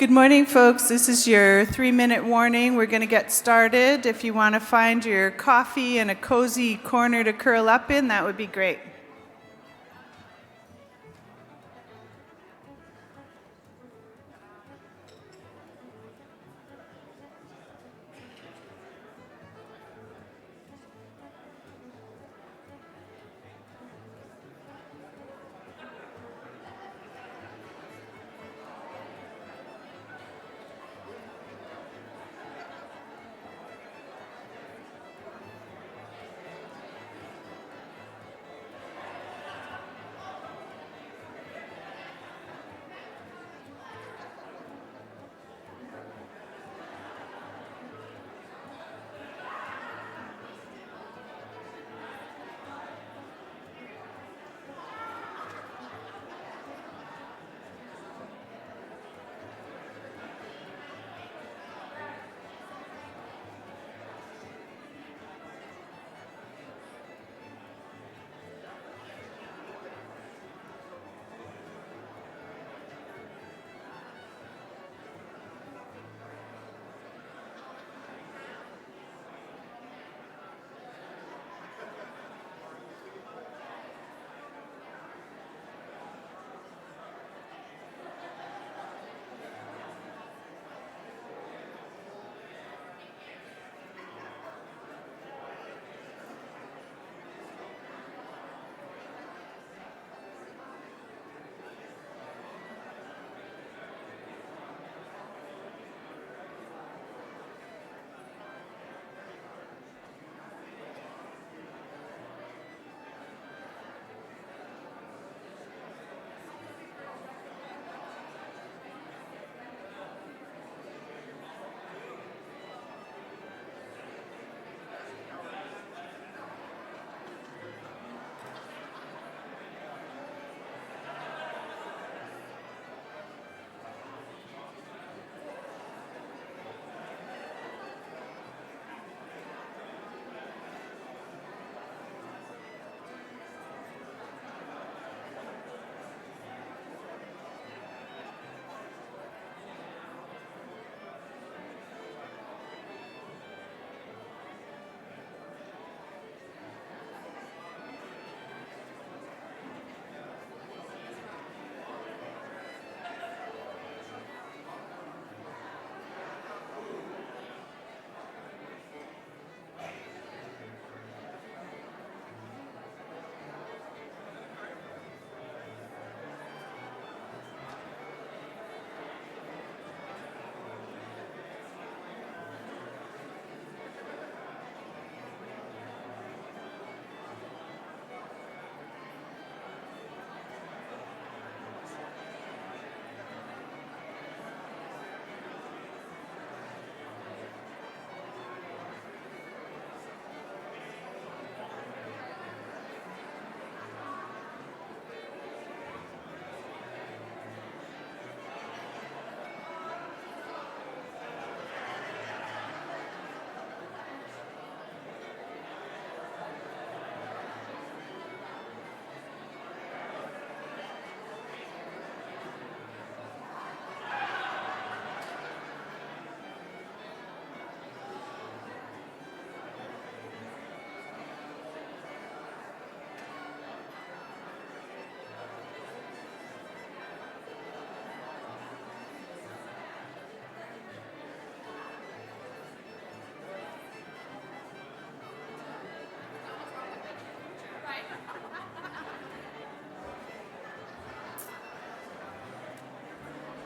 Good morning, folks. This is your 3-minute warning. We're going to get started. If you want to find your coffee and a cozy corner to curl up in, that would be great.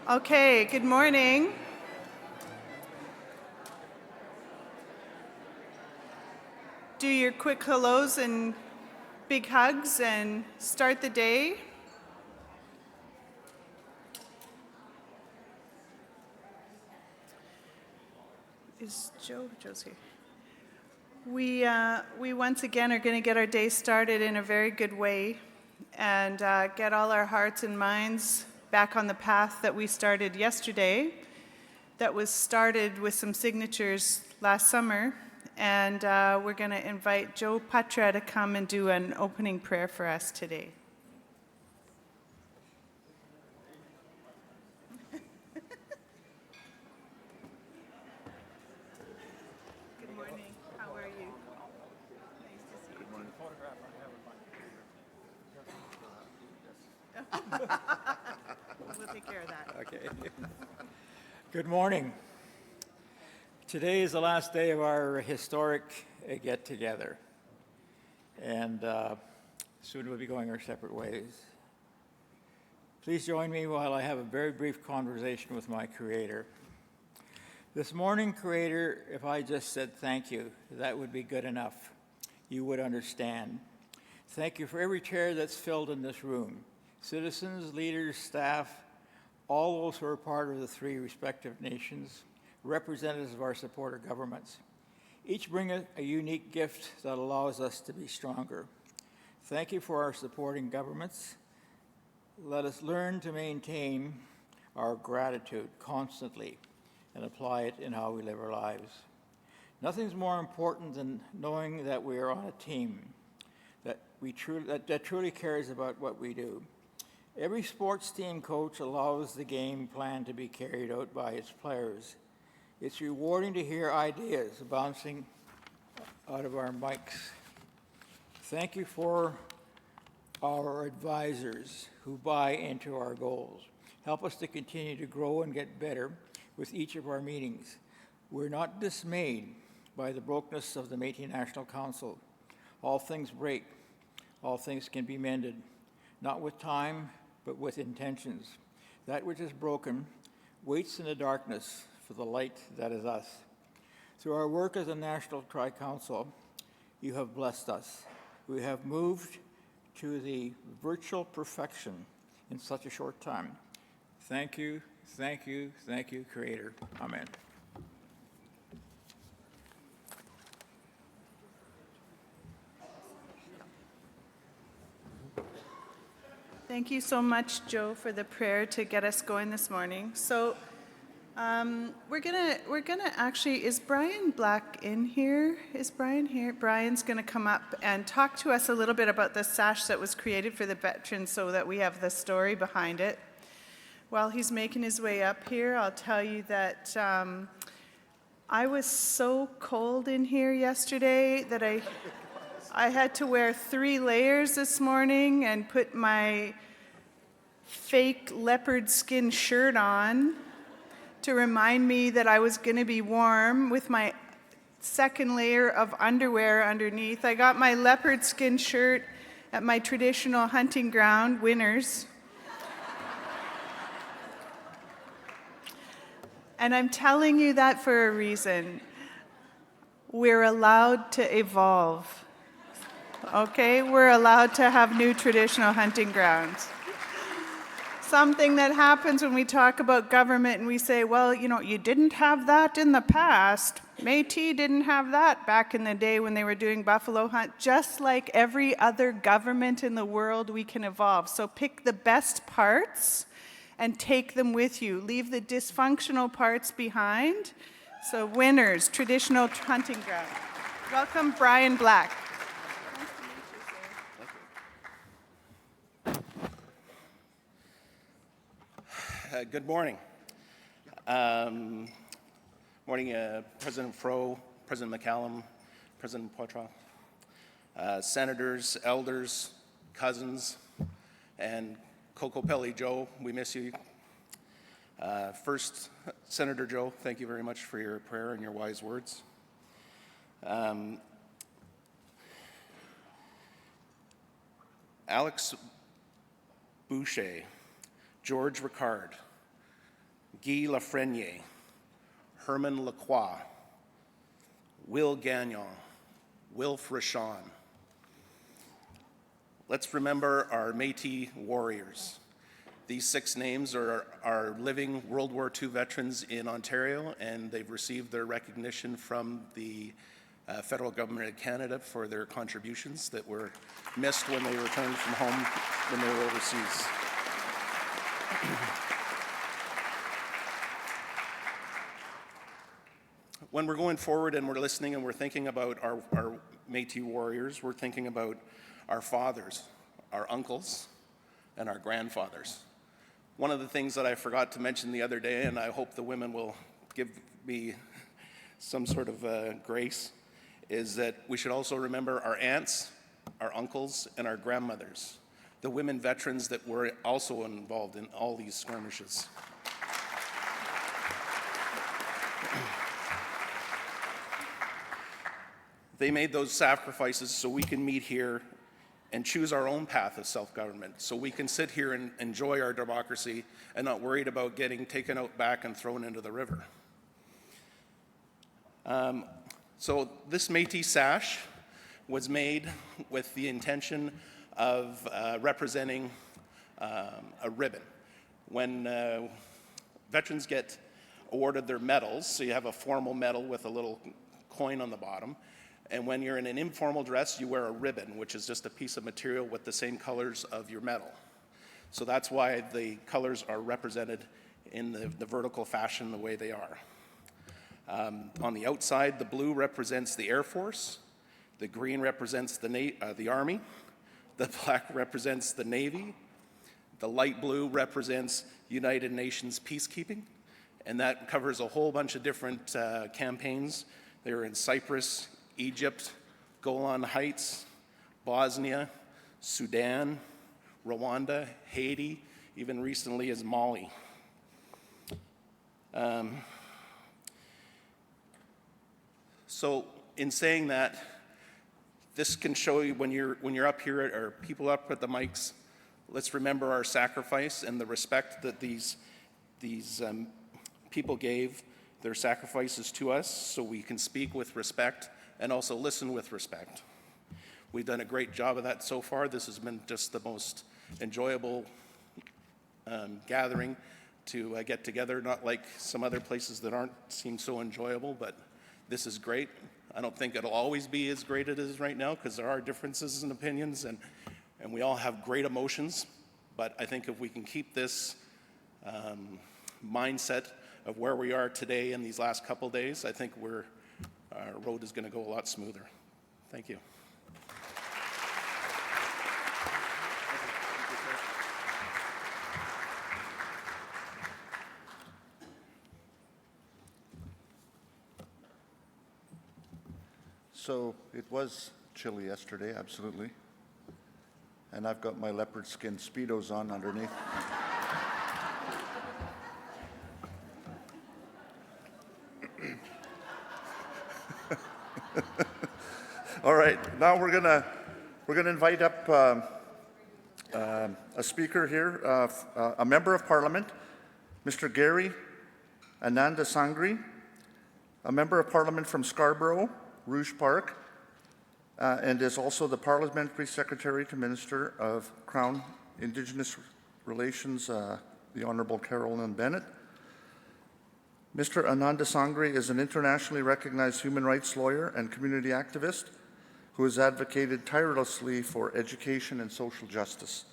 Okay, good morning. Do your quick hellos and big hugs and start the day. Is Joe's here? We once again are going to get our day started in a very good way and get all our hearts and minds back on the path that we started yesterday, that was started with some signatures last summer. And we're going to invite Joe Patra to come and do an opening prayer for us today. care of that. Okay. Good morning. Today is the last day of our historic get-together, and soon we'll be going our separate ways. Please join me while I have a very brief conversation with my Creator. This morning, Creator, if I just said thank you, that would be good enough. You would understand. Thank you for every chair that's filled in this room. Citizens, leaders, staff, all those who are part of the three respective nations, representatives of our supporter governments. Each bring a unique gift that allows us to be stronger. Thank you for our supporting governments. Let us learn to maintain our gratitude constantly and apply it in how we live our lives. Nothing's more important than knowing that we are on a team, that truly cares about what we do. Every sports team coach allows the game plan to be carried out by its players. It's rewarding to hear ideas bouncing out of our mics. Thank you for our advisors who buy into our goals. Help us to continue to grow and get better with each of our meetings. We're not dismayed by the brokenness of the Métis National Council. All things break. All things can be mended, not with time, but with intentions. That which is broken waits in the darkness for the light that is us. Through our work as a National Tri-Council, you have blessed us. We have moved to the virtual perfection in such a short time. Thank you, thank you, thank you, Creator. Amen. Thank you so much, Joe, for the prayer to get us going this morning. So we're gonna actually, is Brian Black in here? Is Brian here? Brian's gonna come up and talk to us a little bit about the sash that was created for the veterans so that we have the story behind it. While he's making his way up here, I'll tell you that I was so cold in here yesterday that I had to wear 3 layers this morning and put my fake leopard skin shirt on to remind me that I was going to be warm with my second layer of underwear underneath. I got my leopard skin shirt at my traditional hunting ground, Winners. And I'm telling you that for a reason. We're allowed to evolve. Okay, we're allowed to have new traditional hunting grounds. Something that happens when we talk about government and we say, well, you know, you didn't have that in the past. Métis didn't have that back in the day when they were doing buffalo hunt. Just like every other government in the world, we can evolve. So pick the best parts and take them with you. Leave the dysfunctional parts behind. So Winners, traditional hunting ground. Welcome, Brian Black. Good morning. Morning, President Fro, President McCallum, President Poitras, senators, elders, cousins, and Kokopelli Joe, we miss you. First, Senator Joe, thank you very much for your prayer and your wise words. Alex Boucher, George Ricard, Guy Lafreniere, Herman Lacroix, Will Gagnon, Wilf Rashawn. Let's remember our Métis warriors. These 6 names are living World War II veterans in Ontario, and they've received their recognition from the federal government of Canada for their contributions that were missed when they returned from home when they were overseas. When we're going forward and we're listening and we're thinking about our Métis warriors, we're thinking about our fathers, our uncles, and our grandfathers. One of the things that I forgot to mention the other day, and I hope the women will give me some sort of grace, is that we should also remember our aunts, our uncles, and our grandmothers. the women veterans that were also involved in all these skirmishes. They made those sacrifices so we can meet here and choose our own path of self-government, so we can sit here and enjoy our democracy and not worried about getting taken out back and thrown into the river. So this Métis sash was made with the intention of representing a ribbon. When veterans get awarded their medals, so you have a formal medal with a little coin on the bottom, and when you're in an informal dress, you wear a ribbon, which is just a piece of material with the same colors of your medal. So that's why the colors are represented in the vertical fashion the way they are. On the outside, the blue represents the Air Force, the green represents the Army, the black represents the Navy, the light blue represents United Nations peacekeeping, and that covers a whole bunch of different campaigns. They were in Cyprus, Egypt, Golan Heights, Bosnia, Sudan, Rwanda, Haiti, even recently as Mali. So in saying that, this can show you when you're up here, or people up at the mics, let's remember our sacrifice and the respect that these people gave their sacrifices to us, so we can speak with respect and also listen with respect. We've done a great job of that so far. This has been just the most enjoyable gathering to get together, not like some other places that seem so enjoyable, but this is great. I don't think it'll always be as great as it is right now, because there are differences in opinions, and we all have great emotions, but I think if we can keep this mindset of where we are today in these last couple days, I think our road is going to go a lot smoother. Thank you. So it was chilly yesterday, absolutely. And I've got my leopard skin Speedos on underneath. All right, now we're gonna invite up a speaker here, a member of Parliament, Mr. Gary Ananda Sangri, a member of Parliament from Scarborough, Rouge Park, and is also the Parliamentary Secretary to Minister of Crown Indigenous Relations, the Honourable Carolyn Bennett. Mr. Ananda Sangri is an internationally recognized human rights lawyer and community activist who has advocated tirelessly for education and social justice.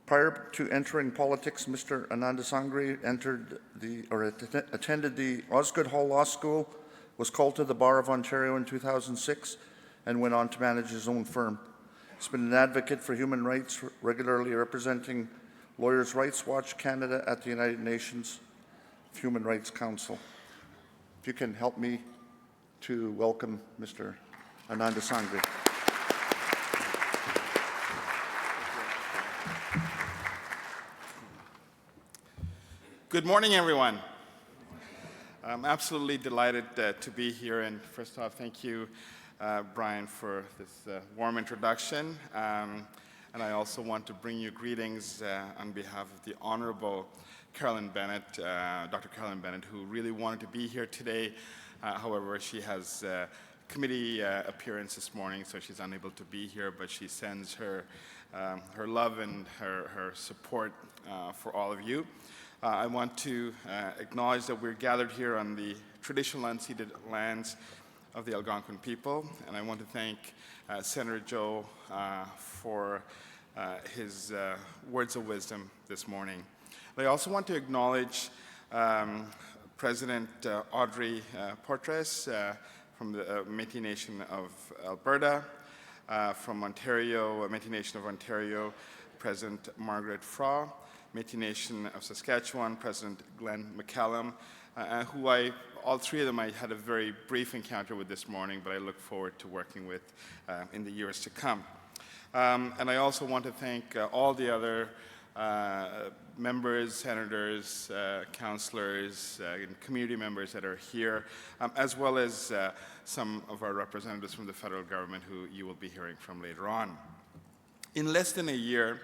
Prior to entering politics, Mr. Ananda Sangri attended the Osgoode Hall Law School, was called to the Bar of Ontario in 2006, and went on to manage his own firm. He's been an advocate for human rights, regularly representing Lawyers' Rights Watch Canada at the United Nations Human Rights Council. If you can help me to welcome Mr. Ananda Sangri. Good morning, everyone. I'm absolutely delighted to be here, and first off, thank you, Brian, for this warm introduction. And I also want to bring you greetings on behalf of the Honorable Carolyn Bennett, Dr. Carolyn Bennett, who really wanted to be here today. However, she has committee appearance this morning, so she's unable to be here, but she sends her love and her support for all of you. I want to acknowledge that we're gathered here on the traditional unceded lands of the Algonquin people, and I want to thank Senator Joe for his words of wisdom this morning. But I also want to acknowledge President Audrey Portres from the Métis Nation of Alberta, from Ontario, Métis Nation of Ontario, President Margaret Fraw, Métis Nation of Saskatchewan, President Glenn McCallum, who all three of them I had a very brief encounter with this morning, but I look forward to working with in the years to come. And I also want to thank all the other members, senators, councillors, and community members that are here, as well as some of our representatives from the federal government who you will be hearing from later on. In less than a year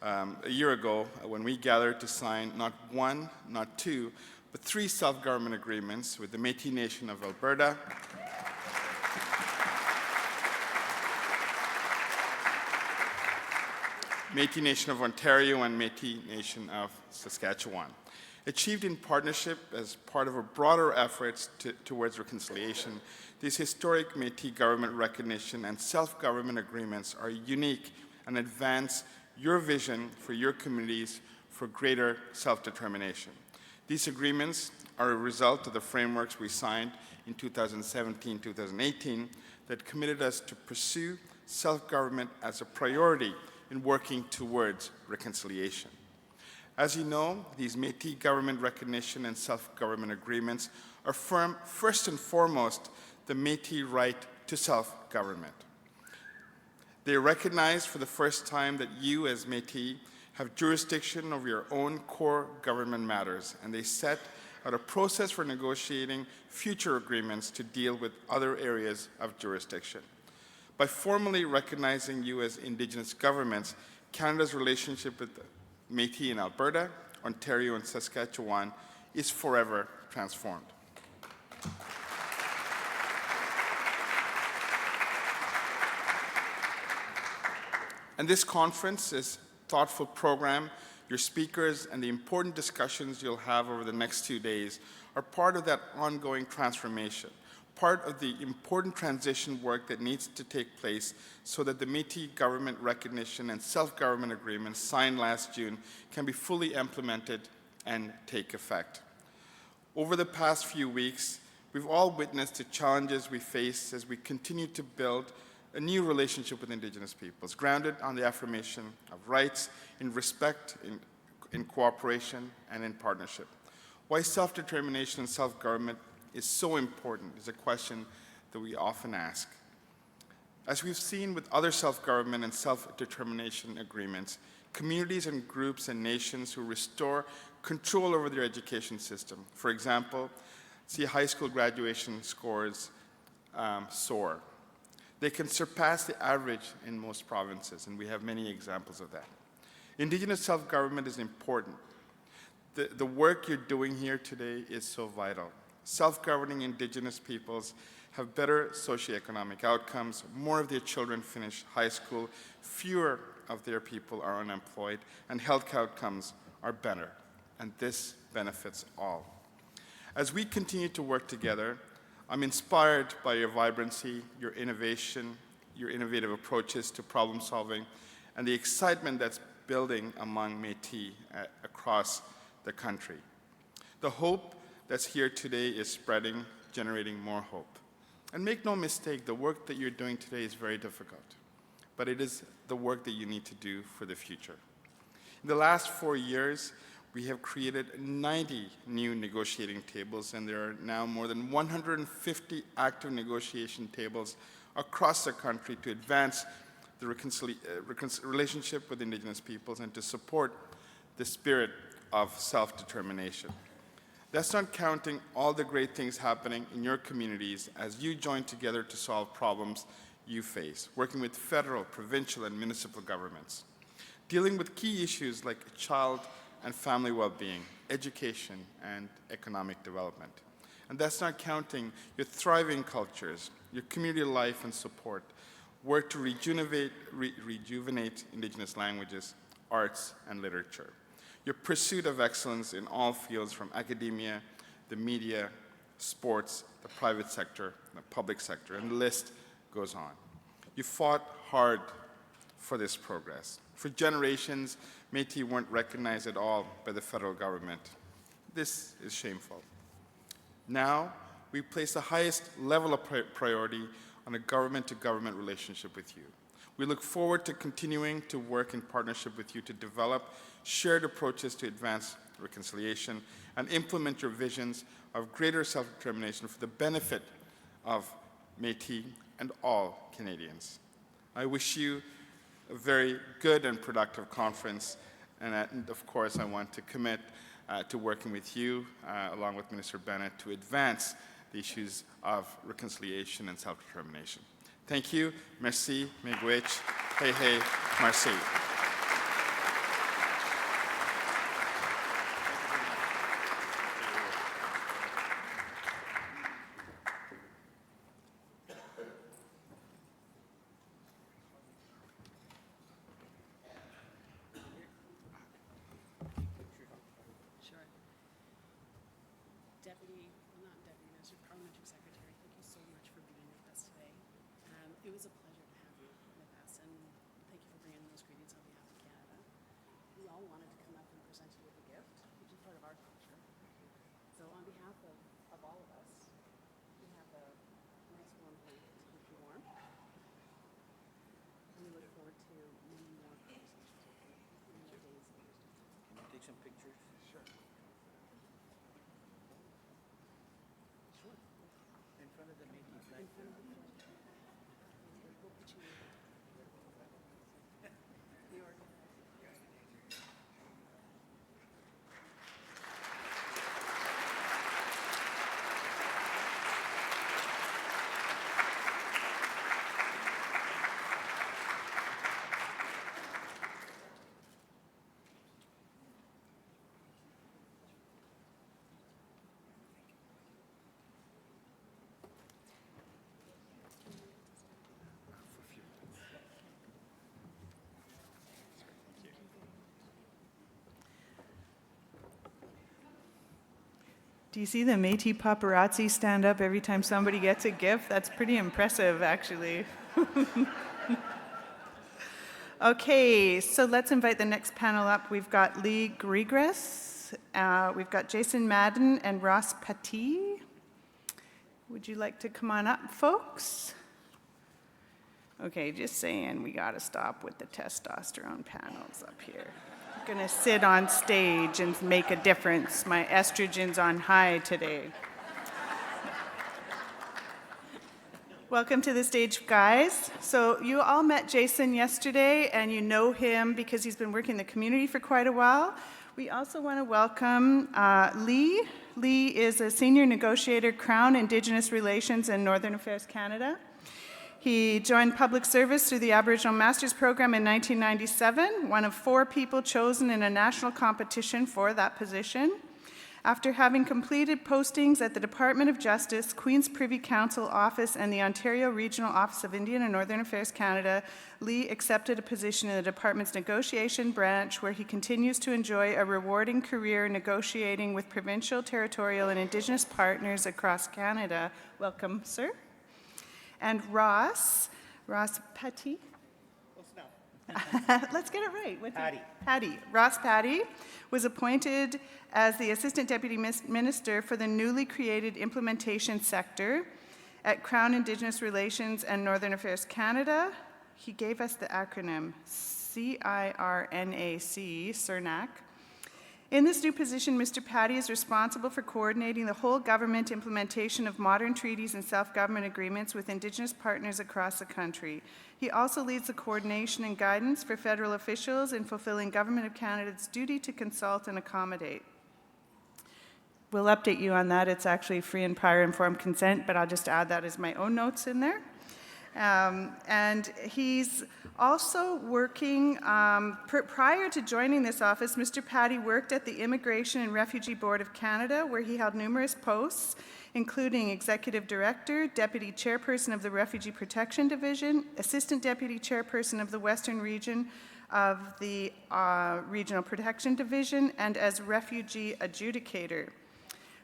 ago, when we gathered to sign not one, not two, but 3 self-government agreements with the Metis Nation of Alberta, Metis Nation of Ontario, and Metis Nation of Saskatchewan, achieved in partnership as part of a broader efforts towards reconciliation. These historic Metis government recognition and self-government agreements are unique and advance your vision for your communities for greater self-determination. These agreements are a result of the frameworks we signed in 2017-2018 that committed us to pursue self-government as a priority in working towards reconciliation. As you know, these Metis government recognition and self-government agreements affirm first and foremost the Metis right to self-government. They recognize for the first time that you as Metis have jurisdiction over your own core government matters, and they set out a process for negotiating future agreements to deal with other areas of jurisdiction. By formally recognizing you as Indigenous governments, Canada's relationship with Metis in Alberta, Ontario, and Saskatchewan is forever transformed. And this conference, this thoughtful program, your speakers, and the important discussions you'll have over the next 2 days are part of that ongoing transformation, part of the important transition work that needs to take place so that the Metis government recognition and self-government agreements signed last June can be fully implemented and take effect. Over the past few weeks, we've all witnessed the challenges we face as we continue to build a new relationship with Indigenous peoples, grounded on the affirmation of rights, in respect, in cooperation, and in partnership. Why self-determination and self-government is so important is a question that we often ask. As we've seen with other self-government and self-determination agreements, communities and groups and nations who restore control over their education system, for example, see high school graduation scores soar. They can surpass the average in most provinces, and we have many examples of that. Indigenous self-government is important. The work you're doing here today is so vital. Self-governing Indigenous peoples have better socioeconomic outcomes, more of their children finish high school, fewer of their people are unemployed, and health outcomes are better, and this benefits all. As we continue to work together, I'm inspired by your vibrancy, your innovation, your innovative approaches to problem solving, and the excitement that's building among Métis across the country. The hope that's here today is spreading, generating more hope. And make no mistake, the work that you're doing today is very difficult, but it is the work that you need to do for the future. In the last 4 years, we have created 90 new negotiating tables, and there are now more than 150 active negotiation tables across the country to advance the relationship with Indigenous peoples and to support the spirit of self-determination. That's not counting all the great things happening in your communities as you join together to solve problems you face, working with federal, provincial, and municipal governments, dealing with key issues like child and family well-being, education, and economic development. And that's not counting your thriving cultures, your community life and support, work to rejuvenate Indigenous languages, arts, and literature, your pursuit of excellence in all fields from academia, the media, sports, the private sector, the public sector, and the list goes on. You fought hard for this progress. For generations, Métis weren't recognized at all by the federal government. This is shameful. Now, we place the highest level of priority on a government-to-government relationship with you. We look forward to continuing to work in partnership with you to develop shared approaches to advance reconciliation and implement your visions of greater self-determination for the benefit of Métis and all Canadians. I wish you a very good and productive conference. And of course, I want to commit to working with you, along with Minister Bennett, to advance the issues of reconciliation and self-determination. Thank you. Merci. Miigwech. Hey, hey. Merci. Sure. Not Deputy Minister, Parliamentary Secretary, thank you so much for being with us today. It was a pleasure to have you with us, and thank you for bringing those greetings on behalf of Canada. We all wanted to come up and present you with a gift, which is part of our culture. So on behalf of all of us, we have a nice warm blanket to keep you warm. And we look forward to many more conversations with you in the days and years to come. Can you take some pictures? Sure. Sure. In front of the meeting. In front of the flag. We'll put you in. New York. Do you see the Metis paparazzi stand up every time somebody gets a gift? That's pretty impressive, actually. Okay, so let's invite the next panel up. We've got Lee Grigres, we've got Jason Madden and Ross Paty. Would you like to come on up, folks? Okay, just saying, we got to stop with the testosterone panels up here. I'm going to sit on stage and make a difference. My estrogen's on high today. Welcome to the stage, guys. So you all met Jason yesterday, and you know him because he's been working in the community for quite a while. We also want to welcome Lee. Lee is a senior negotiator, Crown Indigenous Relations and Northern Affairs Canada. He joined public service through the Aboriginal Masters Program in 1997, one of 4 people chosen in a national competition for that position. After having completed postings at the Department of Justice, Queen's Privy Council Office, and the Ontario Regional Office of Indian and Northern Affairs Canada, Lee accepted a position in the department's negotiation branch, where he continues to enjoy a rewarding career negotiating with provincial, territorial, and Indigenous partners across Canada. Welcome, sir. And Ross Paty. Let's get it right. Paty. Ross Paty was appointed as the Assistant Deputy Minister for the newly created Implementation Sector at Crown Indigenous Relations and Northern Affairs Canada. He gave us the acronym CIRNAC, CIRNAC. In this new position, Mr. Paty is responsible for coordinating the whole government implementation of modern treaties and self-government agreements with Indigenous partners across the country. He also leads the coordination and guidance for federal officials in fulfilling Government of Canada's duty to consult and accommodate. We'll update you on that. It's actually free and prior informed consent, but I'll just add that as my own notes in there. And he's also working, prior to joining this office, Mr. Paty worked at the Immigration and Refugee Board of Canada, where he held numerous posts, including Executive Director, Deputy Chairperson of the Refugee Protection Division, Assistant Deputy Chairperson of the Western Region of the Regional Protection Division, and as Refugee Adjudicator.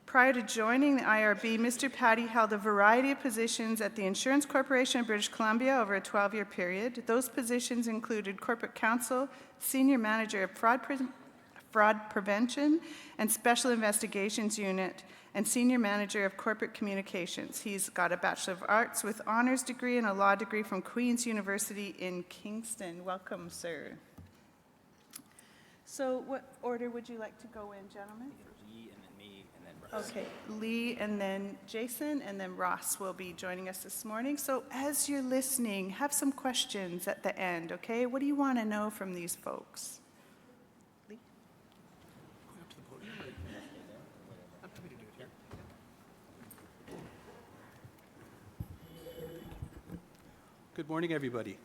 Prior to joining the IRB, Mr. Paty held a variety of positions at the Insurance Corporation of British Columbia over a 12-year period. Those positions included Corporate Counsel, Senior Manager of Fraud Prevention and Special Investigations Unit, and Senior Manager of Corporate Communications. He's got a Bachelor of Arts with honors degree and a law degree from Queen's University in Kingston. Welcome, sir. So what order would you like to go in, gentlemen? Ye and then me, and Okay, Lee and then Jason and then Ross will be joining us this morning. So as you're listening, have some questions at the end, okay? What do you want to know from these folks? Lee? Good morning, everybody.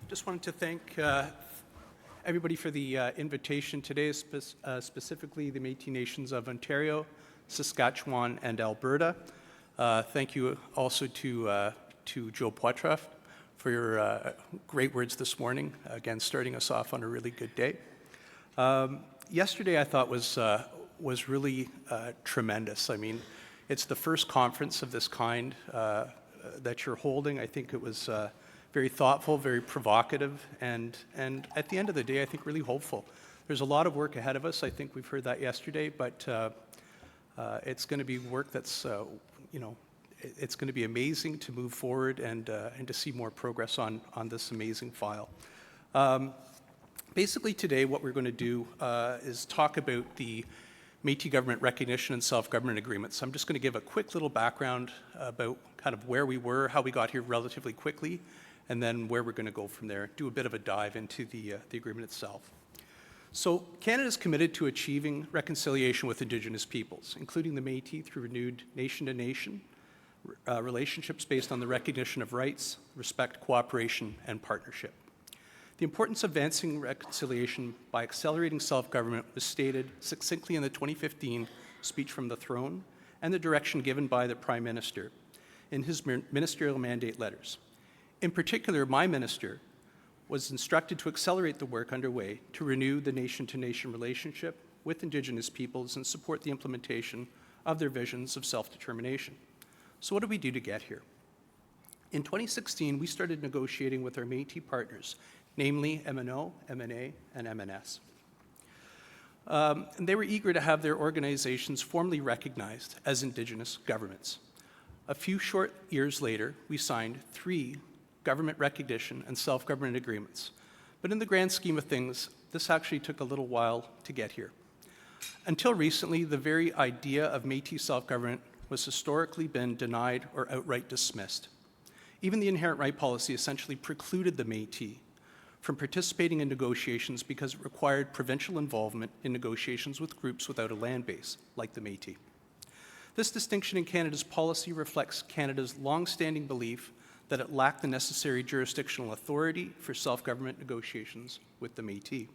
Just wanted to thank everybody for the invitation today, specifically the Métis Nations of Ontario, Saskatchewan, and Alberta. Thank you also to Joe Poitras for your great words this morning, again, starting us off on a really good day. Yesterday, I thought was really tremendous. I mean, it's the first conference of this kind that you're holding. I think it was very thoughtful, very provocative, and at the end of the day, I think really hopeful. There's a lot of work ahead of us. I think we've heard that yesterday, but it's going to be work that's, it's going to be amazing to move forward and to see more progress on this amazing file. Basically today, what we're going to do is talk about the Métis government recognition and self-government agreements. I'm just going to give a quick little background about kind of where we were, how we got here relatively quickly, and then where we're going to go from there, do a bit of a dive into the agreement itself. So Canada is committed to achieving reconciliation with Indigenous peoples, including the Métis, through renewed nation-to-nation relationships based on the recognition of rights, respect, cooperation, and partnership. The importance of advancing reconciliation by accelerating self-government was stated succinctly in the 2015 speech from the throne and the direction given by the Prime Minister in his ministerial mandate letters. In particular, my minister was instructed to accelerate the work underway to renew the nation-to-nation relationship with Indigenous peoples and support the implementation of their visions of self-determination. So what did we do to get here? In 2016, we started negotiating with our Métis partners, namely MNO, MNA, and MNS. And they were eager to have their organizations formally recognized as Indigenous governments. A few short years later, we signed 3 government recognition and self-government agreements. But in the grand scheme of things, this actually took a little while to get here. Until recently, the very idea of Métis self-government was historically been denied or outright dismissed. Even the inherent right policy essentially precluded the Métis from participating in negotiations because it required provincial involvement in negotiations with groups without a land base, like the Métis. This distinction in Canada's policy reflects Canada's long-standing belief that it lacked the necessary jurisdictional authority for self-government negotiations with the Métis.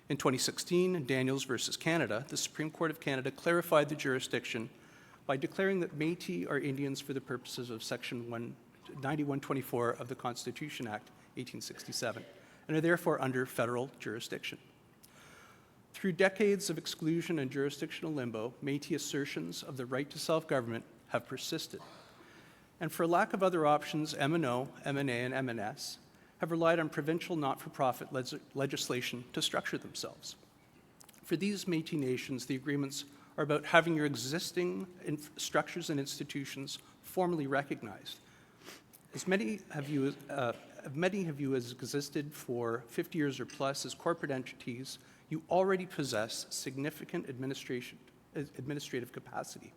In 2016, in Daniels versus Canada, the Supreme Court of Canada clarified the jurisdiction by declaring that Métis are Indians for the purposes of Section 9124 of the Constitution Act, 1867, and are therefore under federal jurisdiction. Through decades of exclusion and jurisdictional limbo, Métis assertions of the right to self-government have persisted. And for lack of other options, MNO, MNA, and MNS have relied on provincial not-for-profit legislation to structure themselves. For these Métis nations, the agreements are about having your existing structures and institutions formally recognized. As many of you as existed for 50 years or plus as corporate entities, you already possess significant administrative capacity.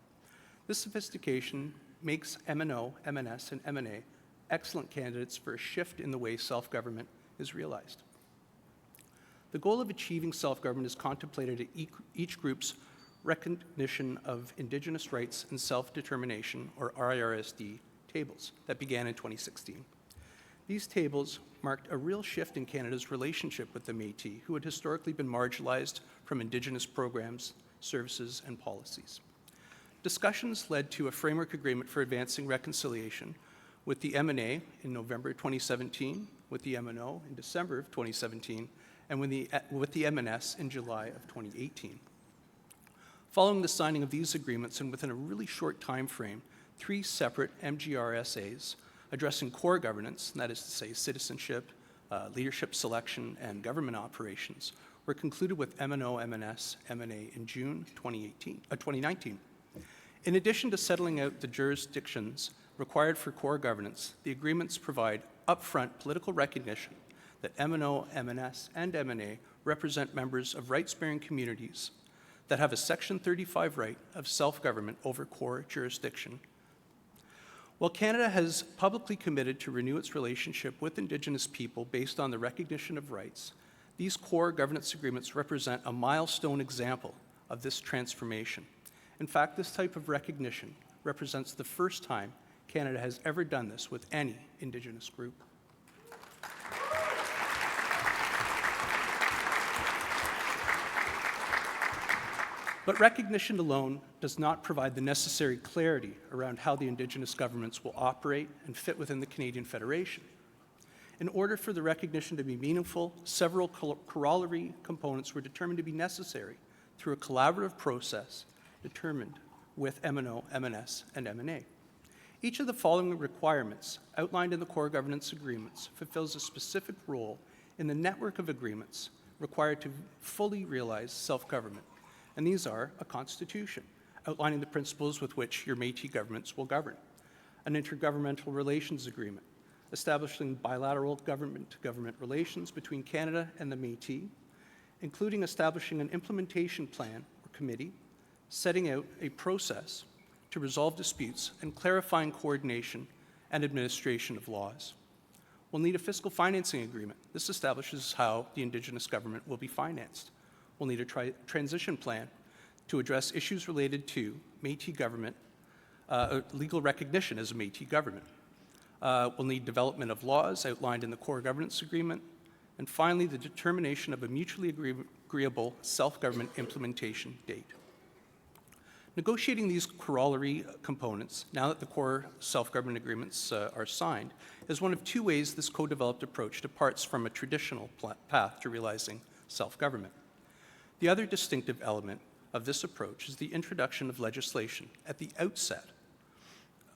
This sophistication makes MNO, MNS, and MNA excellent candidates for a shift in the way self-government is realized. The goal of achieving self-government is contemplated at each group's recognition of Indigenous rights and self-determination, or RIRSD, tables that began in 2016. These tables marked a real shift in Canada's relationship with the Métis, who had historically been marginalized from Indigenous programs, services, and policies. Discussions led to a framework agreement for advancing reconciliation with the MNA in November 2017, with the MNO in December of 2017, and with the MNS in July of 2018. Following the signing of these agreements and within a really short time frame, 3 separate MGRSAs addressing core governance, that is to say citizenship, leadership selection, and government operations, were concluded with MNO, MNS, MNA in June 2019. In addition to settling out the jurisdictions required for core governance, the agreements provide upfront political recognition that MNO, MNS, and MNA represent members of rights-bearing communities that have a Section 35 right of self-government over core jurisdiction. While Canada has publicly committed to renew its relationship with Indigenous people based on the recognition of rights, these core governance agreements represent a milestone example of this transformation. In fact, this type of recognition represents the first time Canada has ever done this with any Indigenous group. But recognition alone does not provide the necessary clarity around how the Indigenous governments will operate and fit within the Canadian Federation. In order for the recognition to be meaningful, several corollary components were determined to be necessary through a collaborative process determined with MNO, MNS, and MNA. Each of the following requirements outlined in the core governance agreements fulfills a specific role in the network of agreements required to fully realize self-government. And these are a constitution, outlining the principles with which your Métis governments will govern, an intergovernmental relations agreement, establishing bilateral government-to-government relations between Canada and the Métis, including establishing an implementation plan or committee, setting out a process to resolve disputes and clarifying coordination and administration of laws. We'll need a fiscal financing agreement. This establishes how the Indigenous government will be financed. We'll need a transition plan to address issues related to Métis government, legal recognition as a Métis government. We'll need development of laws outlined in the core governance agreement. And finally, the determination of a mutually agreeable self-government implementation date. Negotiating these corollary components, now that the core self-government agreements are signed, is one of two ways this co-developed approach departs from a traditional path to realizing self-government. The other distinctive element of this approach is the introduction of legislation at the outset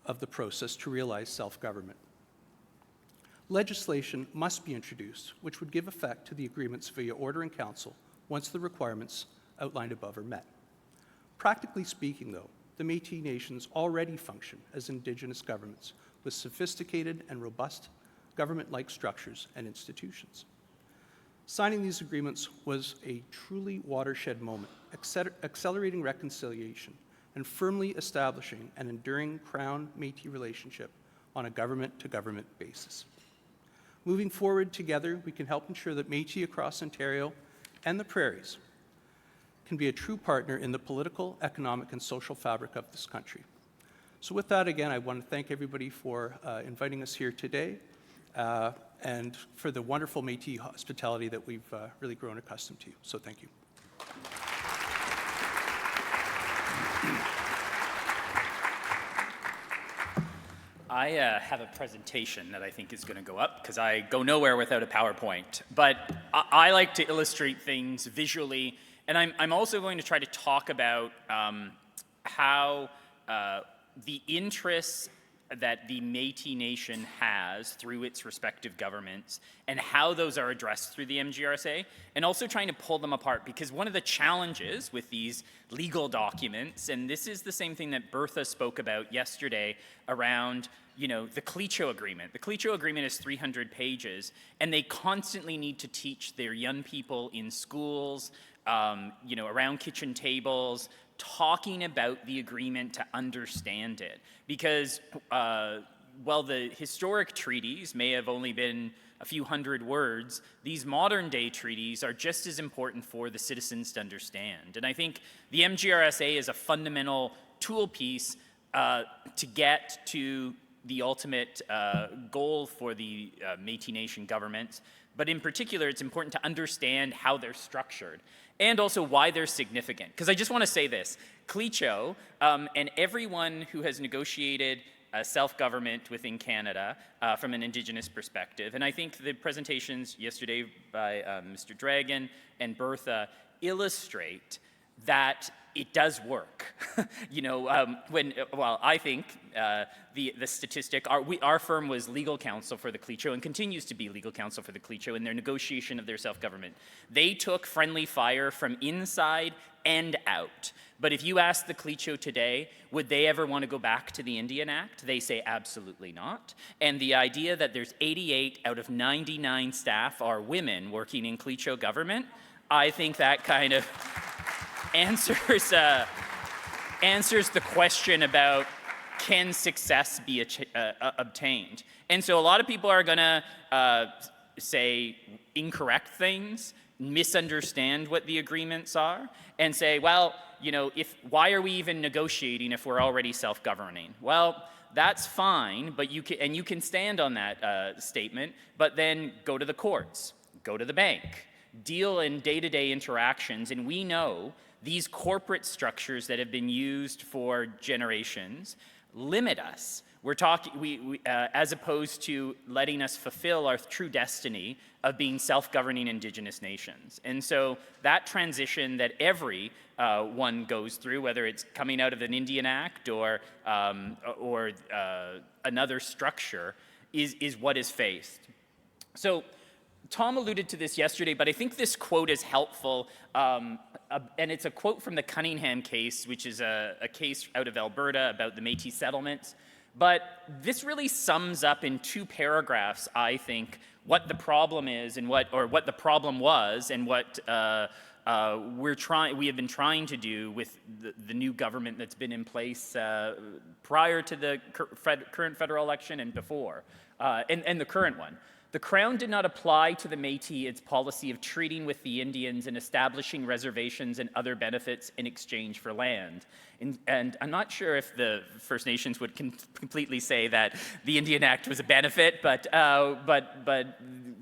of the process to realize self-government. Legislation must be introduced, which would give effect to the agreements via order in council once the requirements outlined above are met. Practically speaking, though, the Métis nations already function as Indigenous governments with sophisticated and robust government-like structures and institutions. Signing these agreements was a truly watershed moment, accelerating reconciliation and firmly establishing an enduring Crown-Métis relationship on a government-to-government basis. Moving forward together, we can help ensure that Métis across Ontario and the prairies can be a true partner in the political, economic, and social fabric of this country. So with that, again, I want to thank everybody for inviting us here today. And for the wonderful Métis hospitality that we've really grown accustomed to. So thank you. I have a presentation that I think is going to go up because I go nowhere without a PowerPoint. But I like to illustrate things visually, and I'm also going to try to talk about how the interests that the Métis Nation has through its respective governments and how those are addressed through the MGRSA, and also trying to pull them apart, because one of the challenges with these legal documents, and this is the same thing that Bertha spoke about yesterday around, you know, the Cliccio Agreement. The Cliccio Agreement is 300 pages, and they constantly need to teach their young people in schools, you know, around kitchen tables, talking about the agreement to understand it. Because while the historic treaties may have only been a few hundred words, these modern day treaties are just as important for the citizens to understand. And I think the MGRSA is a fundamental tool piece to get to the ultimate goal for the Métis Nation government. But in particular, it's important to understand how they're structured and also why they're significant. Because I just want to say this, Cliccio and everyone who has negotiated self-government within Canada from an Indigenous perspective, and I think the presentations yesterday by Mr. Dragon and Bertha illustrate that it does work. You know, well, I think the statistic, our firm was legal counsel for the Cliccio and continues to be legal counsel for the Cliccio in their negotiation of their self-government. They took friendly fire from inside and out. But if you ask the Cliccio today, would they ever want to go back to the Indian Act? They say absolutely not. And the idea that there's 88 out of 99 staff are women working in Cliccio government, I think that kind of answers the question about can success be obtained. And so a lot of people are going to say incorrect things, misunderstand what the agreements are, and say, well, you know, why are we even negotiating if we're already self-governing? Well, that's fine, but you can stand on that statement, but then go to the courts, go to the bank, deal in day-to-day interactions, and we know these corporate structures that have been used for generations limit us. We're talking, as opposed to letting us fulfill our true destiny of being self-governing indigenous nations. And so that transition that every one goes through, whether it's coming out of an Indian Act or another structure, is what is faced. So Tom alluded to this yesterday, but I think this quote is helpful, and it's a quote from the Cunningham case, which is a case out of Alberta about the Metis settlements. But this really sums up in 2 paragraphs, I think, what the problem is and what the problem was and what we have been trying to do with the new government that's been in place prior to the current federal election and before, and the current one. The Crown did not apply to the Métis its policy of treating with the Indians and establishing reservations and other benefits in exchange for land. And I'm not sure if the First Nations would completely say that the Indian Act was a benefit, but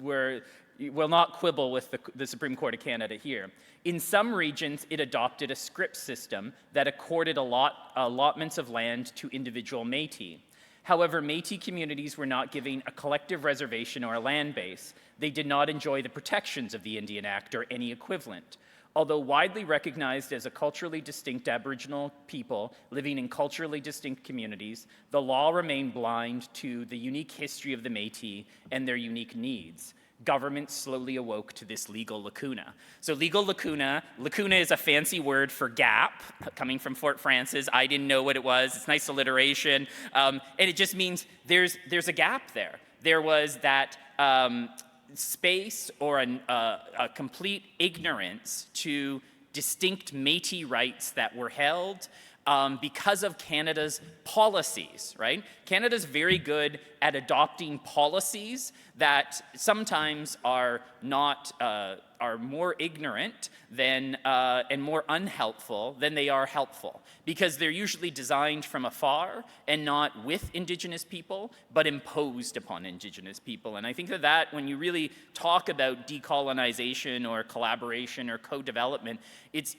we'll not quibble with the Supreme Court of Canada here. In some regions, it adopted a scrip system that accorded allotments of land to individual Métis. However, Métis communities were not given a collective reservation or a land base. They did not enjoy the protections of the Indian Act or any equivalent. Although widely recognized as a culturally distinct Aboriginal people living in culturally distinct communities, the law remained blind to the unique history of the Métis and their unique needs. Governments slowly awoke to this legal lacuna. So legal lacuna is a fancy word for gap, coming from Fort Frances. I didn't know what it was. It's nice alliteration. And it just means there's a gap there. There was that space or a complete ignorance to distinct Métis rights that were held because of Canada's policies, right? Canada's very good at adopting policies that sometimes are not are more ignorant than and more unhelpful than they are helpful, because they're usually designed from afar and not with Indigenous people, but imposed upon Indigenous people. And I think that when you really talk about decolonization or collaboration or co-development, it's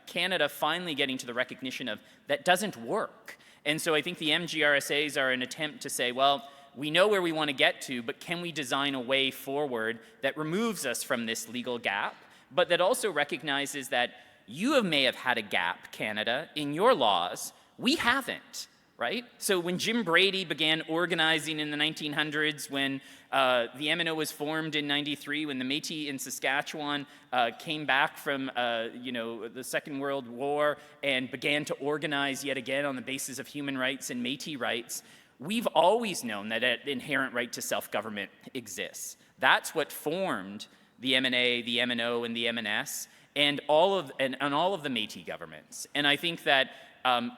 Canada finally getting to the recognition of that doesn't work. And so I think the MGRSAs are an attempt to say, well, we know where we want to get to, but can we design a way forward that removes us from this legal gap, but that also recognizes that you may have had a gap, Canada, in your laws. We haven't, right? So when Jim Brady began organizing in the 1900s, when the MNO was formed in 93, when the Métis in Saskatchewan came back from the Second World War and began to organize yet again on the basis of human rights and Métis rights, we've always known that an inherent right to self-government exists. That's what formed the MNA, the MNO, and the MNS, and all of the Métis governments. And I think that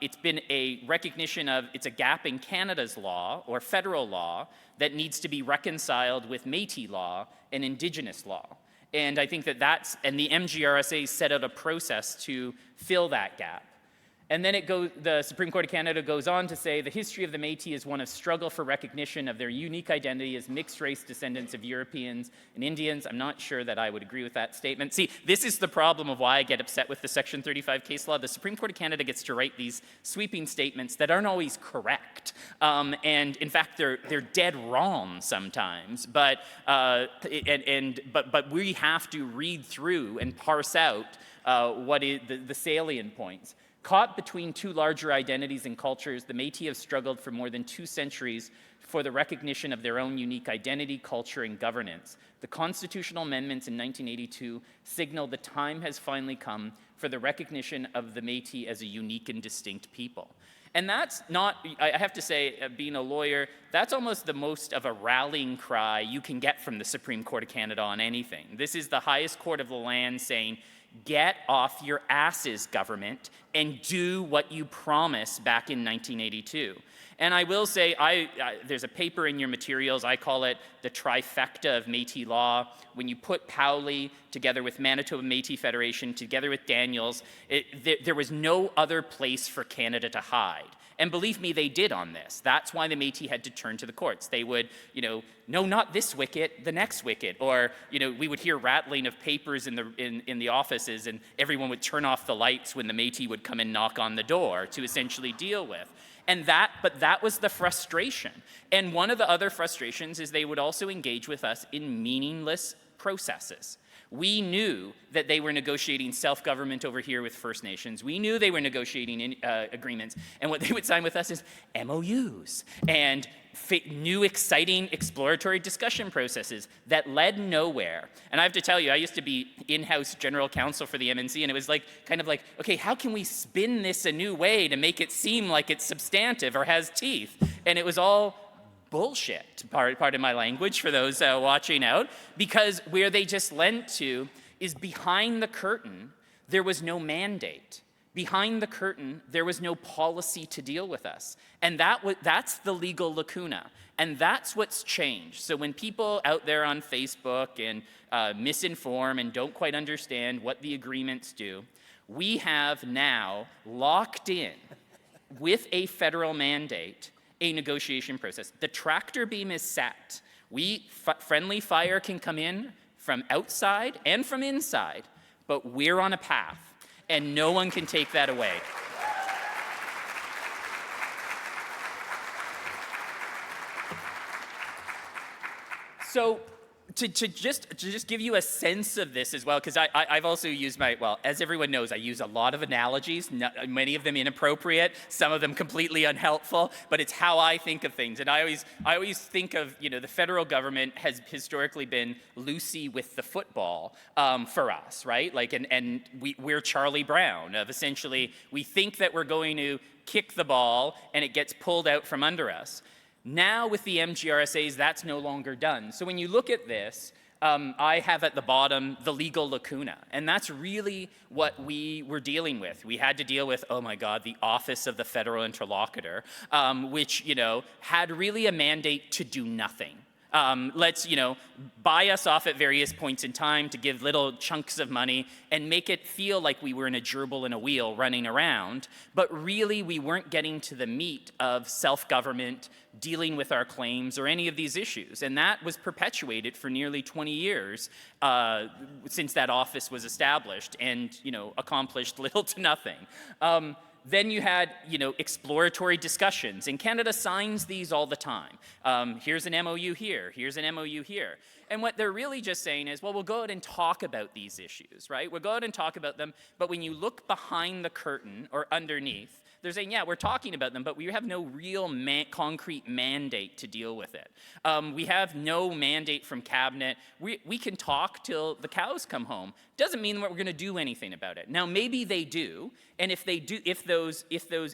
it's been a recognition of it's a gap in Canada's law or federal law that needs to be reconciled with Métis law and Indigenous law. And I think and the MGRSA set out a process to fill that gap. And then the Supreme Court of Canada goes on to say the history of the Métis is one of struggle for recognition of their unique identity as mixed-race descendants of Europeans and Indians. I'm not sure that I would agree with that statement. See, this is the problem of why I get upset with the Section 35 case law. The Supreme Court of Canada gets to write these sweeping statements that aren't always correct. And in fact, they're dead wrong sometimes. But we have to read through and parse out what is the salient points. Caught between 2 larger identities and cultures, the Métis have struggled for more than 2 centuries for the recognition of their own unique identity, culture, and governance. The constitutional amendments in 1982 signal the time has finally come for the recognition of the Métis as a unique and distinct people. And that's not, I have to say, being a lawyer, that's almost the most of a rallying cry you can get from the Supreme Court of Canada on anything. This is the highest court of the land saying, Get off your asses, government, and do what you promised back in 1982. And I will say, there's a paper in your materials, I call it the trifecta of Métis law. When you put Powley together with Manitoba Métis Federation, together with Daniels, there was no other place for Canada to hide. And believe me, they did on this. That's why the Métis had to turn to the courts. They would, no, not this wicket, the next wicket. Or, we would hear rattling of papers in the offices, and everyone would turn off the lights when the Métis would come and knock on the door to essentially deal with. But that was the frustration. And one of the other frustrations is they would also engage with us in meaningless processes. We knew that they were negotiating self-government over here with First Nations. We knew they were negotiating agreements. And what they would sign with us is MOUs and new exciting exploratory discussion processes that led nowhere. And I have to tell you, I used to be in-house general counsel for the MNC, and it was kind of like, okay, how can we spin this a new way to make it seem like it's substantive or has teeth? And it was all bullshit, pardon my language for those watching out, because where they just lent to is behind the curtain, there was no mandate. Behind the curtain, there was no policy to deal with us. And that's the legal lacuna. And that's what's changed. So when people out there on Facebook and misinform and don't quite understand what the agreements do, we have now locked in with a federal mandate a negotiation process. The tractor beam is set. Friendly fire can come in from outside and from inside, but we're on a path, and no one can take that away. So to just give you a sense of this as well, because I've also used as everyone knows, I use a lot of analogies, many of them inappropriate, some of them completely unhelpful, but it's how I think of things. And I always think of, the federal government has historically been Lucy with the football for us, right? And we're Charlie Brown of essentially, we think that we're going to kick the ball and it gets pulled out from under us. Now with the MGRSAs, that's no longer done. So when you look at this, I have at the bottom the legal lacuna, and that's really what we were dealing with. We had to deal with, oh my God, the Office of the Federal Interlocutor, which, had really a mandate to do nothing. Let's, buy us off at various points in time to give little chunks of money and make it feel like we were in a gerbil in a wheel running around, but really we weren't getting to the meat of self-government, dealing with our claims, or any of these issues. And that was perpetuated for nearly 20 years since that office was established and, accomplished little to nothing. Then you had, exploratory discussions, and Canada signs these all the time. Here's an MOU here, here's an MOU here. And what they're really just saying is, well, we'll go out and talk about these issues, right? We'll go out and talk about them, but when you look behind the curtain or underneath, they're saying, yeah, we're talking about them, but we have no real concrete mandate to deal with it. We have no mandate from cabinet. We can talk till the cows come home. Doesn't mean that we're going to do anything about it. Now, maybe they do, and if those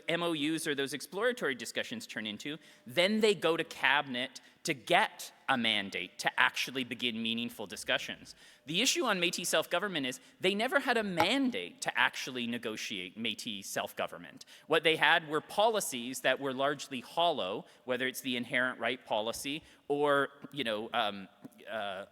MOUs or those exploratory discussions turn into, then they go to cabinet to get a mandate to actually begin meaningful discussions. The issue on Métis self-government is they never had a mandate to actually negotiate Métis self-government. What they had were policies that were largely hollow, whether it's the inherent right policy or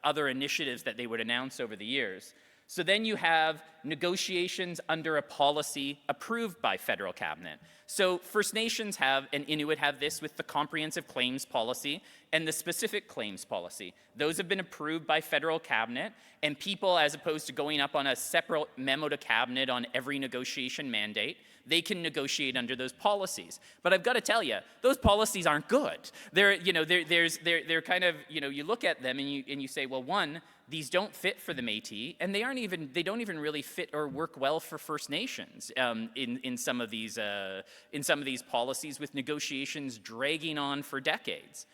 other initiatives that they would announce over the years. So then you have negotiations under a policy approved by federal cabinet. So First Nations have, and Inuit have this with the comprehensive claims policy and the specific claims policy. Those have been approved by federal cabinet, and people, as opposed to going up on a separate memo to cabinet on every negotiation mandate, they can negotiate under those policies. But I've got to tell you, those policies aren't good. They're kind of, you look at them and you say, well, one, these don't fit for the Métis, and they don't even really fit or work well for First Nations in some of these policies, with negotiations dragging on for decades.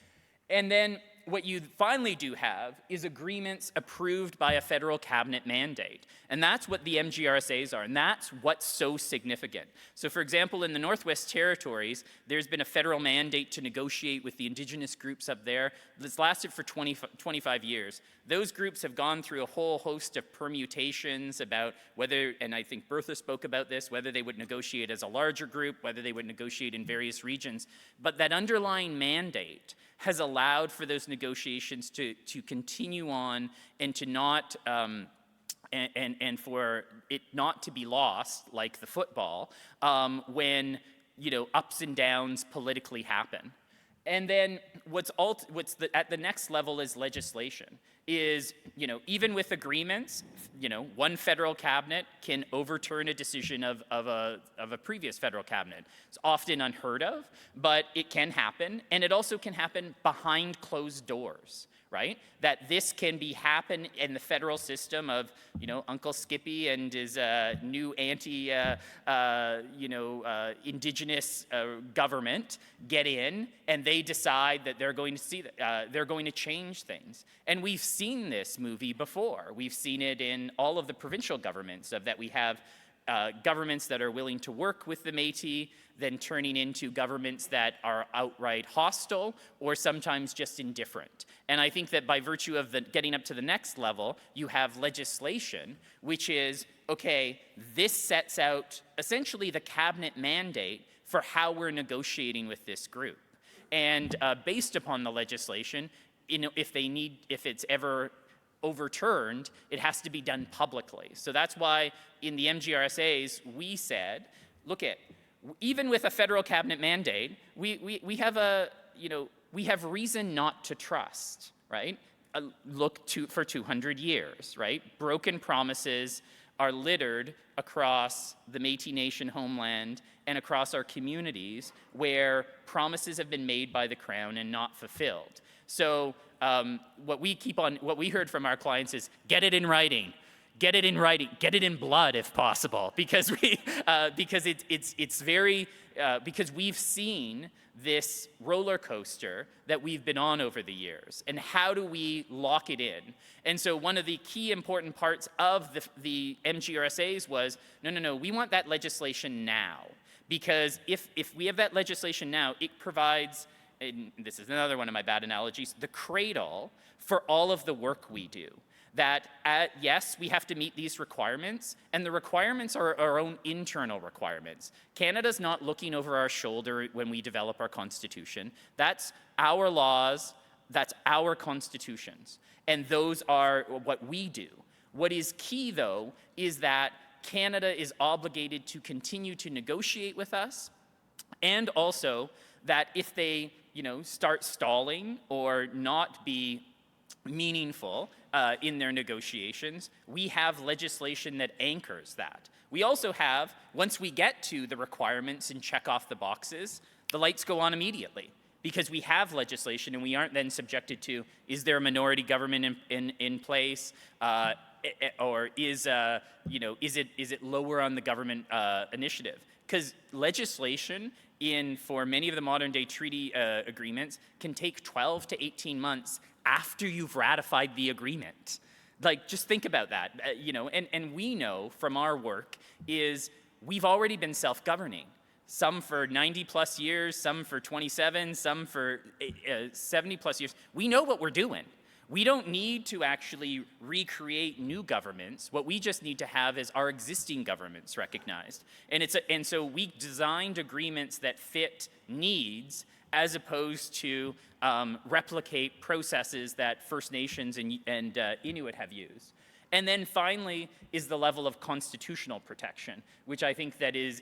And then what you finally do have is agreements approved by a federal cabinet mandate. And that's what the MGRSAs are, and that's what's so significant. So for example, in the Northwest Territories, there's been a federal mandate to negotiate with the indigenous groups up there that's lasted for 25 years. Those groups have gone through a whole host of permutations about whether, and I think Bertha spoke about this, whether they would negotiate as a larger group, whether they would negotiate in various regions. But that underlying mandate has allowed for those negotiations to continue on and to not, and for it not to be lost, like the football, when, you know, ups and downs politically happen. And then at the next level is legislation. Is, you know, even with agreements, you know, one federal cabinet can overturn a decision of a previous federal cabinet. It's often unheard of, but it can happen, and it also can happen behind closed doors, right? That this can be happen in the federal system of, you know, Uncle Skippy and his new indigenous government get in, and they decide that they're going to see that they're going to change things. And we've seen this movie before. We've seen it in all of the provincial governments of that we have governments that are willing to work with the Métis, then turning into governments that are outright hostile or sometimes just indifferent. And I think that by virtue of getting up to the next level, you have legislation, which is, okay, this sets out essentially the cabinet mandate for how we're negotiating with this group. And based upon the legislation, you know, if it's ever overturned, it has to be done publicly. So that's why in the MGRSAs, we said, look at, even with a federal cabinet mandate, we have reason not to trust, right? For 200 years, right? Broken promises are littered across the Métis Nation homeland and across our communities where promises have been made by the Crown and not fulfilled. So what we heard from our clients is, get it in writing. Get it in writing, get it in blood if possible, because because we've seen this roller coaster that we've been on over the years, and how do we lock it in? And so one of the key important parts of the MGRSAs was, no, we want that legislation now, because if we have that legislation now, it provides, and this is another one of my bad analogies, the cradle for all of the work we do. That, yes, we have to meet these requirements, and the requirements are our own internal requirements. Canada's not looking over our shoulder when we develop our constitution. That's our laws, that's our constitutions, and those are what we do. What is key, though, is that Canada is obligated to continue to negotiate with us, and also that if they, you know, start stalling or not be meaningful in their negotiations, we have legislation that anchors that. We also have, once we get to the requirements and check off the boxes, the lights go on immediately, because we have legislation and we aren't then subjected to, is there a minority government in place, or is it lower on the government initiative? Because legislation for many of the modern day treaty agreements can take 12 to 18 months after you've ratified the agreement. Like, just think about that, and we know from our work is we've already been self-governing. Some for 90 plus years, some for 27, some for 70 plus years. We know what we're doing. We don't need to actually recreate new governments. What we just need to have is our existing governments recognized. And so we designed agreements that fit needs as opposed to replicate processes that First Nations and Inuit have used. And then finally is the level of constitutional protection, which I think that is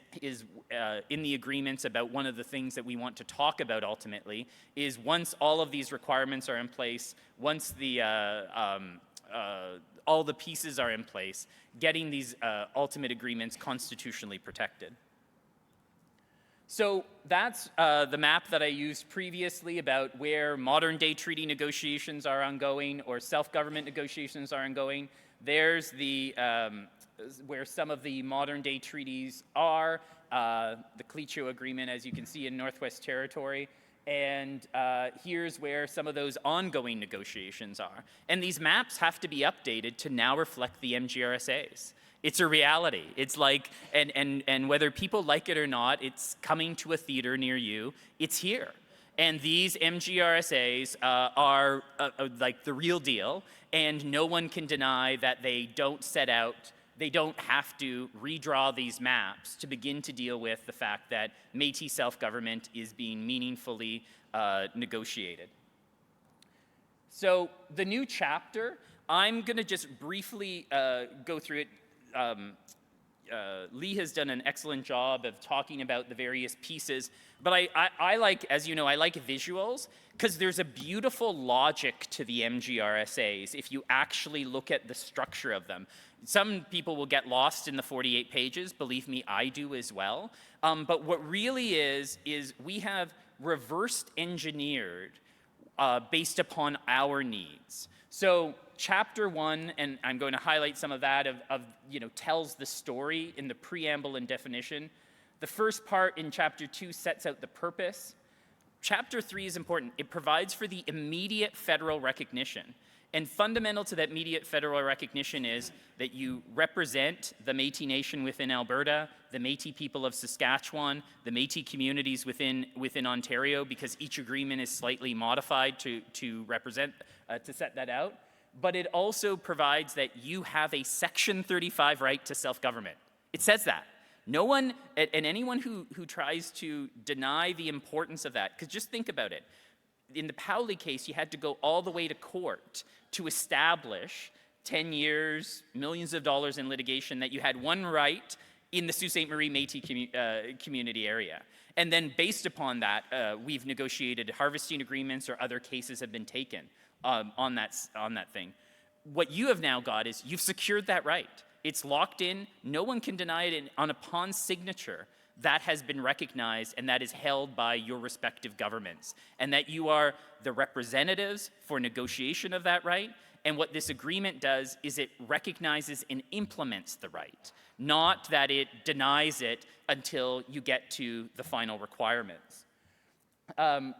in the agreements about one of the things that we want to talk about ultimately, is once all of these requirements are in place, once all the pieces are in place, getting these ultimate agreements constitutionally protected. So that's the map that I used previously about where modern day treaty negotiations are ongoing or self-government negotiations are ongoing. There's where some of the modern day treaties are, the Cliccio Agreement, as you can see in Northwest Territory. and here's where some of those ongoing negotiations are. And these maps have to be updated to now reflect the MGRSAs. It's a reality. It's like, and whether people like it or not, it's coming to a theater near you. It's here. And these MGRSAs are like the real deal, and no one can deny that they don't set out, they don't have to redraw these maps to begin to deal with the fact that Métis self-government is being meaningfully negotiated. So the new chapter, I'm going to just briefly go through it. Lee has done an excellent job of talking about the various pieces, but I like, as you know, I like visuals because there's a beautiful logic to the MGRSAs if you actually look at the structure of them. Some people will get lost in the 48 pages, believe me, I do as well. But what really is we have reversed engineered based upon our needs. So chapter 1, and I'm going to highlight some of that, tells the story in the preamble and definition. The first part in chapter 2 sets out the purpose. Chapter 3 is important. It provides for the immediate federal recognition. And fundamental to that immediate federal recognition is that you represent the Métis Nation within Alberta, the Métis people of Saskatchewan, the Métis communities within Ontario, because each agreement is slightly modified to represent, to set that out. But it also provides that you have a Section 35 right to self-government. It says that. No one, and anyone who tries to deny the importance of that, because just think about it. In the Powley case, you had to go all the way to court to establish 10 years, millions of dollars in litigation that you had one right in the Sault Ste. Marie Métis community area. And then based upon that, we've negotiated harvesting agreements or other cases have been taken on that thing. What you have now got is you've secured that right. It's locked in. No one can deny it. And upon signature, that has been recognized and that is held by your respective governments, and that you are the representatives for negotiation of that right. And what this agreement does is it recognizes and implements the right, not that it denies it until you get to the final requirements. The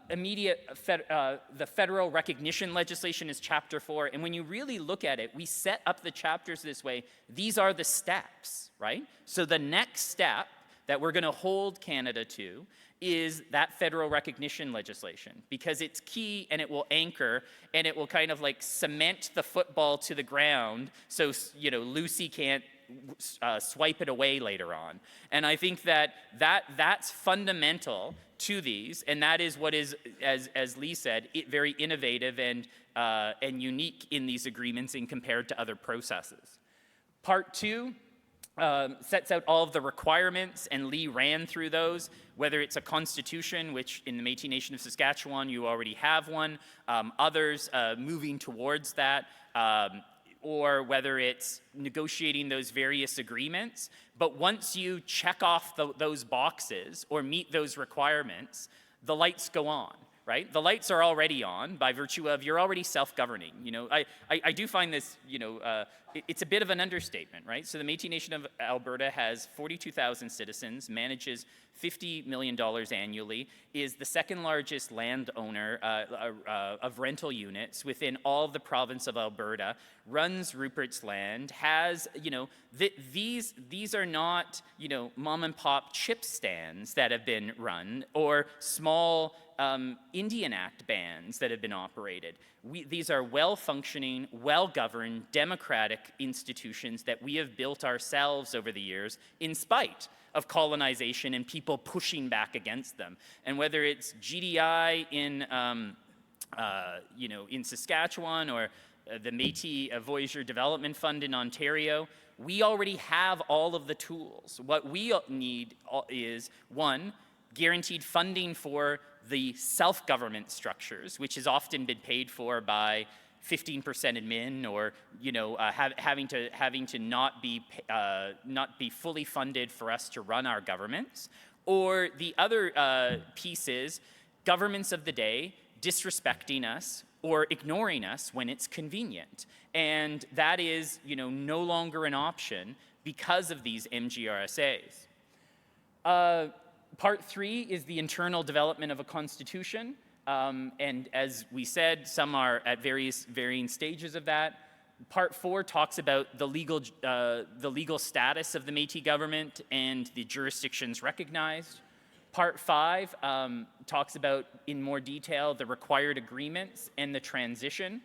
federal recognition legislation is chapter 4, and when you really look at it, we set up the chapters this way. These are the steps, right? So the next step that we're going to hold Canada to is that federal recognition legislation, because it's key and it will anchor and it will kind of like cement the football to the ground so, Lucy can't swipe it away later on. And I think that's fundamental to these, and that is what is, as Lee said, very innovative and unique in these agreements in compared to other processes. Part 2 sets out all of the requirements, and Lee ran through those, whether it's a constitution, which in the Métis Nation of Saskatchewan, you already have one, others moving towards that, or whether it's negotiating those various agreements. But once you check off those boxes or meet those requirements, the lights go on. Right? The lights are already on by virtue of you're already self-governing. I do find this, it's a bit of an understatement, right? So the Métis Nation of Alberta has 42,000 citizens, manages $50 million annually, is the second largest landowner of rental units within all of the province of Alberta, runs Rupert's Land, has, these are not, mom and pop chip stands that have been run or small Indian Act bands that have been operated. These are well-functioning, well-governed, democratic institutions that we have built ourselves over the years in spite of colonization and people pushing back against them. And whether it's GDI in Saskatchewan or the Métis Voyageur Development Fund in Ontario, we already have all of the tools. What we need is, one, guaranteed funding for the self-government structures, which has often been paid for by 15% admin, or having to not be fully funded for us to run our governments. Or the other piece is governments of the day disrespecting us or ignoring us when it's convenient, and that is no longer an option because of these MGRSAs. Part 3 is the internal development of a constitution. And as we said, some are at varying stages of that. Part 4 talks about the legal status of the Métis government and the jurisdictions recognized. Part 5 talks about, in more detail, the required agreements and the transition.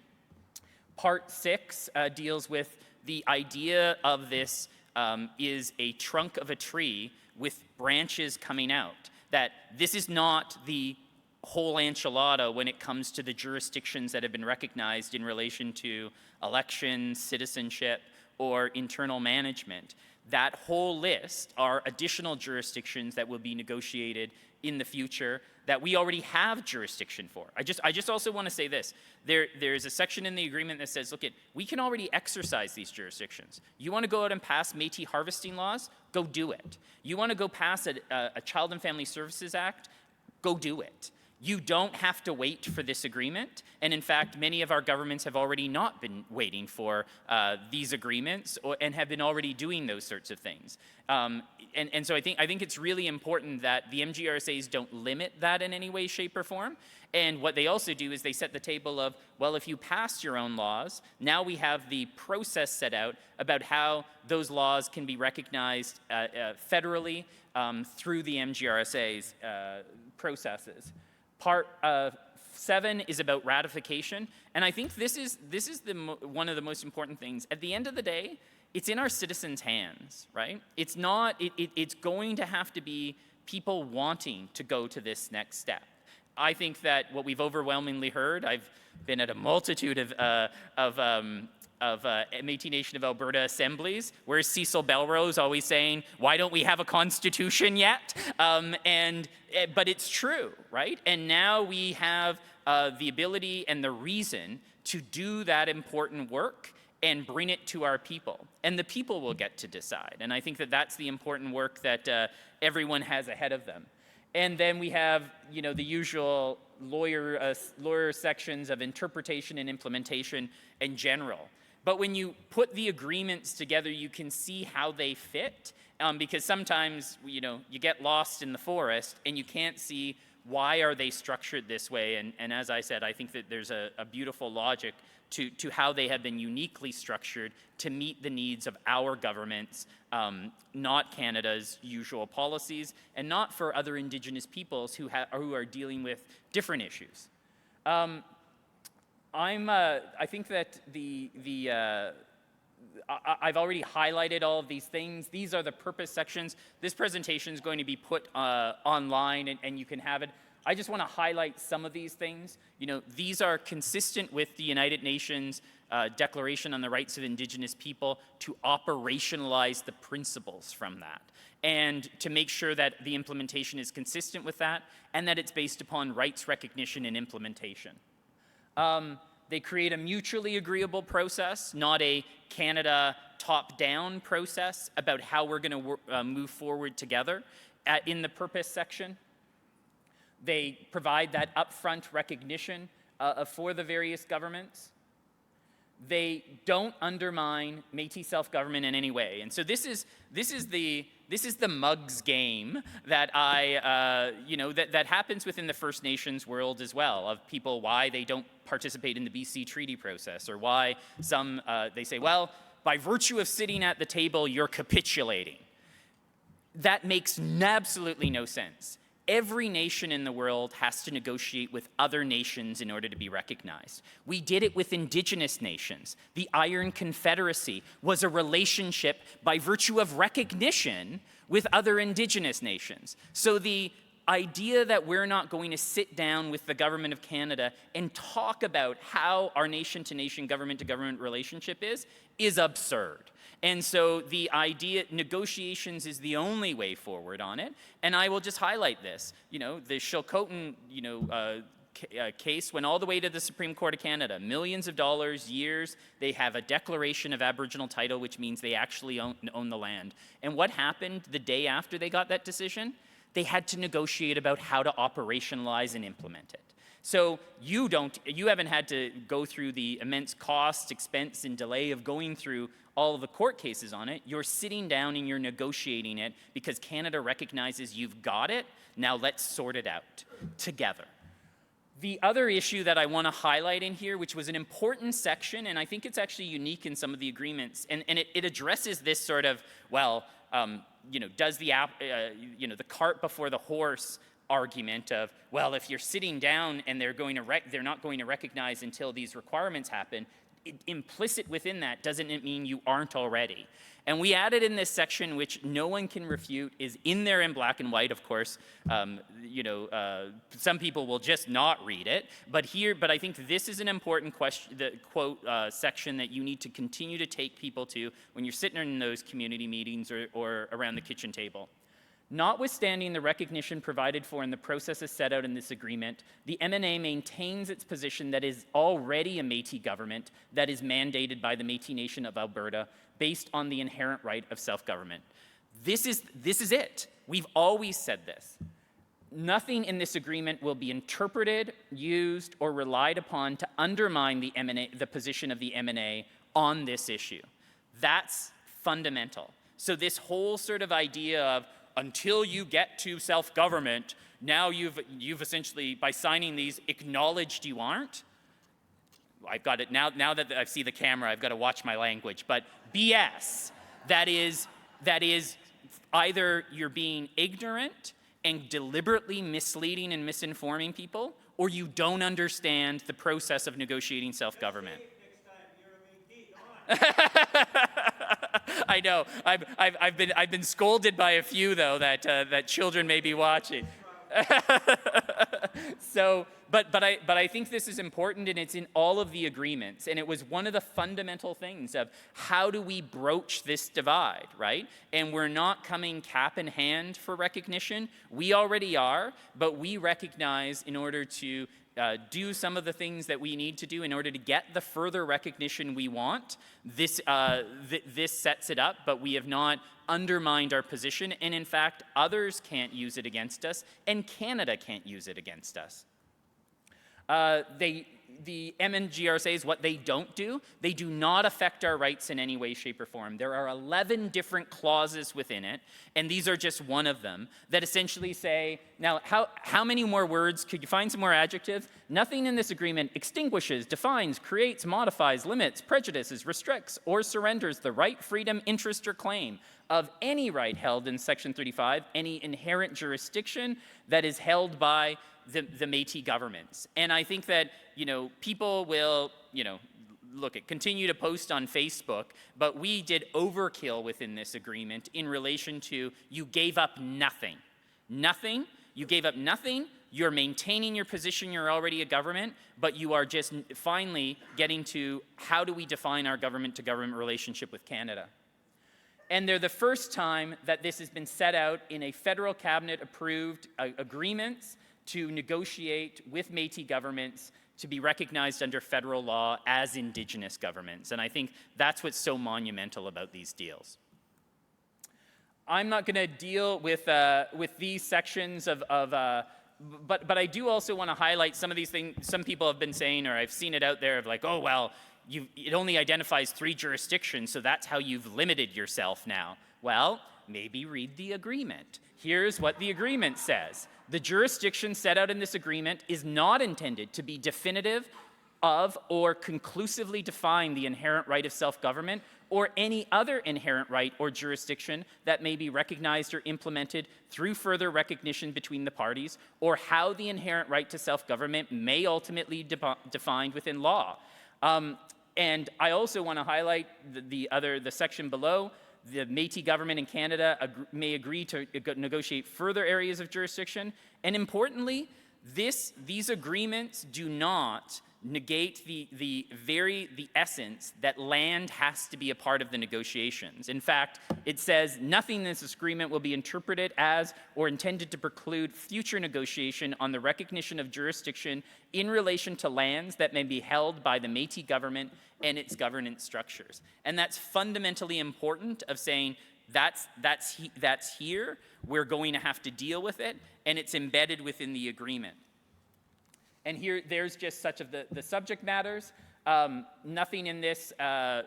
Part 6 deals with the idea of this is a trunk of a tree with branches coming out. That this is not the whole enchilada when it comes to the jurisdictions that have been recognized in relation to elections, citizenship, or internal management. That whole list are additional jurisdictions that will be negotiated in the future that we already have jurisdiction for. I just also want to say this. There's a section in the agreement that says, look, we can already exercise these jurisdictions. You want to go out and pass Métis harvesting laws? Go do it. You want to go pass a Child and Family Services Act? Go do it. You don't have to wait for this agreement. And in fact, many of our governments have already not been waiting for these agreements and have been already doing those sorts of things. And so I think it's really important that the MGRSAs don't limit that in any way, shape, or form. And what they also do is they set the table of, well, if you pass your own laws, now we have the process set out about how those laws can be recognized federally through the MGRSA's processes. Part 7 is about ratification, and I think this is one of the most important things. At the end of the day, it's in our citizens' hands, right? It's not. It's going to have to be people wanting to go to this next step. I think that what we've overwhelmingly heard. I've been at a multitude of Métis Nation of Alberta assemblies, where Cecil Belrose always saying, why don't we have a constitution yet? But it's true, right? And now we have the ability and the reason to do that important work and bring it to our people. And the people will get to decide. And I think that that's the important work that everyone has ahead of them. And then we have, the usual lawyer sections of interpretation and implementation in general. But when you put the agreements together, you can see how they fit, because sometimes, you get lost in the forest and you can't see why are they structured this way. And as I said, I think that there's a beautiful logic to how they have been uniquely structured to meet the needs of our governments, not Canada's usual policies, and not for other Indigenous peoples who are dealing with different issues. I think that I've already highlighted all of these things. These are the purpose sections. This presentation is going to be put online, and you can have it. I just want to highlight some of these things. These are consistent with the United Nations Declaration on the Rights of Indigenous People to operationalize the principles from that, and to make sure that the implementation is consistent with that, and that it's based upon rights recognition and implementation. They create a mutually agreeable process, not a Canada top-down process about how we're going to move forward together. In the purpose section, they provide that upfront recognition for the various governments. They don't undermine Métis self-government in any way. And so this is the mugs game that that happens within the First Nations world as well, of people why they don't participate in the BC treaty process, or why some they say, well, by virtue of sitting at the table, you're capitulating. That makes absolutely no sense. Every nation in the world has to negotiate with other nations in order to be recognized. We did it with Indigenous nations. The Iron Confederacy was a relationship by virtue of recognition with other Indigenous nations. So the idea that we're not going to sit down with the government of Canada and talk about how our nation-to-nation, government-to-government relationship is absurd. And so the idea, negotiations is the only way forward on it. And I will just highlight this. The Chilcotin, case went all the way to the Supreme Court of Canada. Millions of dollars, years. They have a declaration of Aboriginal title, which means they actually own the land. And what happened the day after they got that decision? They had to negotiate about how to operationalize and implement it. So you haven't had to go through the immense cost, expense, and delay of going through all of the court cases on it. You're sitting down and you're negotiating it because Canada recognizes you've got it. Now let's sort it out together. The other issue that I want to highlight in here, which was an important section, and I think it's actually unique in some of the agreements, and it addresses this sort of, well, does the cart before the horse argument of, well, if you're sitting down and they're not going to recognize until these requirements happen, implicit within that, doesn't it mean you aren't already? And we added in this section, which no one can refute, is in there in black and white, of course. Some people will just not read it, but I think this is an important question, the quote section that you need to continue to take people to when you're sitting in those community meetings or around the kitchen table. Notwithstanding the recognition provided for in the processes set out in this agreement, the MNA maintains its position that is already a Métis government that is mandated by the Métis Nation of Alberta based on the inherent right of self-government. This is it. We've always said this. Nothing in this agreement will be interpreted, used, or relied upon to undermine the position of the MNA on this issue. That's fundamental. So this whole sort of idea of until you get to self-government, now you've essentially, by signing these, acknowledged you aren't. I've got it, now that I see the camera, I've got to watch my language, but BS. That is either you're being ignorant and deliberately misleading and misinforming people, or you don't understand the process of negotiating self-government. I know. I've been scolded by a few though that children may be watching. So, but I think this is important, and it's in all of the agreements, and it was one of the fundamental things of how do we broach this divide, right? And we're not coming cap in hand for recognition. We already are, but we recognize in order to do some of the things that we need to do in order to get the further recognition we want. This sets it up, but we have not undermined our position, and in fact, others can't use it against us, and Canada can't use it against us. The MNGRSA is what they don't do. They do not affect our rights in any way, shape, or form. There are 11 different clauses within it, and these are just one of them, that essentially say, now, how many more words? Could you find some more adjectives? Nothing in this agreement extinguishes, defines, creates, modifies, limits, prejudices, restricts, or surrenders the right, freedom, interest, or claim of any right held in Section 35, any inherent jurisdiction that is held by the Métis governments. And I think that, people will, continue to post on Facebook, but we did overkill within this agreement in relation to you gave up nothing. Nothing, you gave up nothing, you're maintaining your position, you're already a government, but you are just finally getting to how do we define our government-to-government relationship with Canada. And they're the first time that this has been set out in a federal cabinet-approved agreements to negotiate with Métis governments to be recognized under federal law as Indigenous governments. And I think that's what's so monumental about these deals. I'm not going to deal with these sections but I do also want to highlight some of these things some people have been saying, or I've seen it out there of like, oh, well, it only identifies 3 jurisdictions, so that's how you've limited yourself now. Well, maybe read the agreement. Here's what the agreement says. The jurisdiction set out in this agreement is not intended to be definitive of or conclusively define the inherent right of self-government or any other inherent right or jurisdiction that may be recognized or implemented through further recognition between the parties, or how the inherent right to self-government may ultimately be defined within law. And I also want to highlight the section below. The Métis government in Canada may agree to negotiate further areas of jurisdiction. And importantly, these agreements do not negate the essence that land has to be a part of the negotiations. In fact, it says nothing in this agreement will be interpreted as or intended to preclude future negotiation on the recognition of jurisdiction in relation to lands that may be held by the Métis government and its governance structures. And that's fundamentally important of saying that's here, we're going to have to deal with it, and it's embedded within the agreement. And there's just such of the subject matters. Nothing in this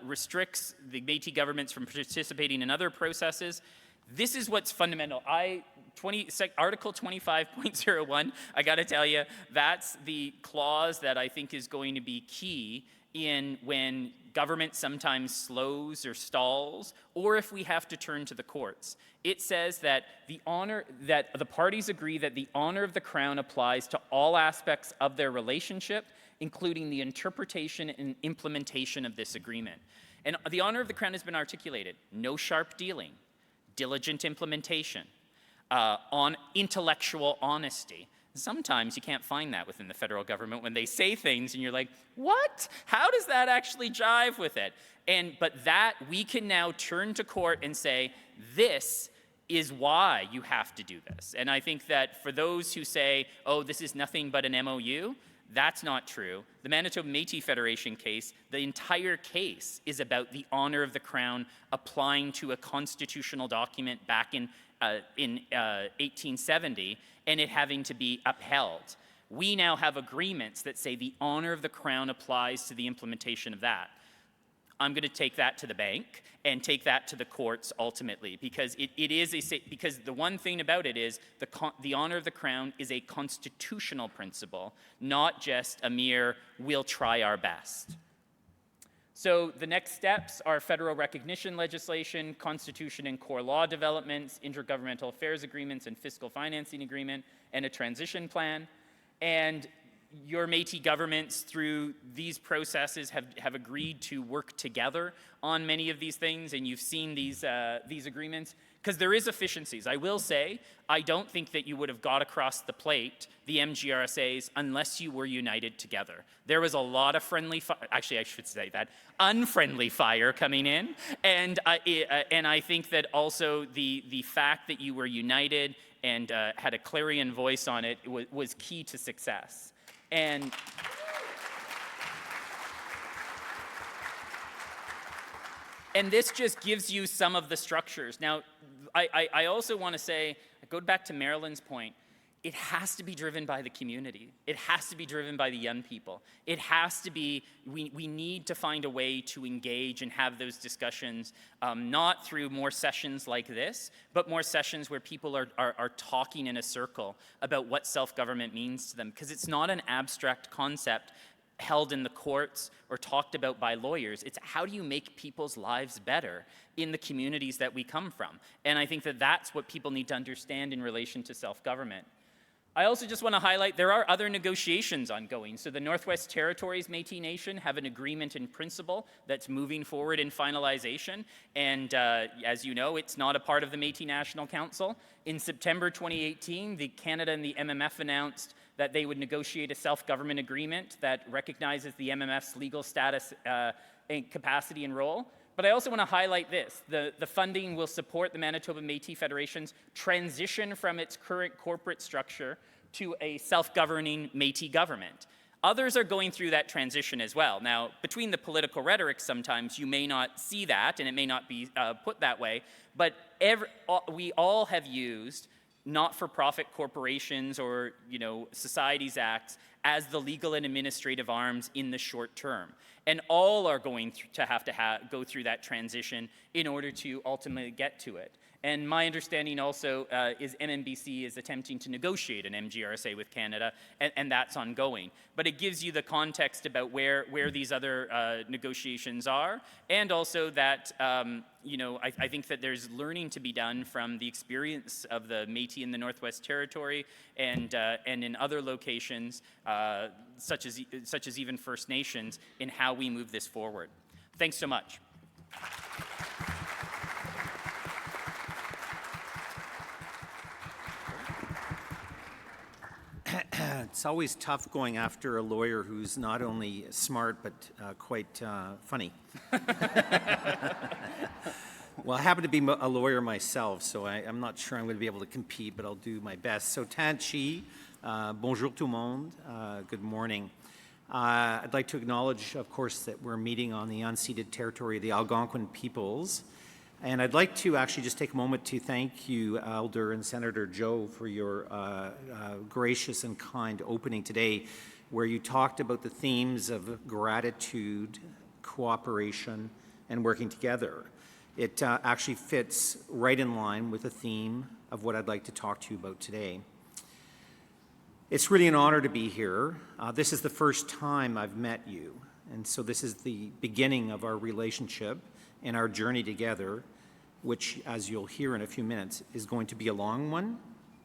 restricts the Métis governments from participating in other processes. This is what's fundamental. Article 25.01, I got to tell you, that's the clause that I think is going to be key in when government sometimes slows or stalls, or if we have to turn to the courts. It says that the parties agree that the honor of the Crown applies to all aspects of their relationship, including the interpretation and implementation of this agreement. And the honor of the Crown has been articulated. No sharp dealing, diligent implementation, on intellectual honesty. Sometimes you can't find that within the federal government when they say things and you're like, what? How does that actually jive with it? But that we can now turn to court and say, this is why you have to do this. And I think that for those who say, oh, this is nothing but an MOU, that's not true. The Manitoba Métis Federation case, the entire case is about the honor of the Crown applying to a constitutional document back in 1870 and it having to be upheld. We now have agreements that say the honor of the Crown applies to the implementation of that. I'm going to take that to the bank and take that to the courts ultimately, because because the one thing about it is the honor of the Crown is a constitutional principle, not just a mere we'll try our best. So the next steps are federal recognition legislation, constitution and core law developments, intergovernmental affairs agreements and fiscal financing agreement, and a transition plan. And your Métis governments through these processes have agreed to work together on many of these things, and you've seen these agreements, because there is efficiencies. I will say, I don't think that you would have got across the plate the MGRSAs unless you were united together. There was a lot of actually I should say that, unfriendly fire coming in, and I think that also the fact that you were united and had a clarion voice on it was key to success. And this just gives you some of the structures. Now, I also want to say, I go back to Marilyn's point, it has to be driven by the community. It has to be driven by the young people. It has to be, we need to find a way to engage and have those discussions, not through more sessions like this, but more sessions where people are talking in a circle about what self-government means to them, because it's not an abstract concept held in the courts or talked about by lawyers. It's how do you make people's lives better in the communities that we come from? And I think that that's what people need to understand in relation to self-government. I also just want to highlight there are other negotiations ongoing. So the Northwest Territories Métis Nation have an agreement in principle that's moving forward in finalization. And as you know, it's not a part of the Métis National Council. In September 2018, Canada and the MMF announced that they would negotiate a self-government agreement that recognizes the MMF's legal status, and capacity and role. But I also want to highlight this. The funding will support the Manitoba Métis Federation's transition from its current corporate structure to a self-governing Métis government. Others are going through that transition as well. Now, between the political rhetoric, sometimes you may not see that, and it may not be put that way, but we all have used not-for-profit corporations or societies acts as the legal and administrative arms in the short term. And all are going to have to go through that transition in order to ultimately get to it. And my understanding also is MMBC is attempting to negotiate an MGRSA with Canada, and that's ongoing. But it gives you the context about where these other negotiations are, and also that I think that there's learning to be done from the experience of the Métis in the Northwest Territory and in other locations, such as even First Nations, in how we move this forward. Thanks so much. It's always tough going after a lawyer who's not only smart but quite funny. Well, I happen to be a lawyer myself, so I'm not sure I'm going to be able to compete, but I'll do my best. So Tanchi, bonjour tout le monde, good morning. I'd like to acknowledge, of course, that we're meeting on the unceded territory of the Algonquin peoples. And I'd like to actually just take a moment to thank you, Elder and Senator Joe, for your gracious and kind opening today. where you talked about the themes of gratitude, cooperation, and working together. It actually fits right in line with the theme of what I'd like to talk to you about today. It's really an honor to be here. This is the first time I've met you, and so this is the beginning of our relationship and our journey together, which, as you'll hear in a few minutes, is going to be a long one,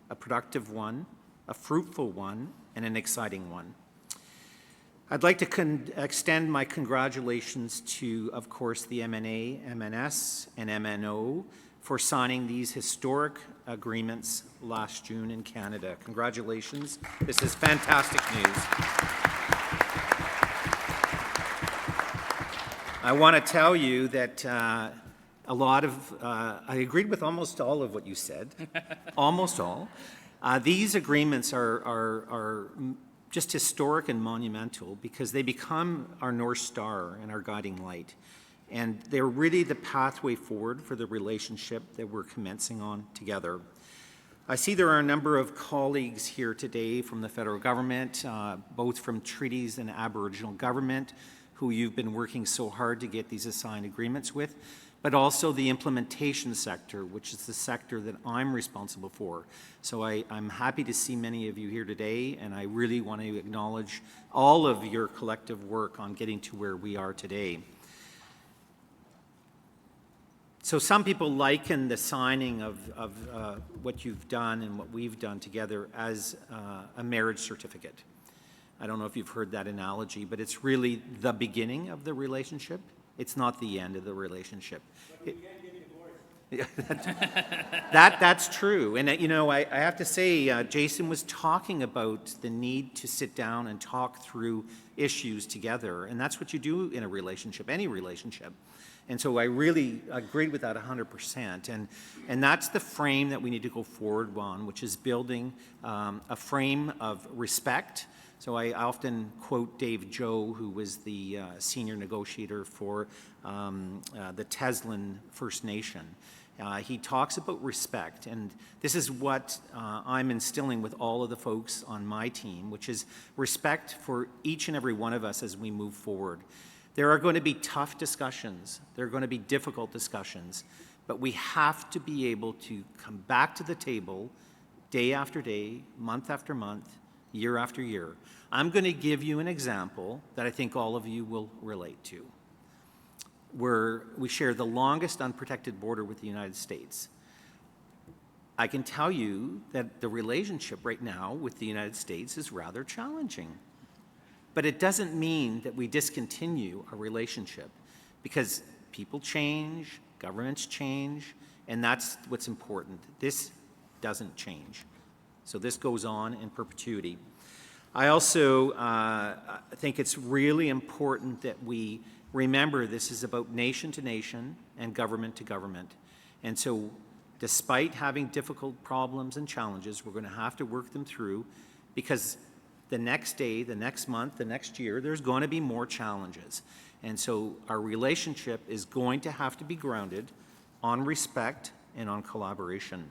a productive one, a fruitful one, and an exciting one. I'd like to extend my congratulations to, of course, the MNA, MNS, and MNO for signing these historic agreements last June in Canada. Congratulations. This is fantastic news. I want to tell you that I agreed with almost all of what you said, almost all. These agreements are just historic and monumental because they become our North Star and our guiding light. And they're really the pathway forward for the relationship that we're commencing on together. I see there are a number of colleagues here today from the federal government, both from treaties and Aboriginal government, who you've been working so hard to get these assigned agreements with, but also the implementation sector, which is the sector that I'm responsible for. So I'm happy to see many of you here today, and I really want to acknowledge all of your collective work on getting to where we are today. So some people liken the signing of what you've done and what we've done together as a marriage certificate. I don't know if you've heard that analogy, but it's really the beginning of the relationship. It's not the end of the relationship. But we can't give you divorce. That's true. And, you know, I have to say, Jason was talking about the need to sit down and talk through issues together. And that's what you do in a relationship, any relationship. And so I really agreed with that 100%. And that's the frame that we need to go forward on, which is building a frame of respect. So I often quote Dave Joe, who was the senior negotiator for the Teslin First Nation. He talks about respect, and this is what I'm instilling with all of the folks on my team, which is respect for each and every one of us as we move forward. There are going to be tough discussions. There are going to be difficult discussions, but we have to be able to come back to the table day after day, month after month, year after year. I'm going to give you an example that I think all of you will relate to. We share the longest unprotected border with the United States. I can tell you that the relationship right now with the United States is rather challenging. But it doesn't mean that we discontinue a relationship, because people change, governments change, and that's what's important. This doesn't change. So this goes on in perpetuity. I also think it's really important that we remember this is about nation to nation and government to government. And so despite having difficult problems and challenges, we're going to have to work them through, because the next day, the next month, the next year, there's going to be more challenges. And so our relationship is going to have to be grounded on respect and on collaboration.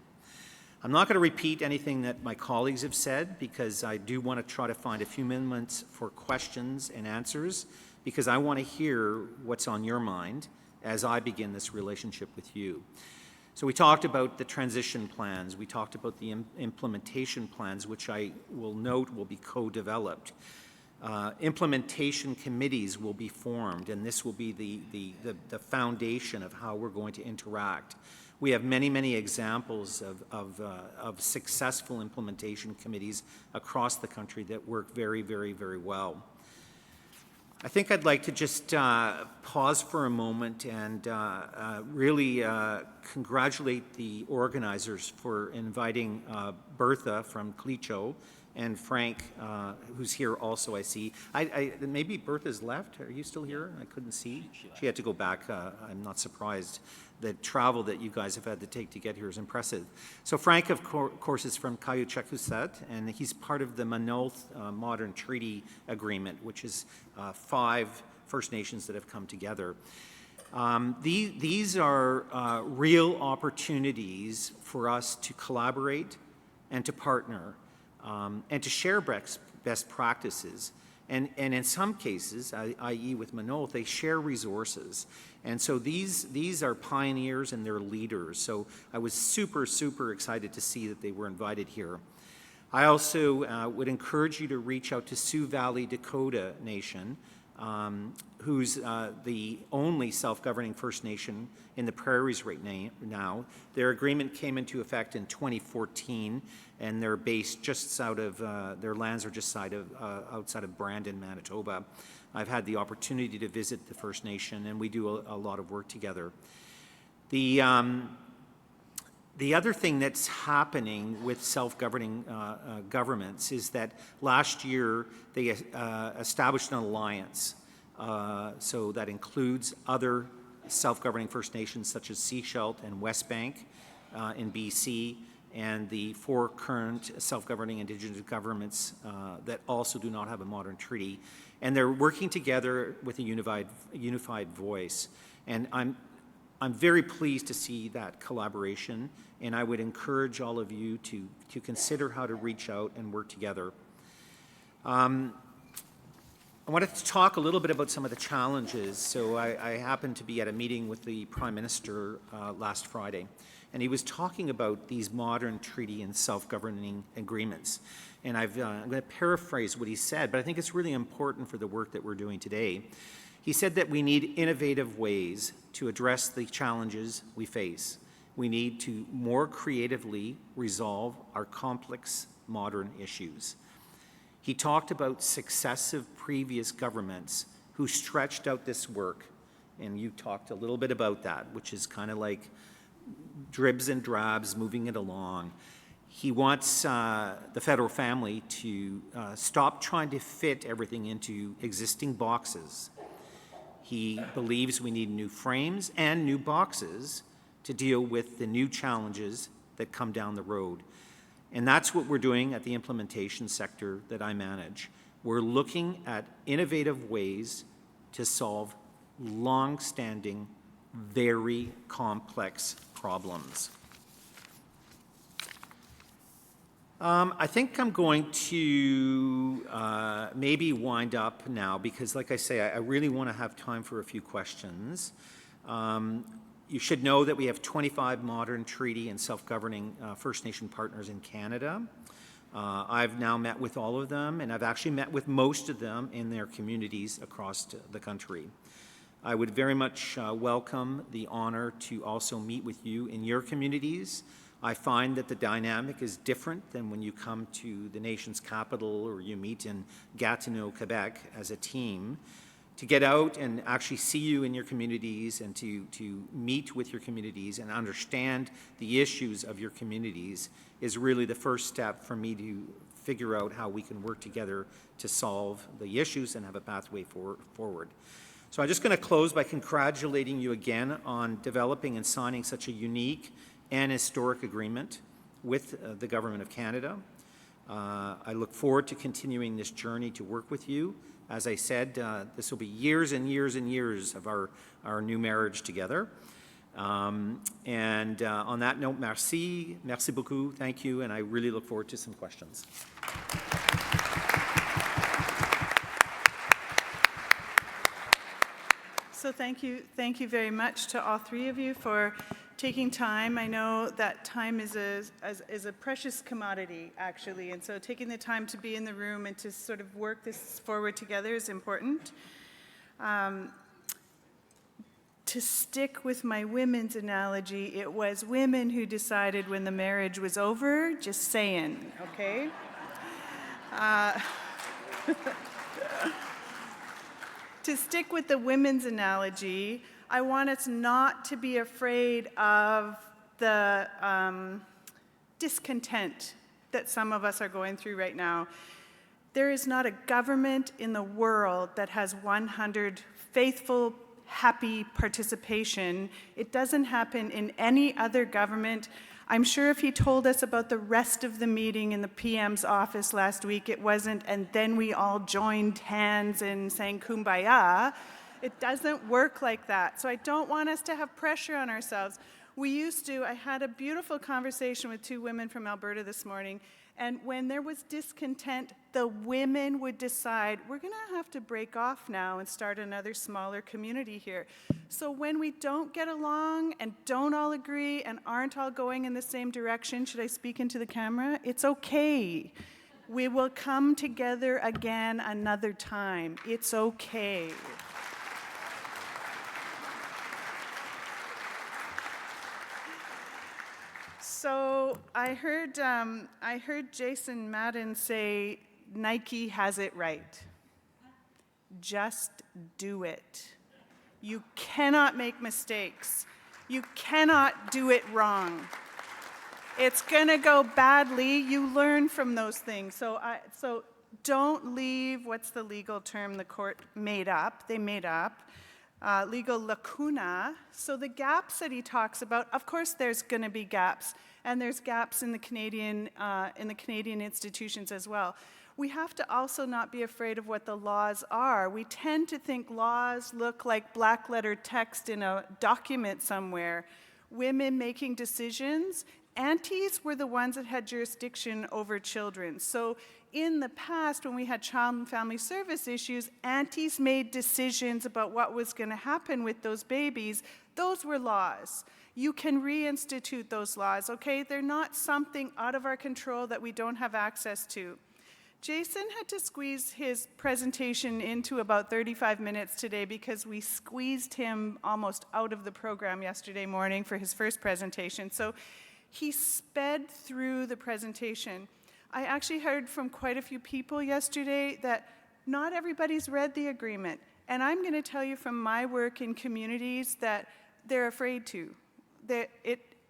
I'm not going to repeat anything that my colleagues have said, because I do want to try to find a few minutes for questions and answers, because I want to hear what's on your mind as I begin this relationship with you. So we talked about the transition plans. We talked about the implementation plans, which I will note will be co-developed. Implementation committees will be formed, and this will be the foundation of how we're going to interact. We have many, many examples of successful implementation committees across the country that work very, very, very well. I think I'd like to just pause for a moment and really congratulate the organizers for inviting Bertha from Clecho and Frank, who's here also, I see. Maybe Bertha's left. Are you still here? I couldn't see. She had to go back. I'm not surprised. The travel that you guys have had to take to get here is impressive. So Frank, of course, is from Kayuchakusett, and he's part of the Manoth Modern Treaty Agreement, which is 5 First Nations that have come together. These are real opportunities for us to collaborate and to partner and to share best practices. And in some cases, i.e. with Manoel, they share resources. And so these are pioneers and they're leaders. So I was super, super excited to see that they were invited here. I also would encourage you to reach out to Sioux Valley Dakota Nation, who's the only self-governing First Nation in the prairies right now. Their agreement came into effect in 2014, and they're based just out of, their lands are just outside of Brandon, Manitoba. I've had the opportunity to visit the First Nation, and we do a lot of work together. The other thing that's happening with self-governing governments is that last year they established an alliance. So that includes other self-governing First Nations such as Seashelt and West Bank in BC, and the 4 current self-governing Indigenous governments that also do not have a modern treaty. And they're working together with a unified voice. And I'm very pleased to see that collaboration, and I would encourage all of you to consider how to reach out and work together. I wanted to talk a little bit about some of the challenges. So I happened to be at a meeting with the Prime Minister last Friday, and he was talking about these modern treaty and self-governing agreements. And I'm going to paraphrase what he said, but I think it's really important for the work that we're doing today. He said that we need innovative ways to address the challenges we face. We need to more creatively resolve our complex modern issues. He talked about successive previous governments who stretched out this work, and you talked a little bit about that, which is kind of like dribs and drabs moving it along. He wants the federal family to stop trying to fit everything into existing boxes. He believes we need new frames and new boxes to deal with the new challenges that come down the road. And that's what we're doing at the implementation sector that I manage. We're looking at innovative ways to solve long-standing, very complex problems. I think I'm going to maybe wind up now because, like I say, I really want to have time for a few questions. You should know that we have 25 modern treaty and self-governing First Nation partners in Canada. I've now met with all of them, and I've actually met with most of them in their communities across the country. I would very much welcome the honor to also meet with you in your communities. I find that the dynamic is different than when you come to the nation's capital or you meet in Gatineau, Quebec as a team. To get out and actually see you in your communities and to meet with your communities and understand the issues of your communities is really the first step for me to figure out how we can work together to solve the issues and have a pathway forward. So I'm just going to close by congratulating you again on developing and signing such a unique and historic agreement with the Government of Canada. I look forward to continuing this journey to work with you. As I said, this will be years and years and years of our new marriage together. On that note, merci beaucoup, thank you, and I really look forward to some questions. So thank you very much to all 3 of you for taking time. I know that time is a precious commodity, actually, and so taking the time to be in the room and to sort of work this forward together is important. To stick with my women's analogy, it was women who decided when the marriage was over, just saying, okay? To stick with the women's analogy, I want us not to be afraid of the discontent that some of us are going through right now. There is not a government in the world that has 100 faithful, happy participation. It doesn't happen in any other government. I'm sure if he told us about the rest of the meeting in the PM's office last week, it wasn't, and then we all joined hands and sang Kumbaya. It doesn't work like that. So I don't want us to have pressure on ourselves. I had a beautiful conversation with 2 women from Alberta this morning, And when there was discontent, the women would decide, we're going to have to break off now and start another smaller community here. So when we don't get along and don't all agree and aren't all going in the same direction, should I speak into the camera? It's okay. We will come together again another time. It's okay. So I heard Jason Madden say Nike has it right. Just do it. You cannot make mistakes. You cannot do it wrong. It's gonna go badly. You learn from those things. So don't leave, what's the legal term the court made up? They made up. Legal lacuna. So the gaps that he talks about, of course there's going to be gaps, and there's gaps in the Canadian institutions as well. We have to also not be afraid of what the laws are. We tend to think laws look like black letter text in a document somewhere. Women making decisions, aunties were the ones that had jurisdiction over children. So in the past, when we had child and family service issues, aunties made decisions about what was going to happen with those babies. Those were laws. You can reinstitute those laws, okay? They're not something out of our control that we don't have access to. Jason had to squeeze his presentation into about 35 minutes today because we squeezed him almost out of the program yesterday morning for his first presentation. So he sped through the presentation. I actually heard from quite a few people yesterday that not everybody's read the agreement. And I'm going to tell you from my work in communities that they're afraid to.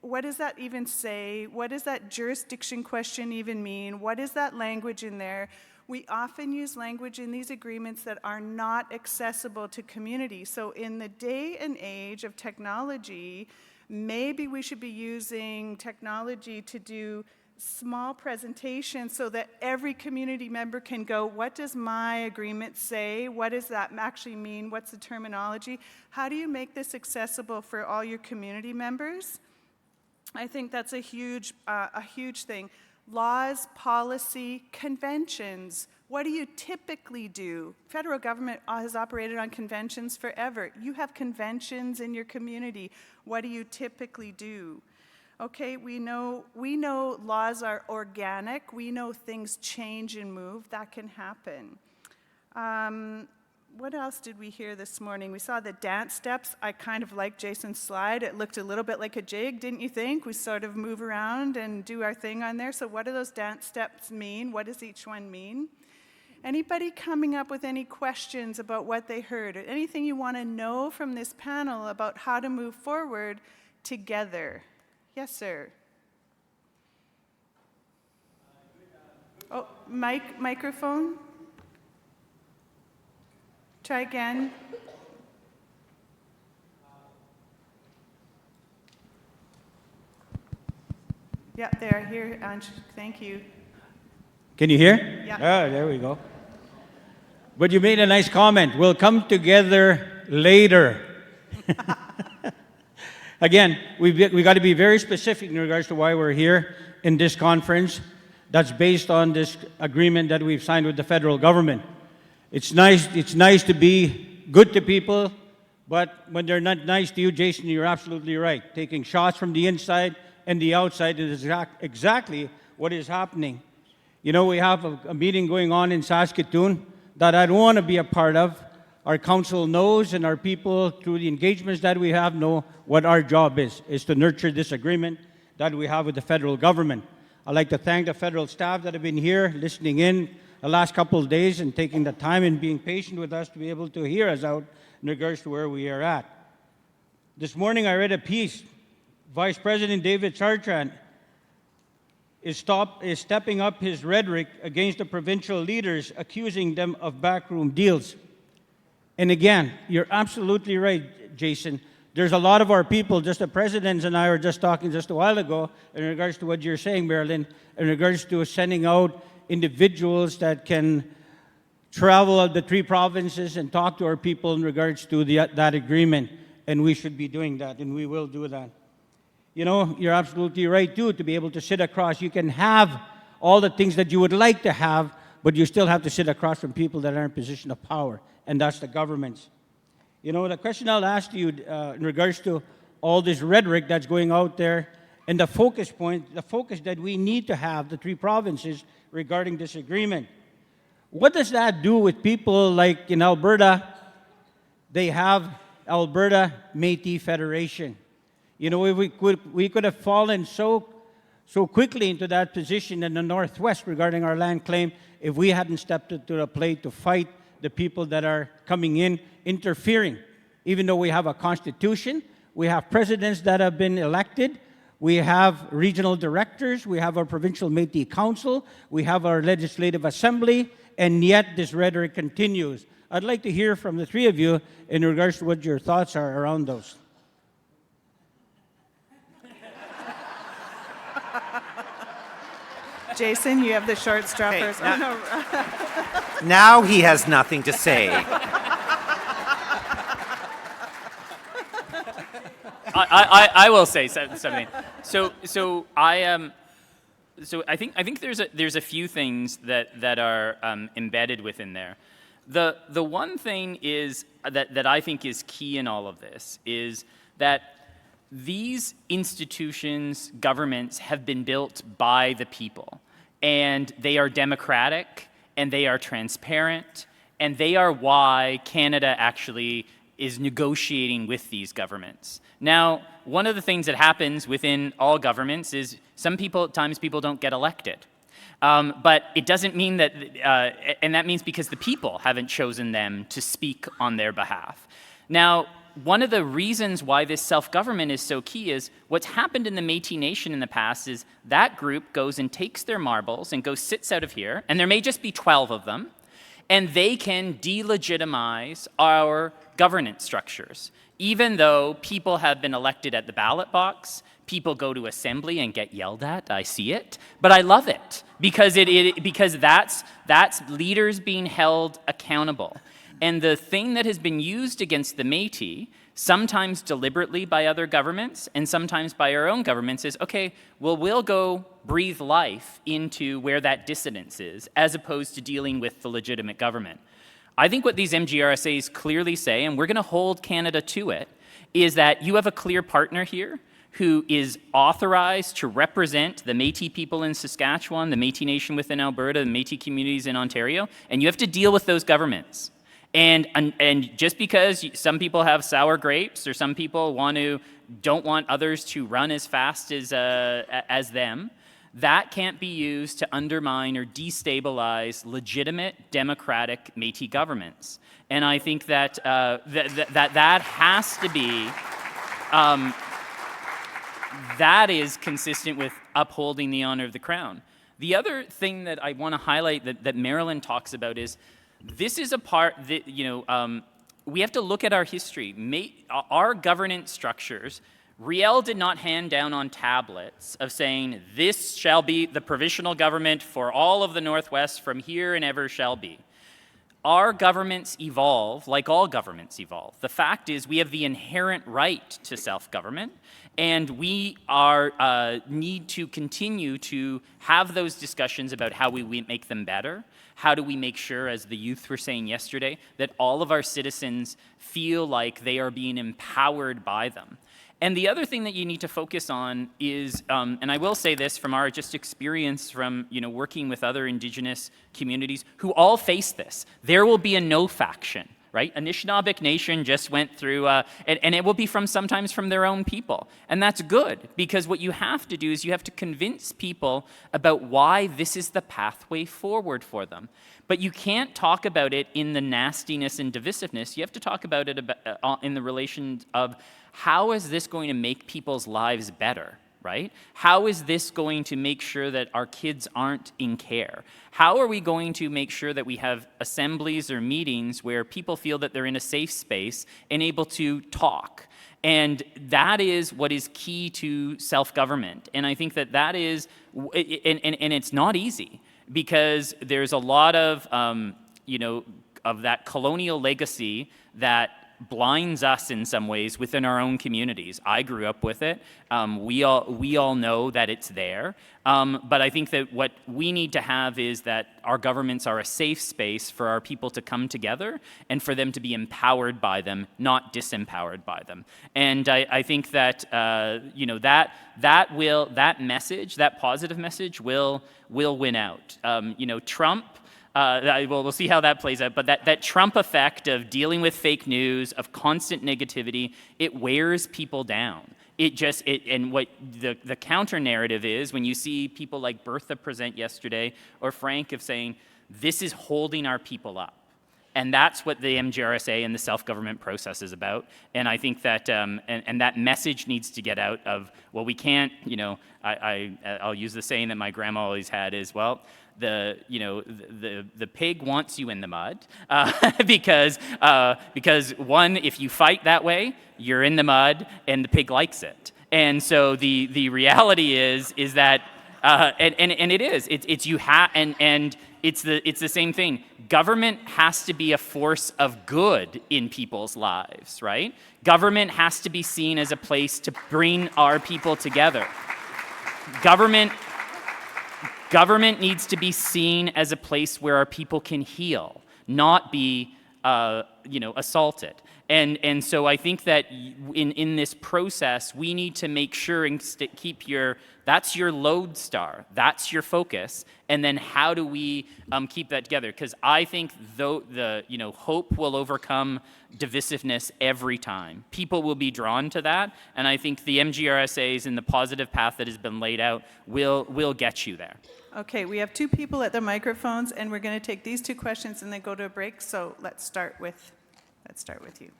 What does that even say? What does that jurisdiction question even mean? What is that language in there? We often use language in these agreements that are not accessible to communities. So in the day and age of technology, maybe we should be using technology to do small presentations so that every community member can go, what does my agreement say? What does that actually mean? What's the terminology? How do you make this accessible for all your community members? I think that's a huge thing. Laws, policy, conventions. What do you typically do? Federal government has operated on conventions forever. You have conventions in your community. What do you typically do? Okay, we know laws are organic. We know things change and move. That can happen. What else did we hear this morning? We saw the dance steps. I kind of liked Jason's slide. It looked a little bit like a jig, didn't you think? We sort of move around and do our thing on there. So what do those dance steps mean? What does each one mean? Anybody coming up with any questions about what they heard? Or anything you want to know from this panel about how to move forward together? Yes, sir. Oh, microphone. Try again. Yeah, there, here, Anj, thank you. Can you hear? Yeah. Oh, there we go. But you made a nice comment. We'll come together later. Again, we got to be very specific in regards to why we're here in this conference. That's based on this agreement that we've signed with the federal government. It's nice to be good to people, but when they're not nice to you, Jason, you're absolutely right. Taking shots from the inside and the outside is exactly what is happening. You know, we have a meeting going on in Saskatoon that I don't want to be a part of. Our council knows, and our people, through the engagements that we have, know what our job is to nurture this agreement that we have with the federal government. I'd like to thank the federal staff that have been here listening in the last couple of days and taking the time and being patient with us to be able to hear us out in regards to where we are at. This morning I read a piece. Vice President David Chartrand is stepping up his rhetoric against the provincial leaders, accusing them of backroom deals. And again, you're absolutely right, Jason. There's a lot of our people, just the presidents and I were just talking just a while ago in regards to what you're saying, Marilyn, in regards to sending out individuals that can travel the 3 provinces and talk to our people in regards to that agreement. And we should be doing that, and we will do that. You know, you're absolutely right, too, to be able to sit across. You can have all the things that you would like to have, but you still have to sit across from people that are in a position of power, and that's the governments. You know, the question I'll ask you in regards to all this rhetoric that's going out there, and the focus point, the focus that we need to have, the three provinces, regarding this agreement. What does that do with people like in Alberta? They have Alberta Métis Federation. You know, we could have fallen so quickly into that position in the Northwest regarding our land claim if we hadn't stepped up to the plate to fight the people that are coming in, interfering. Even though we have a constitution, we have presidents that have been elected, we have regional directors, we have our provincial Métis Council, we have our legislative assembly, and yet this rhetoric continues. I'd like to hear from the three of you in regards to what your thoughts are around those. Jason, you have the short straw Okay, first. now- Oh, no. Now he has nothing to say. I will say something. So I think there's a few things that are embedded within there. The one thing is that I think is key in all of this is that these institutions, governments, have been built by the people, and they are democratic, and they are transparent, and they are why Canada actually is negotiating with these governments. Now, one of the things that happens within all governments is times people don't get elected. But it doesn't mean that, and that means because the people haven't chosen them to speak on their behalf. Now, one of the reasons why this self-government is so key is what's happened in the Métis Nation in the past is that group goes and takes their marbles and sits out of here, and there may just be 12 of them, and they can delegitimize our governance structures. Even though people have been elected at the ballot box, people go to assembly and get yelled at, I see it, but I love it because because that's leaders being held accountable. And the thing that has been used against the Métis, sometimes deliberately by other governments and sometimes by our own governments, is, okay, well, we'll go breathe life into where that dissonance is, as opposed to dealing with the legitimate government. I think what these MGRSAs clearly say, and we're going to hold Canada to it, is that you have a clear partner here who is authorized to represent the Métis people in Saskatchewan, the Métis Nation within Alberta, the Métis communities in Ontario, and you have to deal with those governments. And just because some people have sour grapes, or some people don't want others to run as fast as them, that can't be used to undermine or destabilize legitimate democratic Métis governments. And I think that that has to be, that is consistent with upholding the honor of the crown. The other thing that I want to highlight that Marilyn talks about is, this is a part that, we have to look at our history. Our governance structures, Riel did not hand down on tablets of saying, this shall be the provisional government for all of the Northwest from here and ever shall be. Our governments evolve like all governments evolve. The fact is we have the inherent right to self-government, and we need to continue to have those discussions about how we make them better. How do we make sure, as the youth were saying yesterday, that all of our citizens feel like they are being empowered by them? And the other thing that you need to focus on is, and I will say this from our just experience from working with other Indigenous communities who all face this, there will be a no faction, right? Anishinaabeg Nation just went through, and it will be sometimes from their own people. And that's good, because what you have to do is you have to convince people about why this is the pathway forward for them. But you can't talk about it in the nastiness and divisiveness. You have to talk about it in the relation of, how is this going to make people's lives better, right? How is this going to make sure that our kids aren't in care? How are we going to make sure that we have assemblies or meetings where people feel that they're in a safe space and able to talk? And that is what is key to self-government. And I think that is, and it's not easy, because there's a lot of, of that colonial legacy that blinds us in some ways within our own communities. I grew up with it. We all know that it's there. But I think that what we need to have is that our governments are a safe space for our people to come together and for them to be empowered by them, not disempowered by them. And I think that that message, that positive message, will win out. Trump. We'll see how that plays out, but that Trump effect of dealing with fake news, of constant negativity, it wears people down. And what the counter narrative is, when you see people like Bertha present yesterday, or Frank of saying, this is holding our people up. And that's what the MGRSA and the self-government process is about. And I think that, and that message needs to get out of, well, we can't, I'll use the saying that my grandma always had is, well, the pig wants you in the mud because one, if you fight that way, you're in the mud and the pig likes it. And so the reality is that and it is it's you have and it's the same thing. Government has to be a force of good in people's lives, right? Government has to be seen as a place to bring our people together. Government needs to be seen as a place where our people can heal, not be, assaulted. And so I think that in this process, we need to make sure and keep that's your lodestar, that's your focus, and then how do we keep that together? Because I think hope will overcome divisiveness every time. People will be drawn to that, and I think the MGRSAs and the positive path that has been laid out will get you there. Okay, we have two people at the microphones, and we're going to take these two questions and then go to a break. So let's start with you,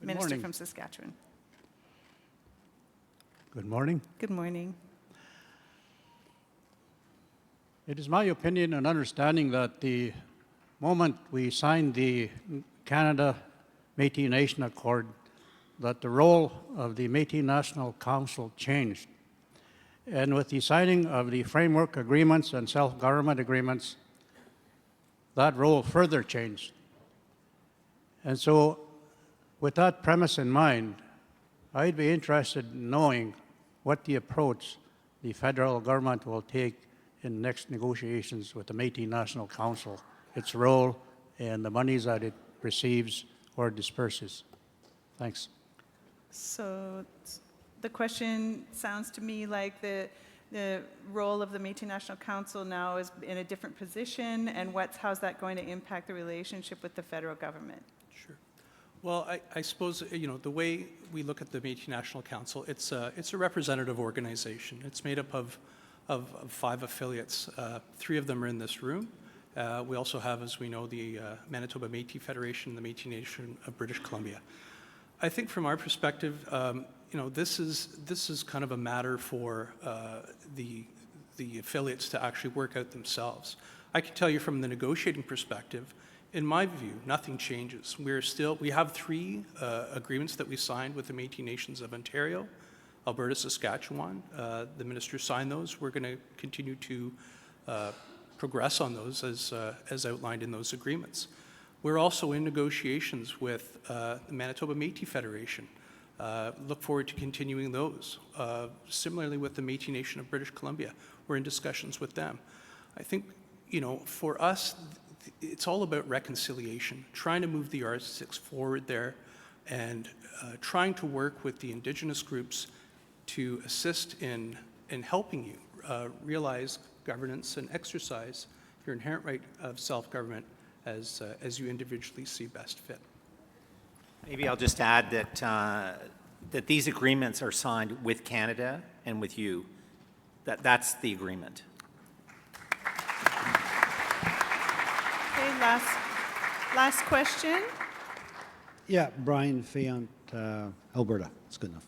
Minister morning. from Saskatchewan. Good morning. Good morning. It is my opinion and understanding that the moment we signed the Canada Métis Nation Accord, that the role of the Métis National Council changed. And with the signing of the framework agreements and self-government agreements, that role further changed. And so, with that premise in mind, I'd be interested in knowing what the approach the federal government will take in next negotiations with the Métis National Council, its role and the monies that it receives or disperses. Thanks. So the question sounds to me like the role of the Métis National Council now is in a different position, and how's that going to impact the relationship with the federal government? Sure. Well, I suppose, the way we look at the Métis National Council, it's a representative organization. It's made up of 5 affiliates. 3 of them are in this room. We also have, as we know, the Manitoba Métis Federation, the Métis Nation of British Columbia. I think from our perspective, this is kind of a matter for the affiliates to actually work out themselves. I can tell you from the negotiating perspective, in my view, nothing changes. We have 3 agreements that we signed with the Métis Nations of Ontario, Alberta, Saskatchewan. The minister signed those. We're going to continue to progress on those as outlined in those agreements. We're also in negotiations with the Manitoba Métis Federation. Look forward to continuing those. Similarly with the Métis Nation of British Columbia, we're in discussions with them. I think, for us, it's all about reconciliation, trying to move the R6 forward there, and trying to work with the Indigenous groups to assist in helping you realize governance and exercise your inherent right of self-government as you individually see best fit. Maybe I'll just add that these agreements are signed with Canada and with you. That's the agreement. Okay, last question. Yeah, Brian Fayant, Alberta. That's good enough.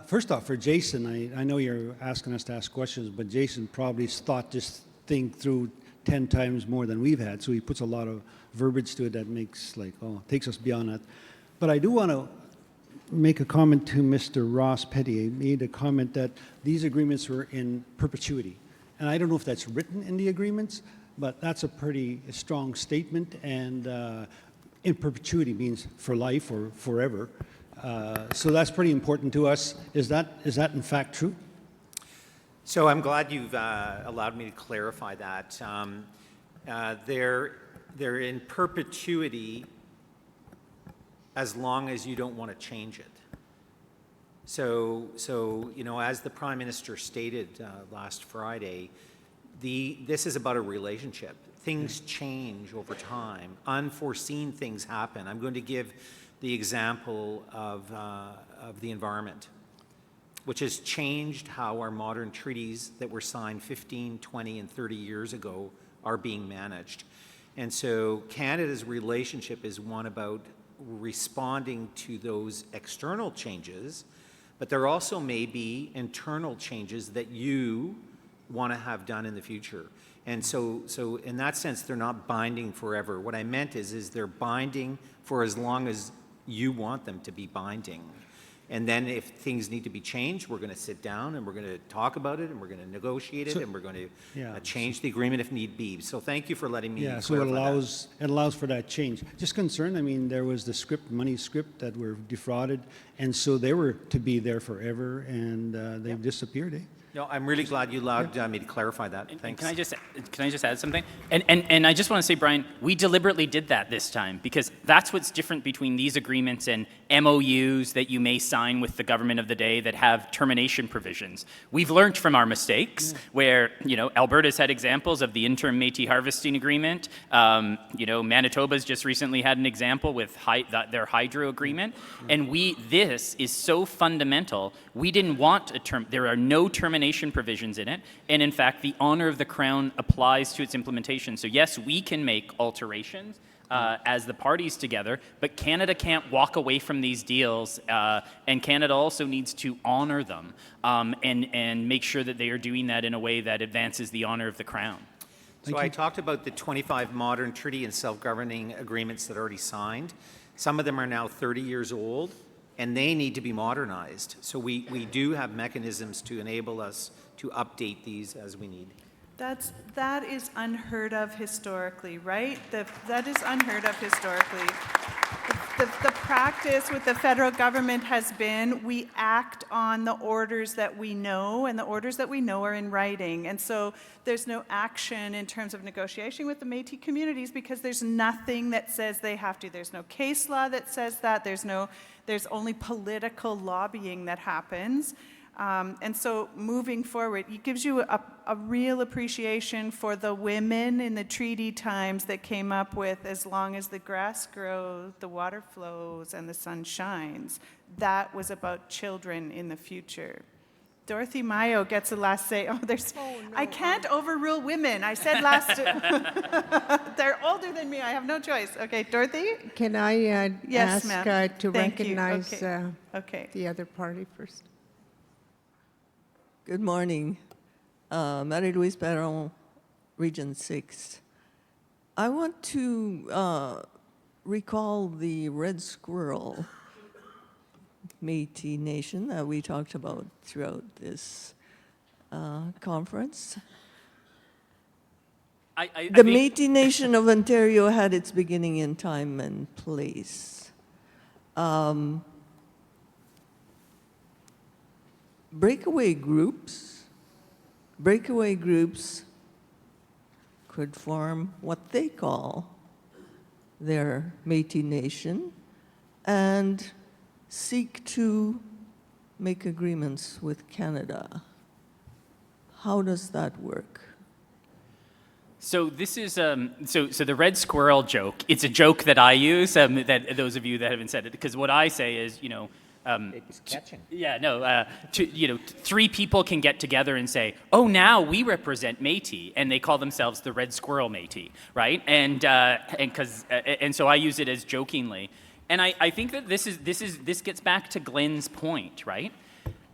First off, for Jason, I know you're asking us to ask questions, but Jason probably thought this thing through 10 times more than we've had, so he puts a lot of verbiage to it that takes us beyond that. But I do want to make a comment to Mr. Ross Petty. He made a comment that these agreements were in perpetuity. And I don't know if that's written in the agreements, but that's a pretty strong statement. And in perpetuity means for life or forever. So that's pretty important to us. Is that in fact true? So I'm glad you've allowed me to clarify that. They're in perpetuity as long as you don't want to change it. So you know, as the Prime Minister stated last Friday, this is about a relationship. Things change over time. Unforeseen things happen. I'm going to give the example of the environment, which has changed how our modern treaties that were signed 15, 20, and 30 years ago are being managed. And so Canada's relationship is one about responding to those external changes, but there also may be internal changes that you want to have done in the future. And so in that sense, they're not binding forever. What I meant is they're binding for as long as you want them to be binding. And then if things need to be changed, we're going to sit down and we're going to talk about it and we're going to negotiate it and we're going to change the agreement if need be. So thank you for letting me so it clarify allows for that change. Just concerned, I mean, there was the money script that were defrauded, and so they were to be there forever, and they've disappeared, eh? No, I'm really glad you allowed me to clarify that. Thanks. And can I just add something? And I just want to say, Brian, we deliberately did that this time because that's what's different between these agreements and MOUs that you may sign with the government of the day that have termination provisions. We've learned from our mistakes where, you know, Alberta's had examples of the interim Métis harvesting agreement. You know, Manitoba's just recently had an example with their hydro agreement. And this is so fundamental, we didn't want there are no termination provisions in it, and in fact, the honor of the Crown applies to its implementation. So yes, we can make alterations as the parties together, but Canada can't walk away from these deals, and Canada also needs to honor them and make sure that they are doing that in a way that advances the honor of the Crown. So I talked about the 25 modern treaty and self-governing agreements that are already signed. Some of them are now 30 years old, and they need to be modernized. So we do have mechanisms to enable us to update these as we need. That is unheard of historically, right? That is unheard of historically. The practice with the federal government has been we act on the orders that we know, and the orders that we know are in writing. And so there's no action in terms of negotiation with the Métis communities because there's nothing that says they have to. There's no case law that says that. There's only political lobbying that happens. And so moving forward, it gives you a real appreciation for the women in the treaty times that came up with as long as the grass grows, the water flows, and the sun shines. That was about children in the future. Dorothy Mayo gets the last say. I can't overrule women. I said last. They're older than me. I have no choice. Okay, Dorothy? Can I Yes, ask ma'am. to Thank you. recognize Okay. the other party first? Good morning. Marie-Louise Perron, Region 6. I want to recall the red squirrel Métis Nation that we talked about throughout this conference. The Métis Nation of Ontario had its beginning in time and place. Breakaway groups could form what they call their Métis Nation and seek to make agreements with Canada. How does that work? So this is so the red squirrel joke. It's a joke that I use. That those of you that haven't said it, because what I say is, you know. It's catching. Three people can get together and say, "Oh, now we represent Métis," and they call themselves the Red Squirrel Métis, right? And so I use it as jokingly, and I think that this gets back to Glenn's point, right?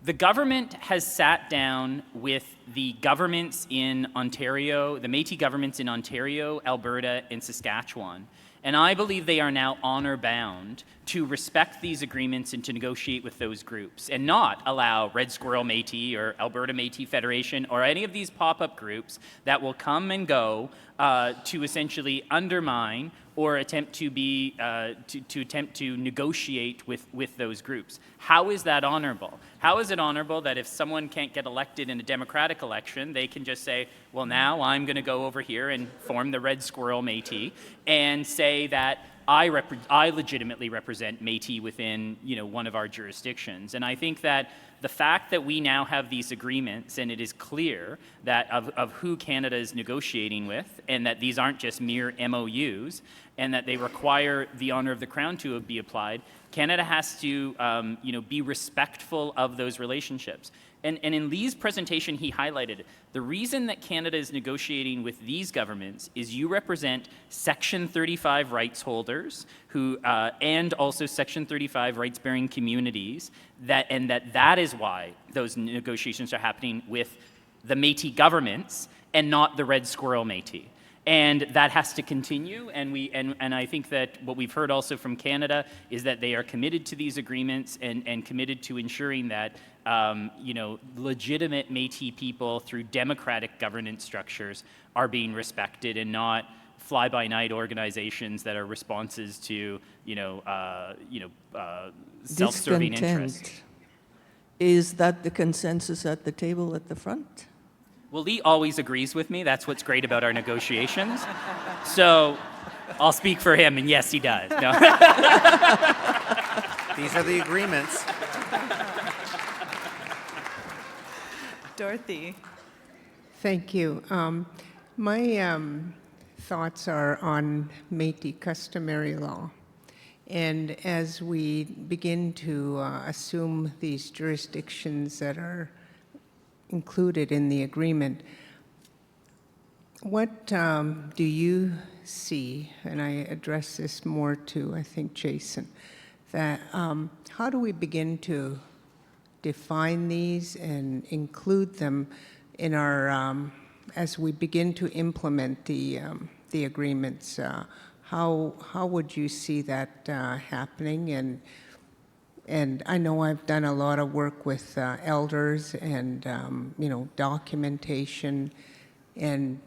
The government has sat down with the governments in Ontario, the Métis governments in Ontario, Alberta, and Saskatchewan. And I believe they are now honor-bound to respect these agreements and to negotiate with those groups and not allow Red Squirrel Métis or Alberta Métis Federation or any of these pop-up groups that will come and go to essentially undermine or attempt to be attempt to negotiate with those groups. How is that honorable? How is it honorable that if someone can't get elected in a democratic election, they can just say, well, now I'm going to go over here and form the Red Squirrel Métis and say that I legitimately represent Métis within, one of our jurisdictions. And I think that the fact that we now have these agreements, and it is clear that of who Canada is negotiating with, and that these aren't just mere MOUs, and that they require the honor of the Crown to be applied, Canada has to, be respectful of those relationships. And in Lee's presentation, he highlighted the reason that Canada is negotiating with these governments is you represent Section 35 rights holders who, and also Section 35 rights-bearing communities, that is why those negotiations are happening with the Métis governments and not the Red Squirrel Métis. And that has to continue, and I think that what we've heard also from Canada is that they are committed to these agreements and committed to ensuring that legitimate Métis people through democratic governance structures are being respected and not fly-by-night organizations that are responses to self-serving interests. Discontent. Is that the consensus at the table at the front? Well, Lee always agrees with me. That's what's great about our negotiations. So I'll speak for him, and yes, he does. No. These are the agreements. Dorothy. Thank you. My thoughts are on Métis customary law. And as we begin to assume these jurisdictions that are included in the agreement, what do you see, and I address this more to, I think, Jason, that how do we begin to define these and include them in our, as we begin to implement the agreements? How would you see that happening? And I know I've done a lot of work with elders and, documentation, and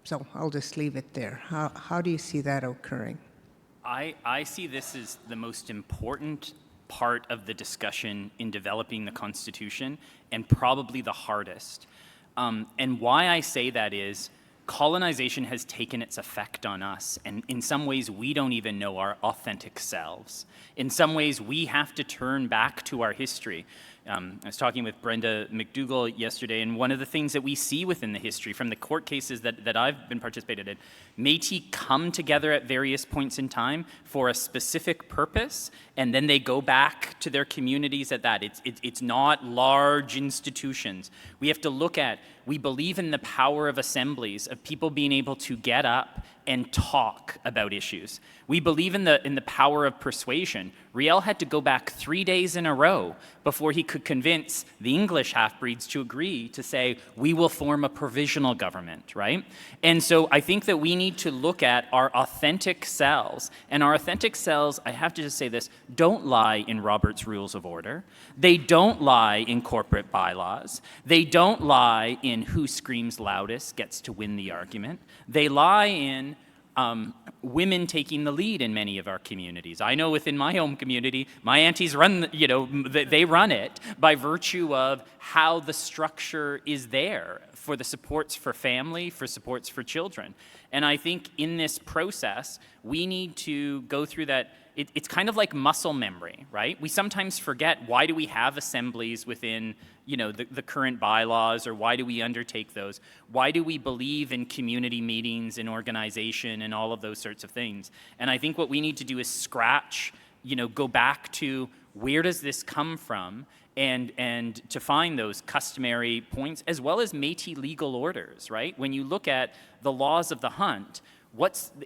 so I'll just leave it there. How do you see that occurring? I see this as the most important part of the discussion in developing the Constitution, and probably the hardest. And why I say that is, colonization has taken its effect on us, and in some ways we don't even know our authentic selves. In some ways we have to turn back to our history. I was talking with Brenda McDougall yesterday, and one of the things that we see within the history from the court cases that I've been participated in, Métis come together at various points in time for a specific purpose, and then they go back to their communities at that. It's not large institutions. We have to look at, we believe in the power of assemblies, of people being able to get up and talk about issues. We believe in the power of persuasion. Riel had to go back 3 days in a row before he could convince the English half-breeds to agree to say, we will form a provisional government, right? And so I think that we need to look at our authentic selves. And our authentic selves, I have to just say this, don't lie in Robert's Rules of Order. They don't lie in corporate bylaws. They don't lie in who screams loudest gets to win the argument. They lie in women taking the lead in many of our communities. I know within my home community, my aunties run, they run it by virtue of how the structure is there for the supports for family, for supports for children. And I think in this process, we need to go through that. It's kind of like muscle memory, right? We sometimes forget, why do we have assemblies within the current bylaws, or why do we undertake those? Why do we believe in community meetings and organization and all of those sorts of things? And I think what we need to do is scratch, go back to, where does this come from? And to find those customary points, as well as Métis legal orders, right? When you look at the laws of the hunt,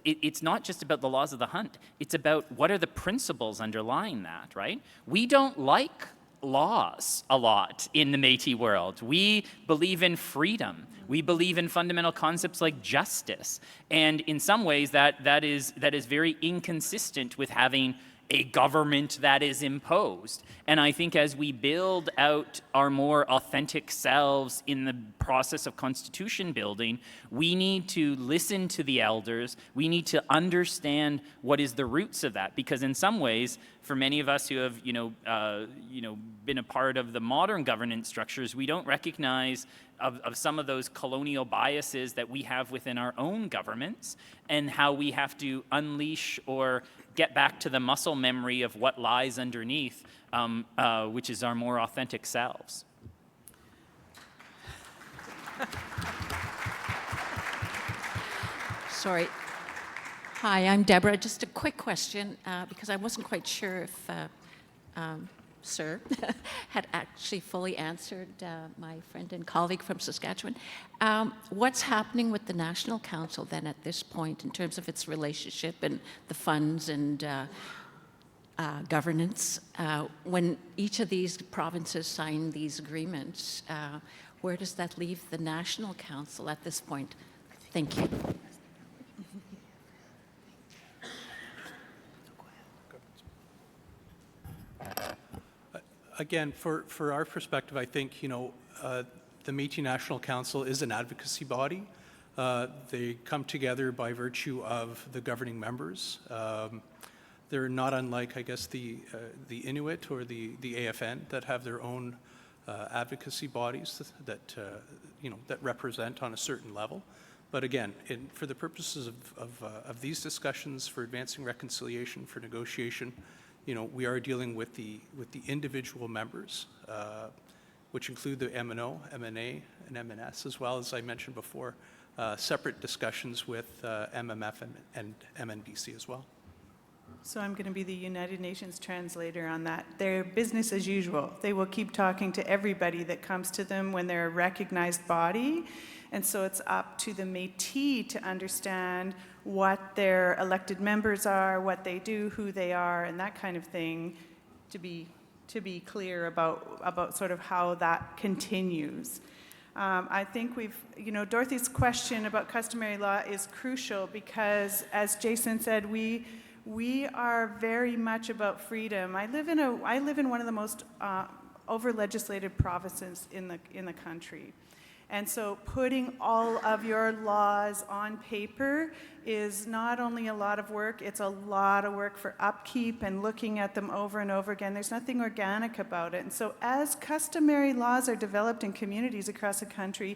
it's not just about the laws of the hunt, it's about what are the principles underlying that, right? We don't like laws a lot in the Métis world. We believe in freedom. We believe in fundamental concepts like justice. And in some ways that is very inconsistent with having a government that is imposed. And I think as we build out our more authentic selves in the process of constitution building, we need to listen to the elders. We need to understand what is the roots of that, because in some ways, for many of us who have, been a part of the modern governance structures, we don't recognize of some of those colonial biases that we have within our own governments, and how we have to unleash or get back to the muscle memory of what lies underneath, which is our more authentic selves. Sorry. Hi, I'm Deborah. Just a quick question, because I wasn't quite sure if Sir had actually fully answered my friend and colleague from Saskatchewan. What's happening with the National Council then at this point in terms of its relationship and the funds and governance? When each of these provinces sign these agreements, where does that leave the National Council at this point? Thank you. Again, for our perspective, I think, the Métis National Council is an advocacy body. They come together by virtue of the governing members. They're not unlike, I guess, the Inuit or the AFN that have their own advocacy bodies that, that represent on a certain level. But again, for the purposes of these discussions, for advancing reconciliation, for negotiation, we are dealing with the individual members, which include the MNO, MNA, and MNS, as well as I mentioned before, separate discussions with MMF and MNBC as well. So I'm going to be the United Nations translator on that. They're business as usual. They will keep talking to everybody that comes to them when they're a recognized body. And so it's up to the Métis to understand what their elected members are, what they do, who they are, and that kind of thing, to be clear about sort of how that continues. I think Dorothy's question about customary law is crucial because, as Jason said, we are very much about freedom. I live in one of the most over-legislated provinces in the country. And so putting all of your laws on paper is not only a lot of work, it's a lot of work for upkeep and looking at them over and over again. There's nothing organic about it. And so as customary laws are developed in communities across the country,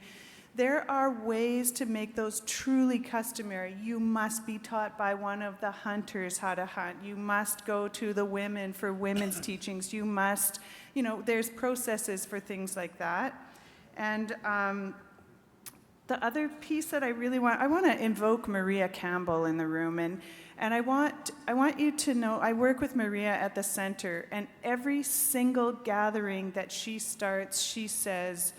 there are ways to make those truly customary. You must be taught by one of the hunters how to hunt. You must go to the women for women's teachings. You must, there's processes for things like that. And the other piece that I want to invoke Maria Campbell in the room, and I want you to know, I work with Maria at the center, and every single gathering that she starts, she says,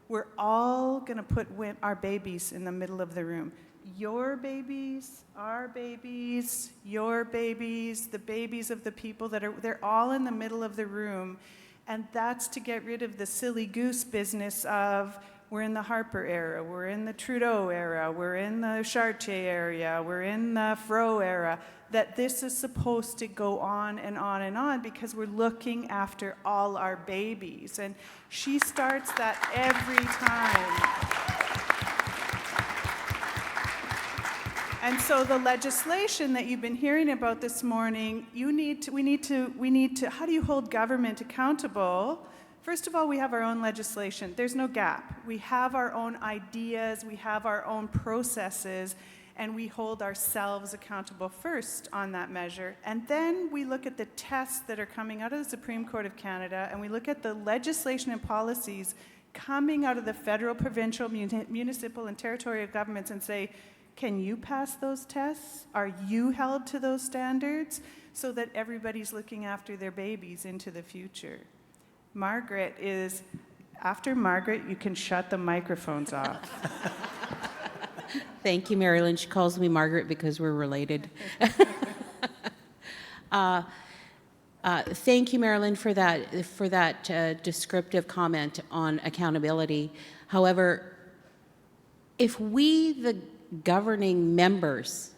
we're all going to put our babies in the middle of the room. Your babies, our babies, your babies, the babies of the people they're all in the middle of the room. And that's to get rid of the silly goose business of we're in the Harper era, we're in the Trudeau era, we're in the Chartier era, we're in the Fro era, that this is supposed to go on and on and on because we're looking after all our babies. And she starts that every time. And so the legislation that you've been hearing about this morning, we need to, how do you hold government accountable? First of all, we have our own legislation. There's no gap. We have our own ideas, we have our own processes, and we hold ourselves accountable first on that measure. And then we look at the tests that are coming out of the Supreme Court of Canada, and we look at the legislation and policies coming out of the federal, provincial, municipal, and territorial governments and say, can you pass those tests? Are you held to those standards? So that everybody's looking after their babies into the future. Margaret is, after Margaret, you can shut the microphones off. Thank you, Marilyn. She calls me Margaret because we're related. Thank you, Marilyn, for that descriptive comment on accountability. However, if we, the governing members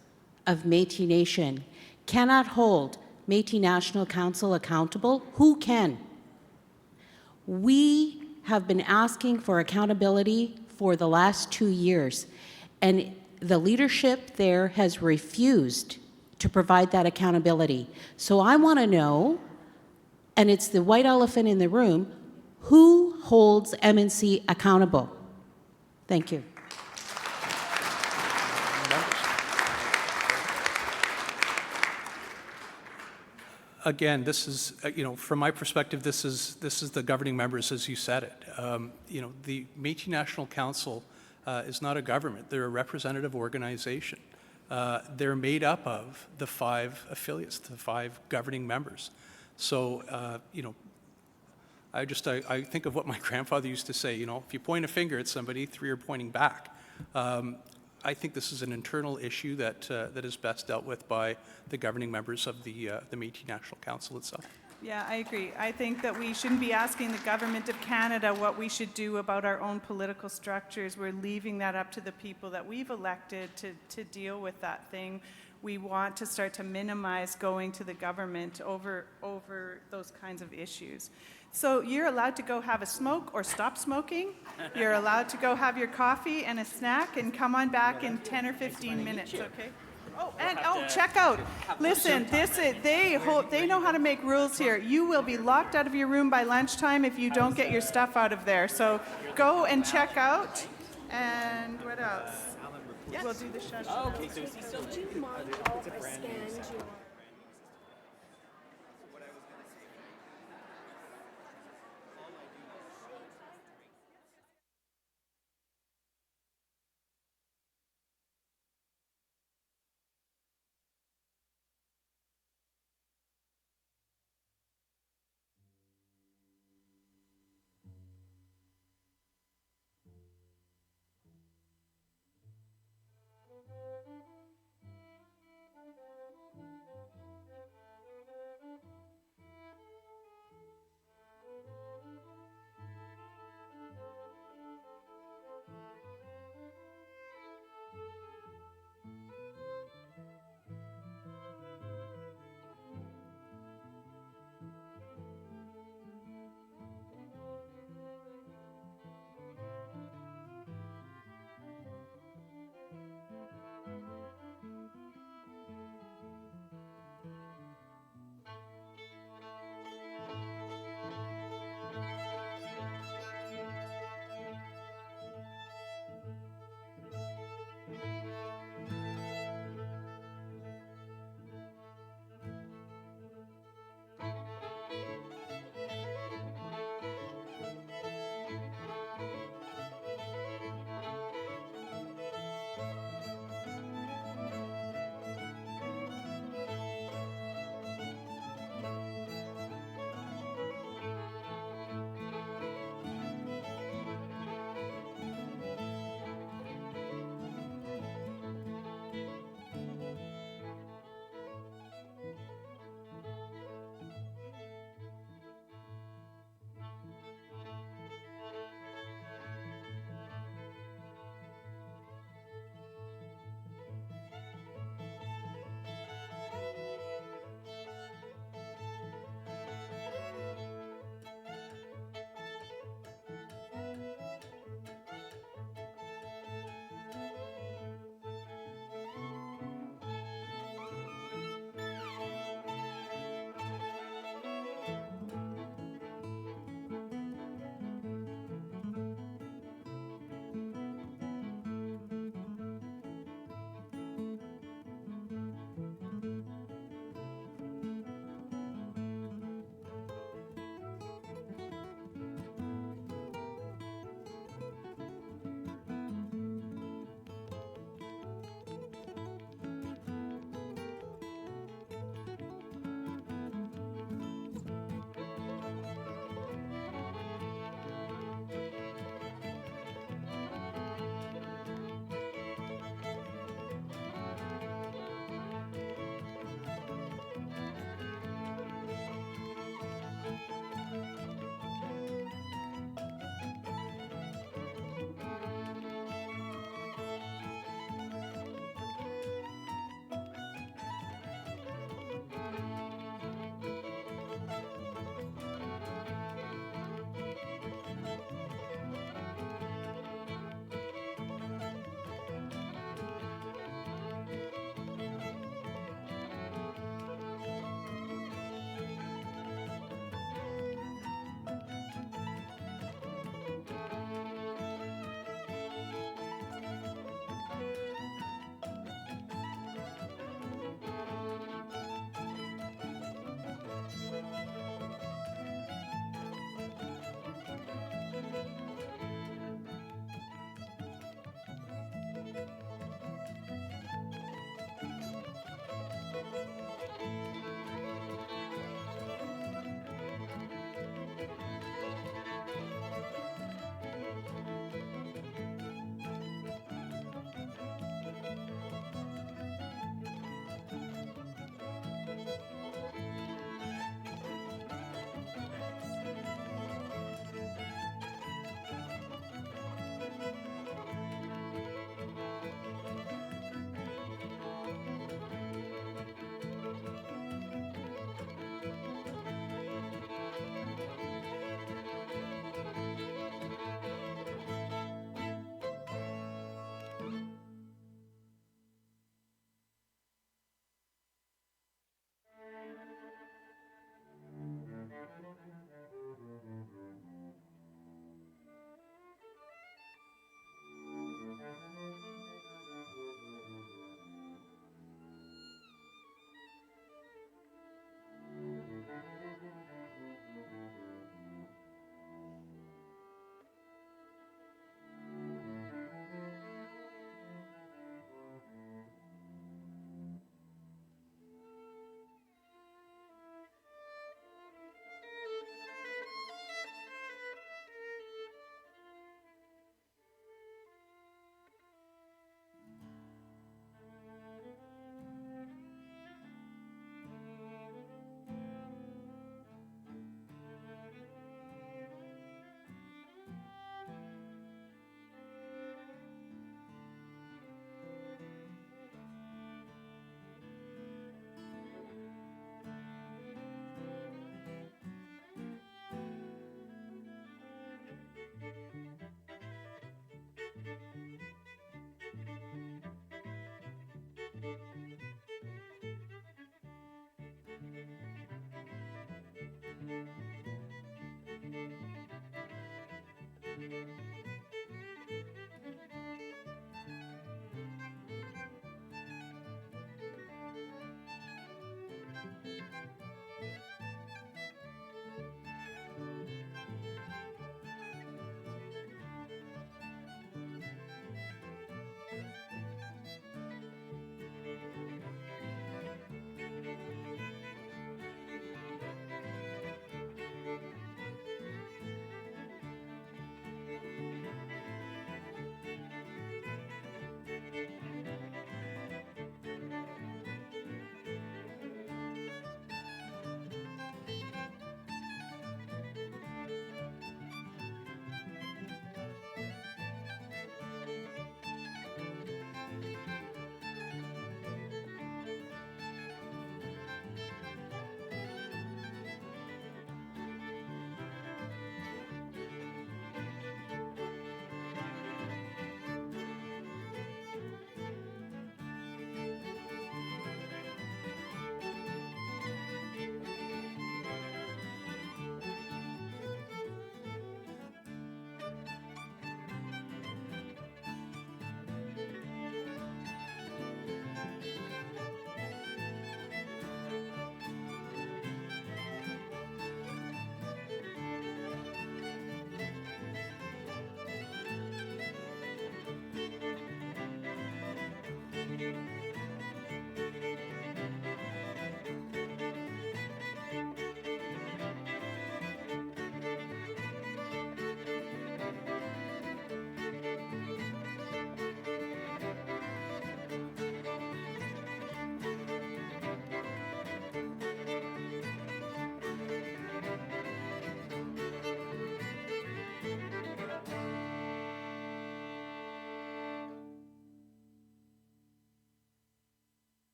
of Métis Nation, cannot hold Métis National Council accountable? Who can? We have been asking for accountability for the last 2 years, and the leadership there has refused to provide that accountability. So I want to know, and it's the white elephant in the room, who holds MNC accountable? Thank you. Again, this is, from my perspective, this is the governing members, as you said it. The Métis National Council is not a government. They're a representative organization. They're made up of the 5 affiliates, the 5 governing members. So, I think of what my grandfather used to say, if you point a finger at somebody, 3 are pointing back. I think this is an internal issue that is best dealt with by the governing members of the Métis National Council itself. Yeah, I agree. I think that we shouldn't be asking the government of Canada what we should do about our own political structures. We're leaving that up to the people that we've elected to deal with that thing. We want to start to minimize going to the government over those kinds of issues. So you're allowed to go have a smoke or stop smoking. You're allowed to go have your coffee and a snack and come on back in 10 or 15 minutes, okay? Oh, and check out. Listen, they know how to make rules here. You will be locked out of your room by lunchtime if you don't get your stuff out of there. So go and check out. And what else? We'll do the shush. Okay, so would you mind if I scanned your...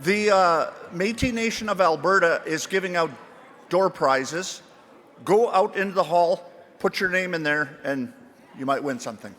The Métis Nation of Alberta is giving out door prizes. Go out into the hall, put your name in there, and you might win something.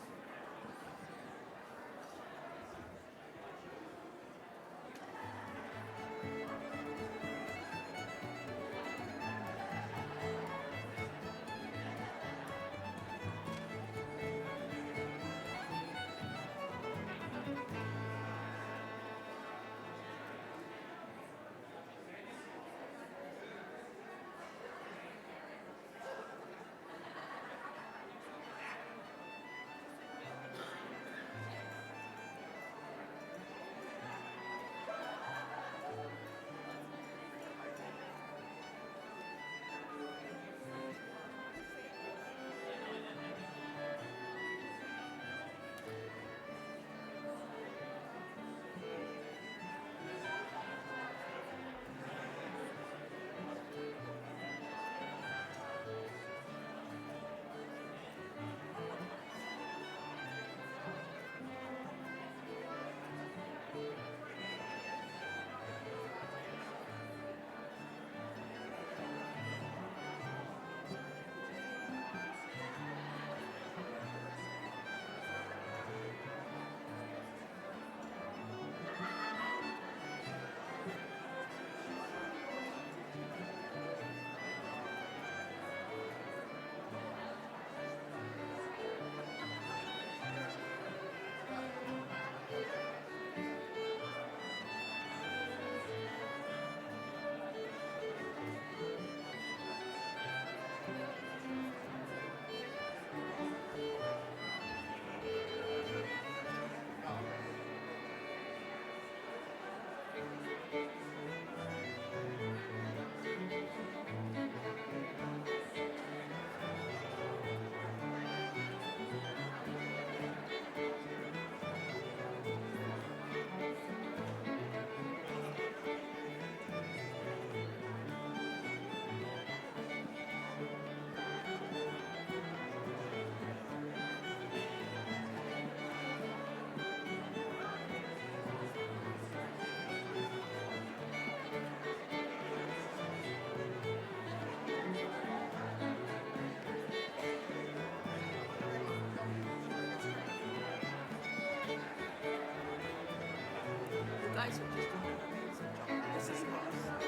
guys are just doing an amazing job. This is awesome.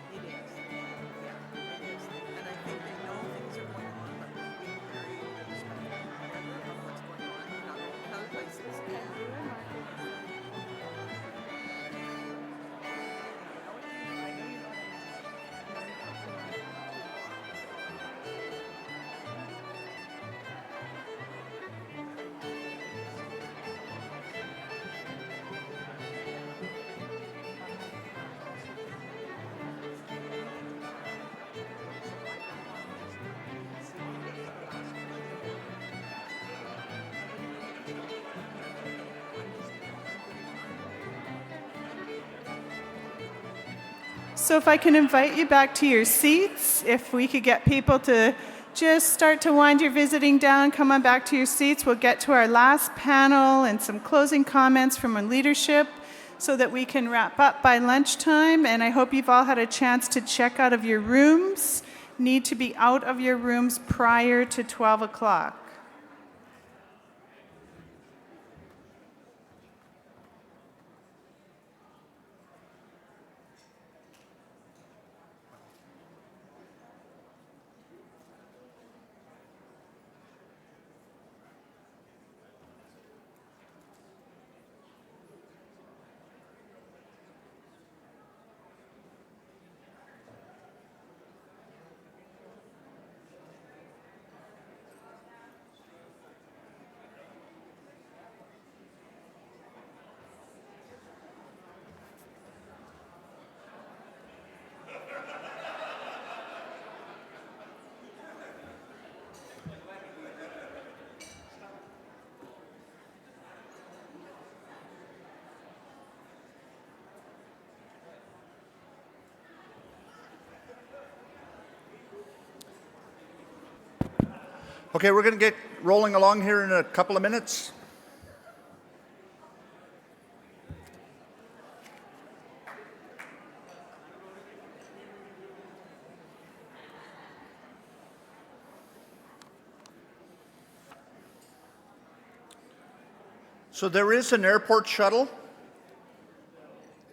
It is. Yeah, it is. And I think they know things are going on, but they're being very respectful of what's going on in other places. So if I can invite you back to your seats, if we could get people to just start to wind your visiting down, come on back to your seats. We'll get to our last panel and some closing comments from our leadership so that we can wrap up by lunchtime. And I hope you've all had a chance to check out of your rooms. Need to be out of your rooms prior to 12 o'clock. Okay, we're going to get rolling along here in a couple of minutes. So there is an airport shuttle.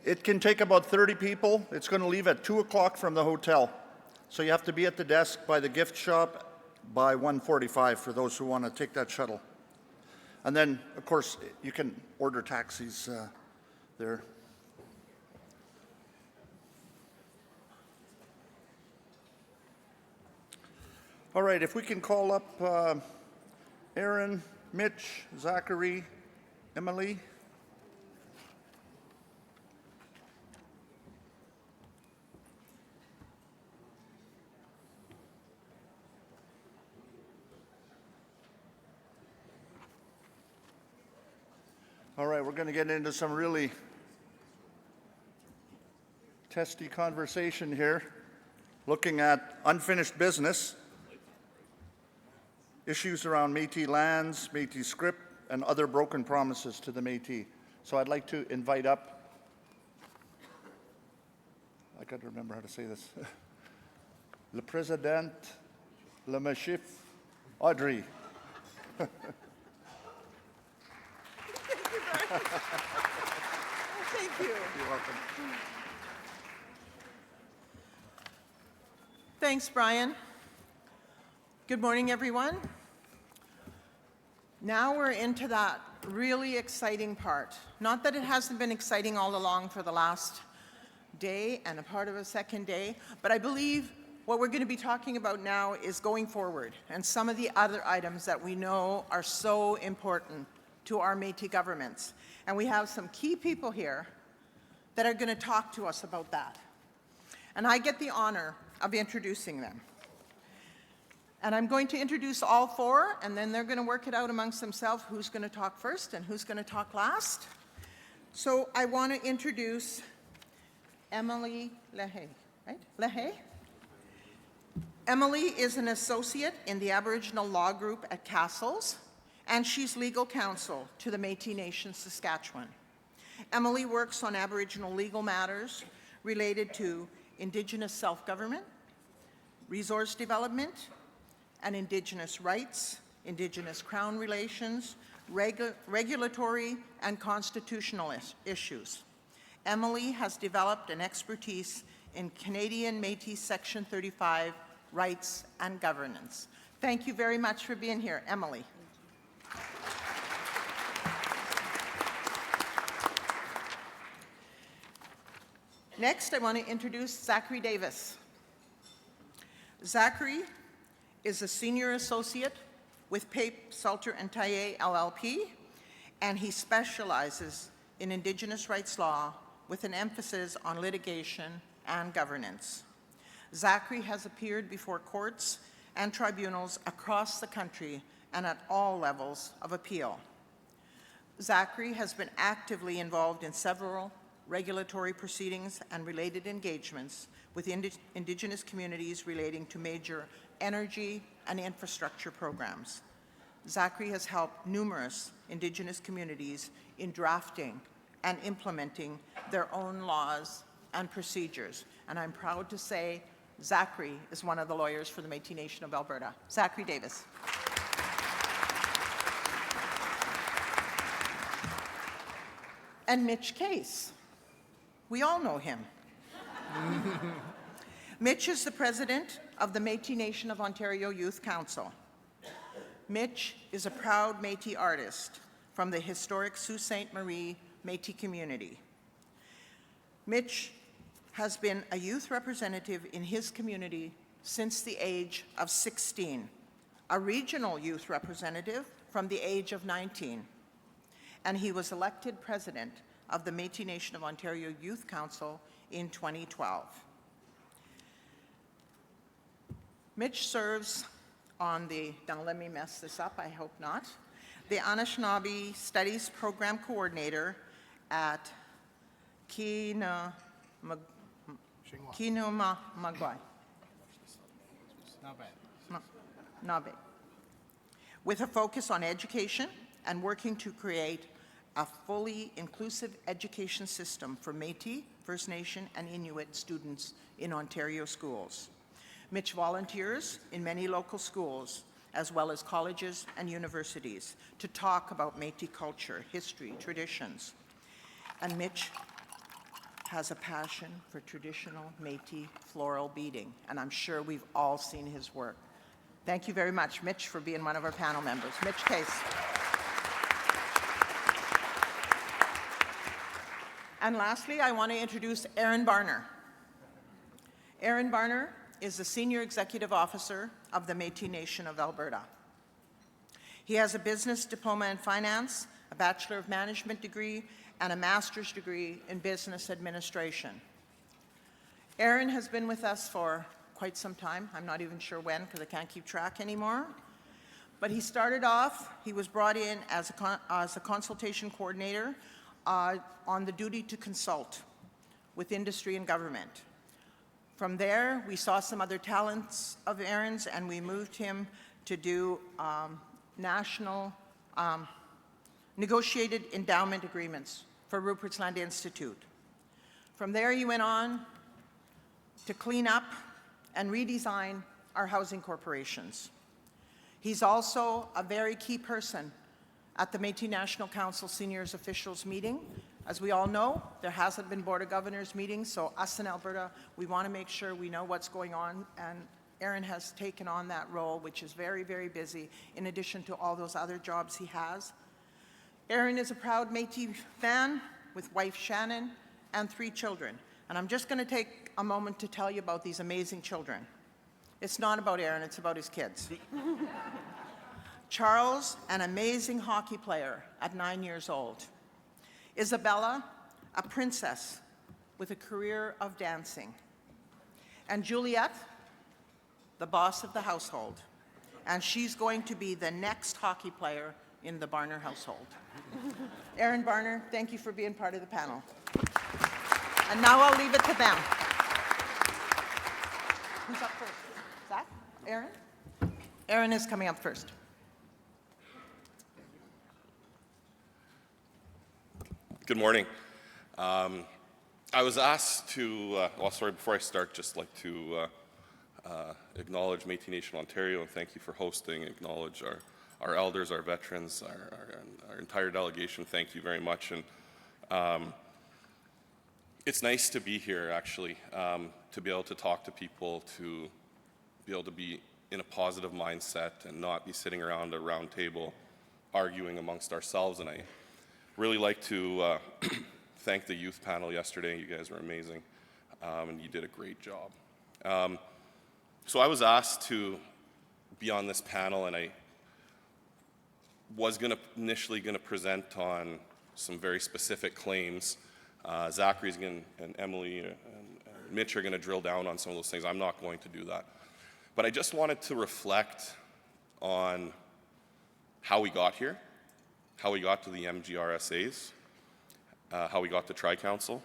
It can take about 30 people. It's going to leave at 2 o'clock from the hotel. So you have to be at the desk by the gift shop by 1:45 for those who want to take that shuttle. And then, of course, you can order taxis there. All right, if we can call up Aaron, Mitch, Zachary, Emily. All right, we're going to get into some really testy conversation here, looking at unfinished business, issues around Métis lands, Métis script, and other broken promises to the Métis. So I'd like to invite up, I got to remember how to say this, Le Président, Le Machif, Audrey. Thank you. You're welcome. Thanks, Brian. Good morning, everyone. Now we're into that really exciting part. Not that it hasn't been exciting all along for the last day and a part of a second day, but I believe what we're going to be talking about now is going forward and some of the other items that we know are so important to our Métis governments. And we have some key people here that are going to talk to us about that. And I get the honor of introducing them. And I'm going to introduce all four, and then they're going to work it out amongst themselves who's going to talk first and who's going to talk last. So I want to introduce Emily Lehay, right? Lehay? Emily is an associate in the Aboriginal Law Group at Castles, and she's legal counsel to the Métis Nation, Saskatchewan. Emily works on Aboriginal legal matters related to Indigenous self-government, resource development, and Indigenous rights, Indigenous Crown relations, regulatory and constitutional issues. Emily has developed an expertise in Canadian Métis Section 35 rights and governance. Thank you very much for being here, Emily. Next, I want to introduce Zachary Davis. Zachary is a senior associate with Pape, Salter & Taillé LLP, and he specializes in Indigenous rights law with an emphasis on litigation and governance. Zachary has appeared before courts and tribunals across the country and at all levels of appeal. Zachary has been actively involved in several regulatory proceedings and related engagements with Indigenous communities relating to major energy and infrastructure programs. Zachary has helped numerous Indigenous communities in drafting and implementing their own laws and procedures. And I'm proud to say Zachary is one of the lawyers for the Métis Nation of Alberta. Zachary Davis. And Mitch Case. We all know him. Mitch is the president of the Métis Nation of Ontario Youth Council. Mitch is a proud Métis artist from the historic Sault Ste. Marie Métis community. Mitch has been a youth representative in his community since the age of 16, a regional youth representative from the age of 19, and he was elected president of the Métis Nation of Ontario Youth Council in 2012. Mitch serves on the, now let me mess this up, I hope not, the Anishinaabe Studies Program Coordinator at Kinumagwai, Nabe, with a focus on education and working to create a fully inclusive education system for Métis, First Nation, and Inuit students in Ontario schools. Mitch volunteers in many local schools as well as colleges and universities, to talk about Métis culture, history, traditions. And Mitch has a passion for traditional Métis floral beading, and I'm sure we've all seen his work. Thank you very much, Mitch, for being one of our panel members. Mitch Case. And lastly, I want to introduce Aaron Barner. Aaron Barner is the Senior Executive Officer of the Métis Nation of Alberta. He has a business diploma in finance, a Bachelor of Management degree, and a master's degree in business administration. Aaron has been with us for quite some time. I'm not even sure when, because I can't keep track anymore. But he started off, he was brought in as a consultation coordinator on the duty to consult with industry and government. From there, we saw some other talents of Aaron's, and we moved him to do national negotiated endowment agreements for Rupert's Land Institute. From there, he went on to clean up and redesign our housing corporations. He's also a very key person at the Métis National Council Seniors Officials Meeting. As we all know, there hasn't been Board of Governors meetings, so us in Alberta, we want to make sure we know what's going on, and Aaron has taken on that role, which is very, very busy, in addition to all those other jobs he has. Aaron is a proud Métis fan with wife Shannon and 3 children, and I'm just going to take a moment to tell you about these amazing children. It's not about Aaron, it's about his kids. Charles, an amazing hockey player at 9 years old. Isabella, a princess with a career of dancing. And Juliet, the boss of the household. And she's going to be the next hockey player in the Barner household. Aaron Barner, thank you for being part of the panel. And now I'll leave it to them. Who's up first? Zach? Aaron? Aaron is coming up first. Good morning. I was asked to, before I start, just like to acknowledge Métis Nation Ontario and thank you for hosting, acknowledge our elders, our veterans, our entire delegation. Thank you very much. And it's nice to be here, actually, to be able to talk to people, to be able to be in a positive mindset and not be sitting around a round table arguing amongst ourselves. And I really like to thank the youth panel yesterday. You guys were amazing, and you did a great job. So I was asked to be on this panel, and I was initially going to present on some very specific claims. Zachary's and Emily and Mitch are going to drill down on some of those things. I'm not going to do that. But I just wanted to reflect on how we got here, how we got to the MGRSAs, how we got to Tri-Council.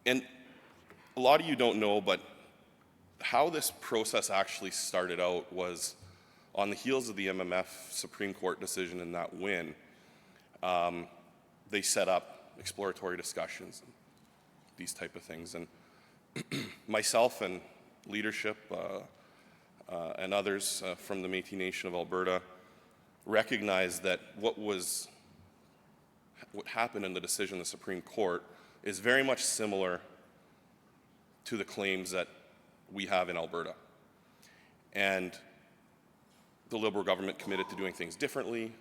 And a lot of you don't know, but how this process actually started out was on the heels of the MMF Supreme Court decision and that win. They set up exploratory discussions, and these type of things. And myself and leadership and others from the Métis Nation of Alberta recognized that what happened in the decision of the Supreme Court is very much similar to the claims that we have in Alberta. And the Liberal government committed to doing things differently,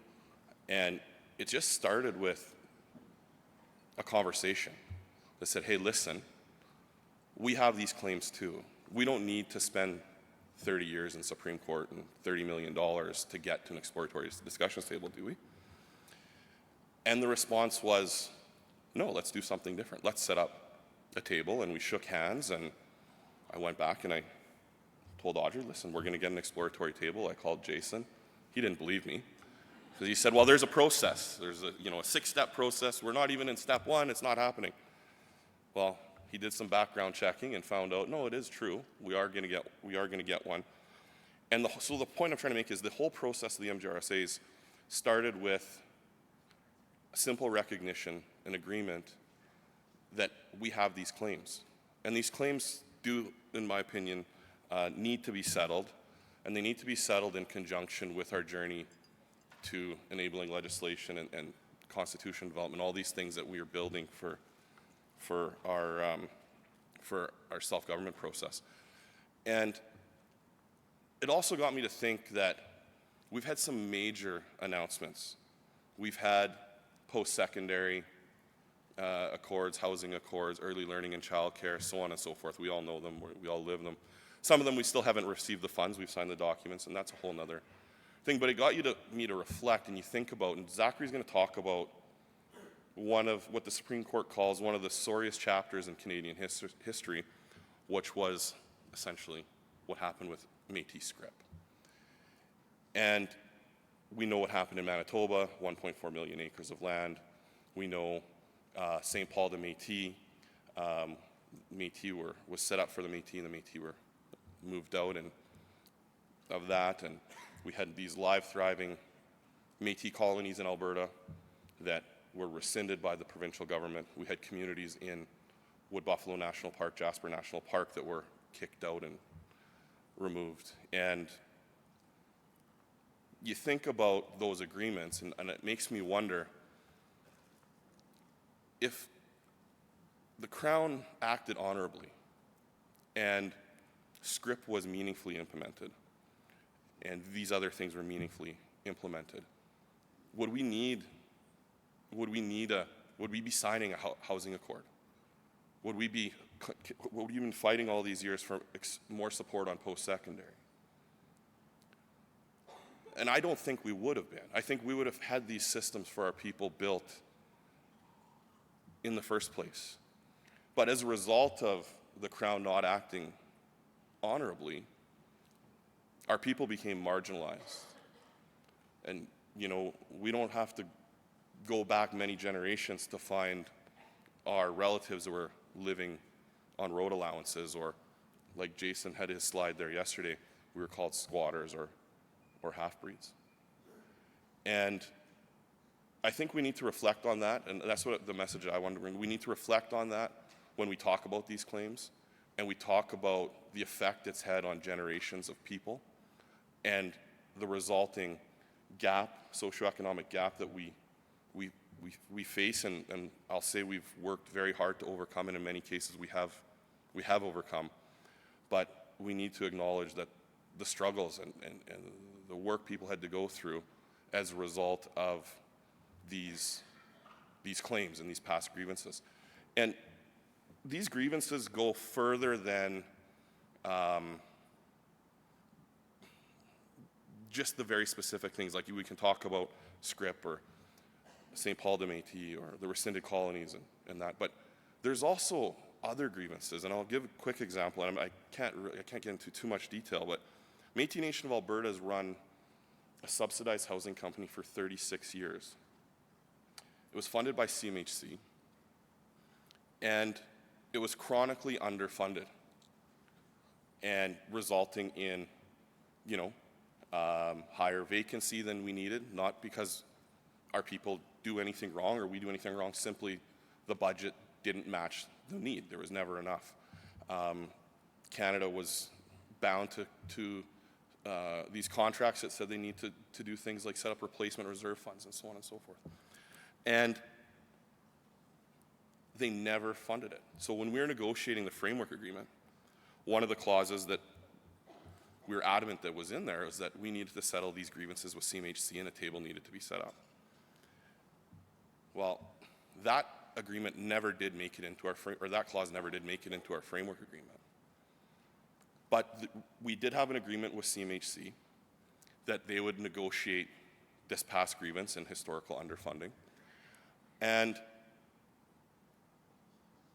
and it just started with a conversation that said, hey, listen, we have these claims too. We don't need to spend 30 years in Supreme Court and $30 million to get to an exploratory discussions table, do we? And the response was, no, let's do something different. Let's set up a table, and we shook hands, and I went back and I told Audrey, listen, we're going to get an exploratory table. I called Jason. He didn't believe me, because he said, well, there's a process. There's a 6-step process. We're not even in step 1. It's not happening. Well, he did some background checking and found out, no, it is true. We are going to get one. And so the point I'm trying to make is the whole process of the MGRSAs started with a simple recognition, an agreement that we have these claims. And these claims do, in my opinion, need to be settled. and they need to be settled in conjunction with our journey to enabling legislation and constitution development, all these things that we are building for our self-government process. And it also got me to think that we've had some major announcements. We've had post-secondary accords, housing accords, early learning and childcare, so on and so forth. We all know them, we all live them. Some of them we still haven't received the funds, we've signed the documents, and that's a whole nother thing. But it got me to reflect, and you think about, and Zachary's going to talk about one of what the Supreme Court calls one of the sorriest chapters in Canadian history, which was essentially what happened with Metis scrip. And we know what happened in Manitoba, 1.4 million acres of land. We know St. Paul de Metis, was set up for the Metis, and the Metis were moved out of that. And we had these live, thriving Métis colonies in Alberta that were rescinded by the provincial government. We had communities in Wood Buffalo National Park, Jasper National Park that were kicked out and removed. And you think about those agreements, and it makes me wonder if the Crown acted honorably and scrip was meaningfully implemented, and these other things were meaningfully implemented, would we be signing a housing accord? Would we be fighting all these years for more support on post-secondary? And I don't think we would have been. I think we would have had these systems for our people built in the first place. But as a result of the Crown not acting honorably, our people became marginalized. And, you know, we don't have to go back many generations to find our relatives that were living on road allowances, or like Jason had his slide there yesterday, we were called squatters or half-breeds. And I think we need to reflect on that, and that's what the message I wanted to bring. We need to reflect on that when we talk about these claims, and we talk about the effect it's had on generations of people and the resulting gap, socioeconomic gap that we face, and I'll say we've worked very hard to overcome, and in many cases we have overcome. But we need to acknowledge that the struggles and the work people had to go through as a result of these claims and these past grievances. And these grievances go further than just the very specific things, like we can talk about scrip or St. Paul de Metis or the rescinded colonies and that, but there's also other grievances, and I'll give a quick example, and I can't get into too much detail, but Métis Nation of Alberta has run a subsidized housing company for 36 years. It was funded by CMHC, and it was chronically underfunded, and resulting in, you know, higher vacancy than we needed, not because our people do anything wrong or we do anything wrong, simply the budget didn't match the need. There was never enough. Canada was bound to these contracts that said they need to do things like set up replacement reserve funds and so on and so forth. And they never funded it. So when we were negotiating the framework agreement, one of the clauses that we were adamant that was in there was that we needed to settle these grievances with CMHC, and a table needed to be set up. Well, that agreement never did make it into our that clause never did make it into our framework agreement. But we did have an agreement with CMHC that they would negotiate this past grievance and historical underfunding. And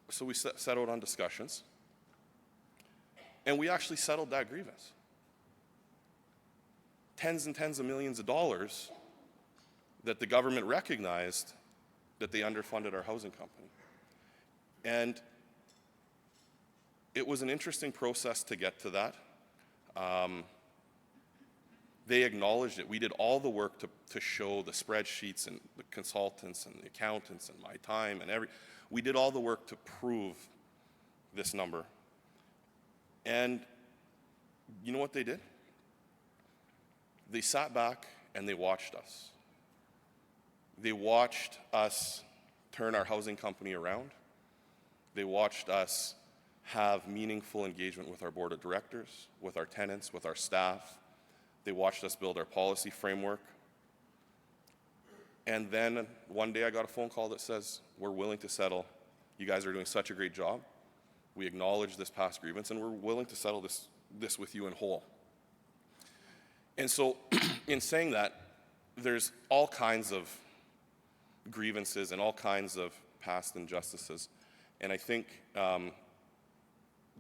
so we set out on discussions, and we actually settled that grievance. Tens and tens of millions of dollars that the government recognized that they underfunded our housing company. And it was an interesting process to get to that. They acknowledged it. We did all the work to show the spreadsheets and the consultants and the accountants and my time and we did all the work to prove this number. And you know what they did? They sat back and they watched us. They watched us turn our housing company around. They watched us have meaningful engagement with our board of directors, with our tenants, with our staff. They watched us build our policy framework. And then one day I got a phone call that says, we're willing to settle. You guys are doing such a great job. We acknowledge this past grievance and we're willing to settle this with you in whole. And so in saying that, there's all kinds of grievances and all kinds of past injustices. And I think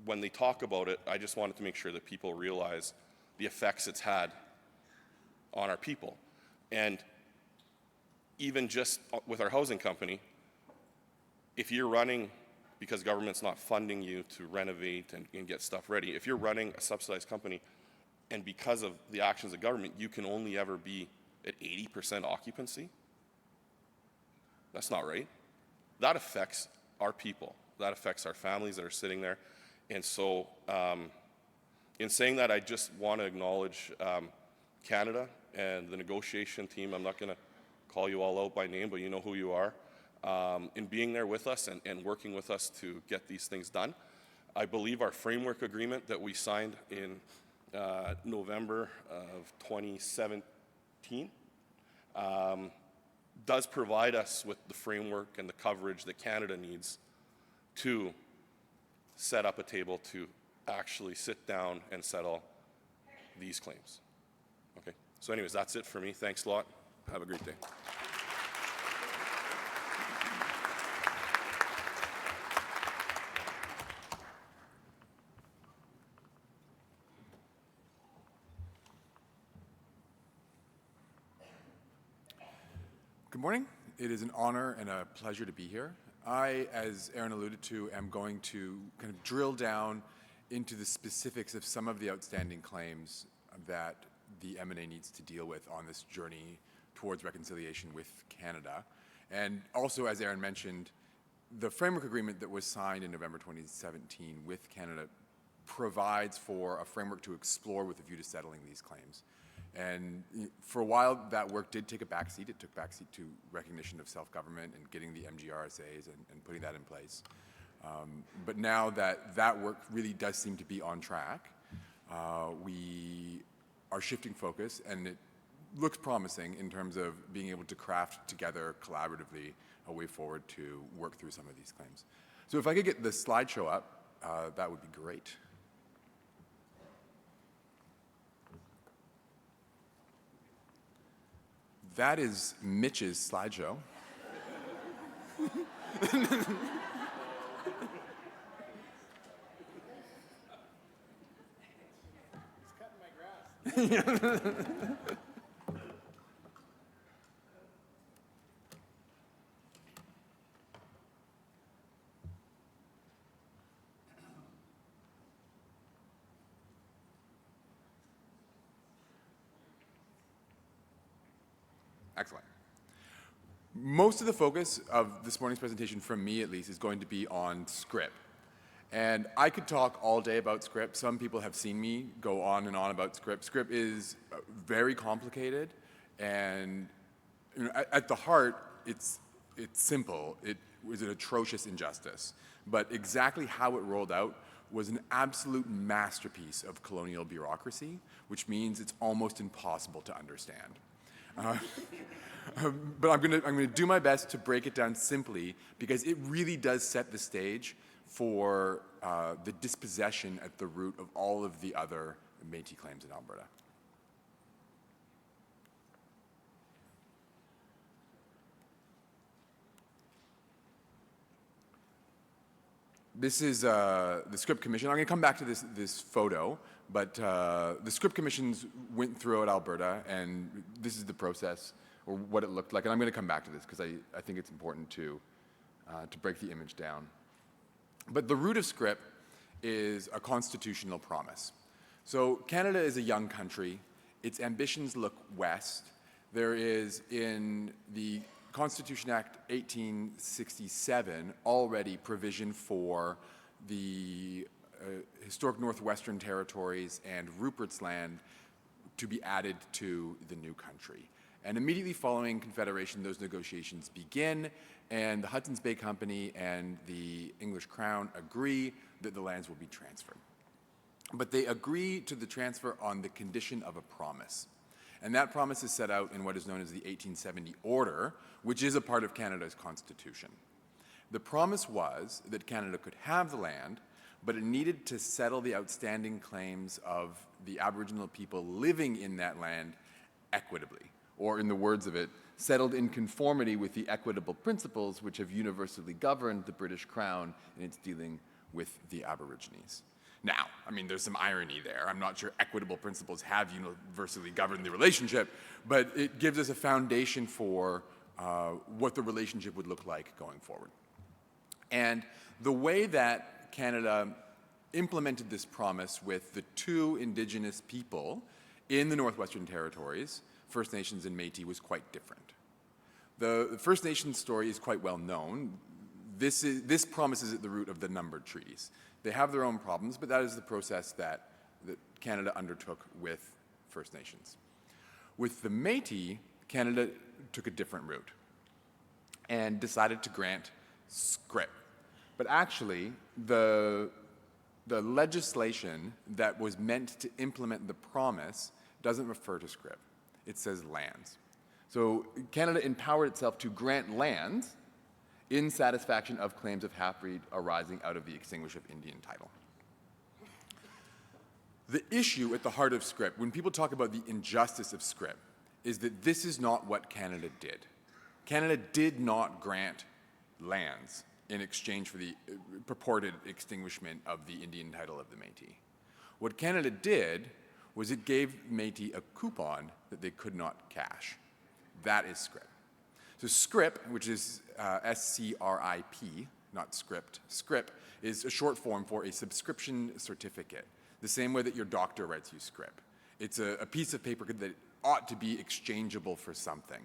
when they talk about it, I just wanted to make sure that people realize the effects it's had on our people. And even just with our housing company, if you're running, because government's not funding you to renovate and get stuff ready, if you're running a subsidized company and because of the actions of government, you can only ever be at 80% occupancy, that's not right. That affects our people. That affects our families that are sitting there. And so in saying that, I just want to acknowledge Canada and the negotiation team. I'm not going to call you all out by name, but you know who you are, in being there with us and working with us to get these things done. I believe our framework agreement that we signed in November of 2017 does provide us with the framework and the coverage that Canada needs to set up a table to actually sit down and settle these claims. Okay, so anyways, that's it for me. Thanks a lot. Have a great day. Good morning. It is an honor and a pleasure to be here. I, as Aaron alluded to, am going to kind of drill down into the specifics of some of the outstanding claims that the MNA needs to deal with on this journey towards reconciliation with Canada. And also, as Aaron mentioned, the framework agreement that was signed in November 2017 with Canada provides for a framework to explore with a view to settling these claims. And for a while, that work did take a backseat. It took backseat to recognition of self-government and getting the MGRSAs and putting that in place. But now that that work really does seem to be on track, we are shifting focus, and it looks promising in terms of being able to craft together collaboratively a way forward to work through some of these claims. So if I could get the slideshow up, that would be great. That is Mitch's slideshow. Excellent. Most of the focus of this morning's presentation, from me at least, is going to be on scrip. And I could talk all day about scrip. Some people have seen me go on and on about scrip. Scrip is very complicated, and at the heart, it's simple. It was an atrocious injustice. But exactly how it rolled out was an absolute masterpiece of colonial bureaucracy, which means it's almost impossible to understand. But I'm gonna do my best to break it down simply, because it really does set the stage for the dispossession at the root of all of the other Métis claims in Alberta. This is the Scrip Commission. I'm going to come back to this photo, but the Scrip Commissions went throughout Alberta, and this is the process, or what it looked like. And I'm going to come back to this because I think it's important to break the image down. But the root of Scrip is a constitutional promise. So Canada is a young country. Its ambitions look west. There is, in the Constitution Act 1867, already provision for the historic Northwestern Territories and Rupert's Land to be added to the new country. And immediately following Confederation, those negotiations begin, and the Hudson's Bay Company and the English Crown agree that the lands will be transferred. But they agree to the transfer on the condition of a promise. And that promise is set out in what is known as the 1870 Order, which is a part of Canada's Constitution. The promise was that Canada could have the land, but it needed to settle the outstanding claims of the Aboriginal people living in that land equitably, or in the words of it, settled in conformity with the equitable principles which have universally governed the British Crown in its dealing with the Aborigines. Now, I mean, there's some irony there. I'm not sure equitable principles have universally governed the relationship, but it gives us a foundation for what the relationship would look like going forward. And the way that Canada implemented this promise with the two Indigenous people in the Northwestern Territories, First Nations and Metis, was quite different. The First Nations story is quite well known. This promise is at the root of the numbered treaties. They have their own problems, but that is the process that Canada undertook with First Nations. With the Métis, Canada took a different route and decided to grant scrip. But actually, the legislation that was meant to implement the promise doesn't refer to scrip. It says lands. So Canada empowered itself to grant lands in satisfaction of claims of half-breed arising out of the extinguishment of Indian title. The issue at the heart of scrip, when people talk about the injustice of scrip, is that this is not what Canada did. Canada did not grant lands in exchange for the purported extinguishment of the Indian title of the Métis. What Canada did was it gave Métis a coupon that they could not cash. That is scrip. So scrip, which is S-C-R-I-P, not script, scrip is a short form for a subscription certificate, the same way that your doctor writes you scrip. It's a piece of paper that ought to be exchangeable for something.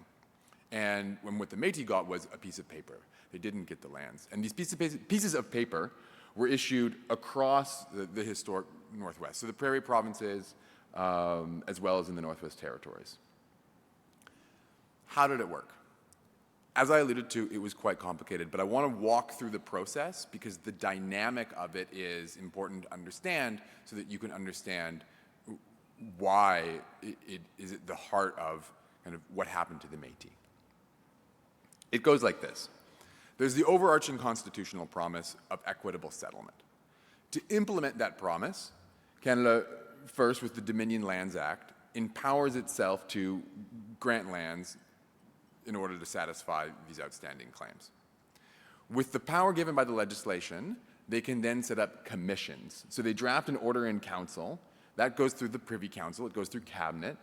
And what the Métis got was a piece of paper. They didn't get the lands. And these pieces of paper were issued across the historic Northwest, so the Prairie Provinces, as well as in the Northwest Territories. How did it work? As I alluded to, it was quite complicated, but I want to walk through the process because the dynamic of it is important to understand so that you can understand why it is at the heart of kind of what happened to the Métis. It goes like this. There's the overarching constitutional promise of equitable settlement. To implement that promise, Canada, first with the Dominion Lands Act, empowers itself to grant lands in order to satisfy these outstanding claims. With the power given by the legislation, they can then set up commissions. So they draft an order in council. That goes through the Privy Council. It goes through Cabinet.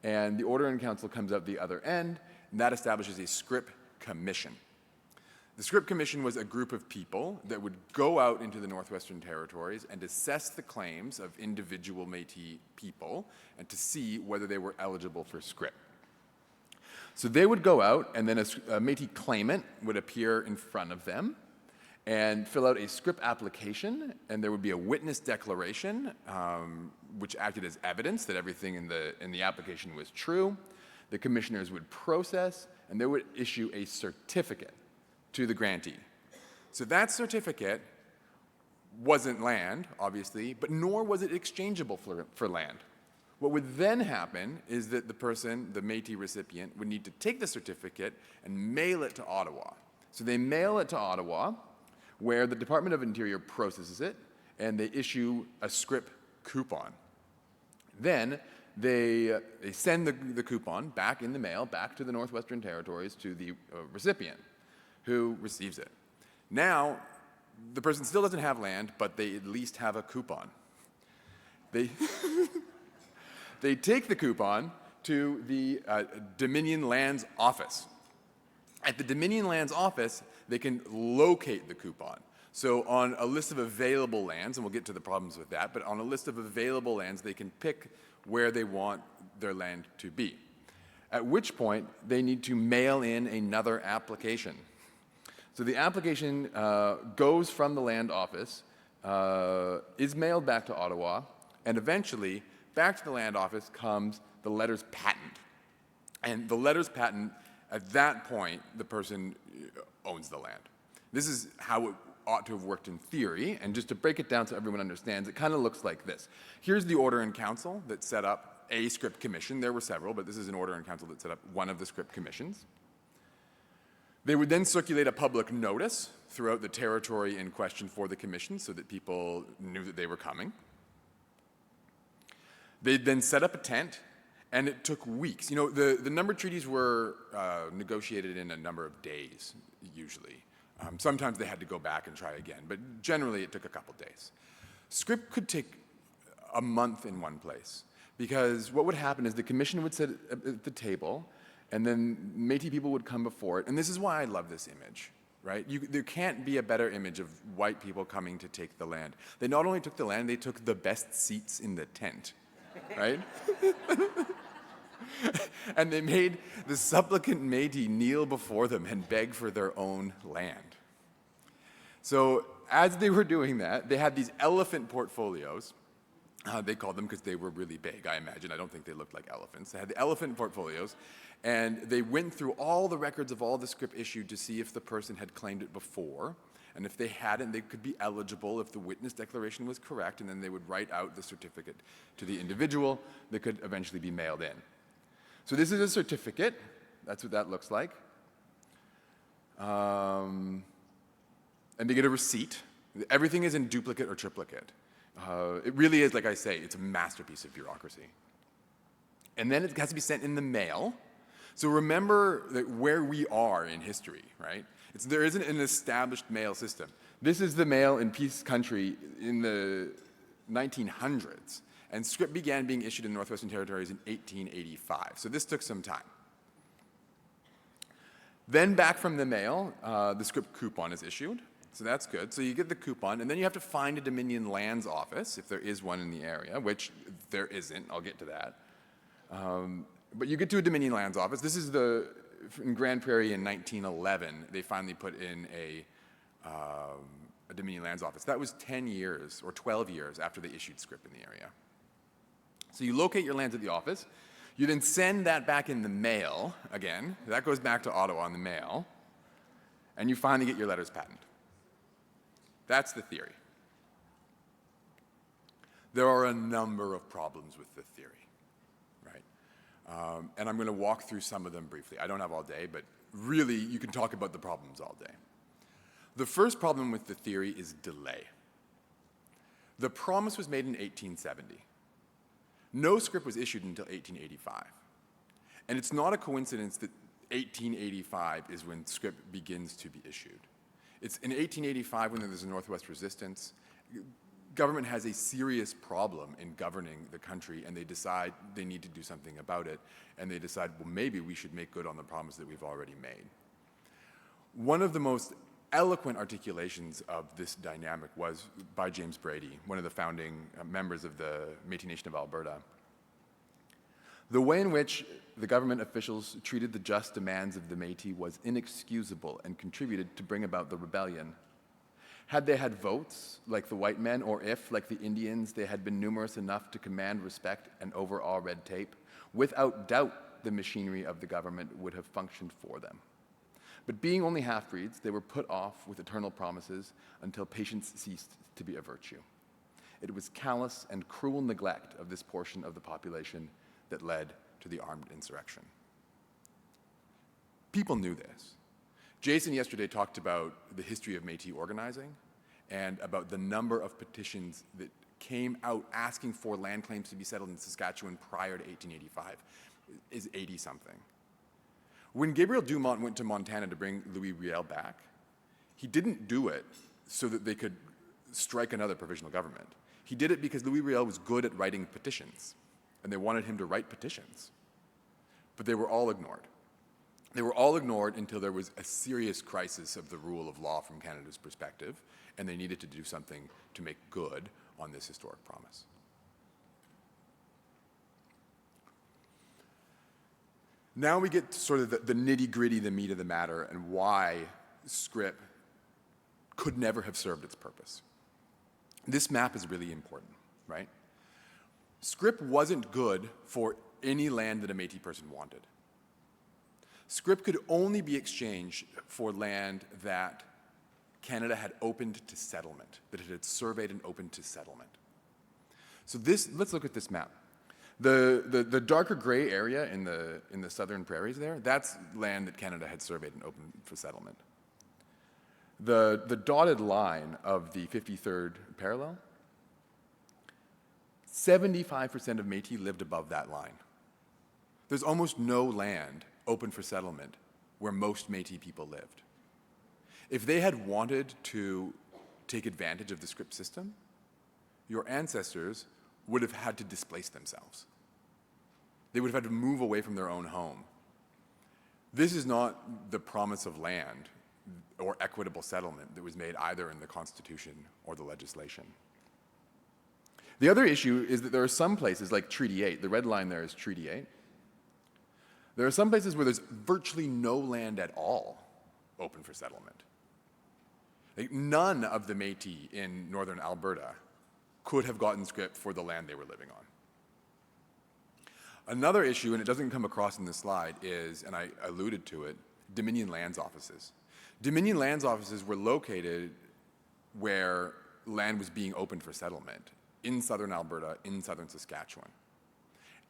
And the order in council comes out the other end, and that establishes a scrip commission. The Scrip Commission was a group of people that would go out into the Northwestern Territories and assess the claims of individual Métis people and to see whether they were eligible for scrip. So they would go out, and then a Métis claimant would appear in front of them and fill out a scrip application, and there would be a witness declaration, which acted as evidence that everything in the application was true. The commissioners would process, and they would issue a certificate to the grantee. So that certificate wasn't land, obviously, but nor was it exchangeable for land. What would then happen is that the person, the Métis recipient, would need to take the certificate and mail it to Ottawa. So they mail it to Ottawa, where the Department of Interior processes it, and they issue a scrip coupon. Then they send the coupon back in the mail, back to the Northwestern Territories, to the recipient, who receives it. Now, the person still doesn't have land, but they at least have a coupon. They take the coupon to the Dominion Lands Office. At the Dominion Lands Office, they can locate the coupon. So on a list of available lands, and we'll get to the problems with that, but on a list of available lands, they can pick where they want their land to be. At which point, they need to mail in another application. So the application goes from the land office, is mailed back to Ottawa, and eventually, back to the land office comes the the letters patent. And the letters patent, at that point, the person owns the land. This is how it ought to have worked in theory, and just to break it down so everyone understands, it kind of looks like this. Here's the order in council that set up a scrip commission. There were several, but this is an order in council that set up one of the scrip commissions. They would then circulate a public notice throughout the territory in question for the commission so that people knew that they were coming. They'd then set up a tent, and it took weeks. You know, the number treaties were negotiated in a number of days, usually. Sometimes they had to go back and try again, but generally it took a couple days. Scrip could take a month in one place, because what would happen is the commission would sit at the table, and then Métis people would come before it, and this is why I love this image, right? There can't be a better image of white people coming to take the land. They not only took the land, they took the best seats in the tent, right? And they made the supplicant Métis kneel before them and beg for their own land. So as they were doing that, they had these elephant portfolios. They called them because they were really big, I imagine. I don't think they looked like elephants. They had the elephant portfolios, and they went through all the records of all the scrip issued to see if the person had claimed it before. And if they hadn't, they could be eligible if the witness declaration was correct, and then they would write out the certificate to the individual that could eventually be mailed in. So this is a certificate. That's what that looks like. And they get a receipt. Everything is in duplicate or triplicate. It really is, like I say, it's a masterpiece of bureaucracy. And then it has to be sent in the mail. So remember that where we are in history, right? There isn't an established mail system. This is the mail in peace country in the 1900s. And scrip began being issued in Northwestern Territories in 1885. So this took some time. Then back from the mail, the scrip coupon is issued. So that's good. So you get the coupon, and then you have to find a Dominion Lands office, if there is one in the area, which there isn't. I'll get to that. But you get to a Dominion Lands office. This is in Grand Prairie in 1911, they finally put in a Dominion Lands office. That was 10 years or 12 years after they issued scrip in the area. So you locate your lands at the office. You then send that back in the mail again. That goes back to Ottawa in the mail. And you finally get your letters patent. That's the theory. There are a number of problems with the theory, right? And I'm going to walk through some of them briefly. I don't have all day, but really you can talk about the problems all day. The first problem with the theory is delay. The promise was made in 1870. No scrip was issued until 1885. And it's not a coincidence that 1885 is when scrip begins to be issued. It's in 1885 when there's a Northwest resistance. Government has a serious problem in governing the country, and they decide they need to do something about it. And they decide, well, maybe we should make good on the promise that we've already made. One of the most eloquent articulations of this dynamic was by James Brady, one of the founding members of the Métis Nation of Alberta. The way in which the government officials treated the just demands of the Métis was inexcusable and contributed to bring about the rebellion. Had they had votes, like the white men, or if, like the Indians, they had been numerous enough to command respect and overawe red tape, without doubt the machinery of the government would have functioned for them. But being only half-breeds, they were put off with eternal promises until patience ceased to be a virtue. It was callous and cruel neglect of this portion of the population that led to the armed insurrection. People knew this. Jason yesterday talked about the history of Métis organizing and about the number of petitions that came out asking for land claims to be settled in Saskatchewan prior to 1885 is 80-something. When Gabriel Dumont went to Montana to bring Louis Riel back, he didn't do it so that they could strike another provisional government. He did it because Louis Riel was good at writing petitions, and they wanted him to write petitions. But they were all ignored. They were all ignored until there was a serious crisis of the rule of law from Canada's perspective, and they needed to do something to make good on this historic promise. Now we get to sort of the nitty-gritty, the meat of the matter, and why scrip could never have served its purpose. This map is really important, right? Scrip wasn't good for any land that a Métis person wanted. Scrip could only be exchanged for land that Canada had opened to settlement, that it had surveyed and opened to settlement. So let's look at this map. The darker gray area in the southern prairies there, that's land that Canada had surveyed and opened for settlement. The dotted line of the 53rd parallel, 75% of Métis lived above that line. There's almost no land open for settlement where most Métis people lived. If they had wanted to take advantage of the Scrip system, your ancestors would have had to displace themselves. They would have had to move away from their own home. This is not the promise of land or equitable settlement that was made either in the Constitution or the legislation. The other issue is that there are some places like Treaty 8, the red line there is Treaty 8. There are some places where there's virtually no land at all open for settlement. Like, none of the Métis in northern Alberta could have gotten Scrip for the land they were living on. Another issue, and it doesn't come across in this slide, is, and I alluded to it, Dominion Lands offices. Dominion Lands offices were located where land was being opened for settlement, in southern Alberta, in southern Saskatchewan.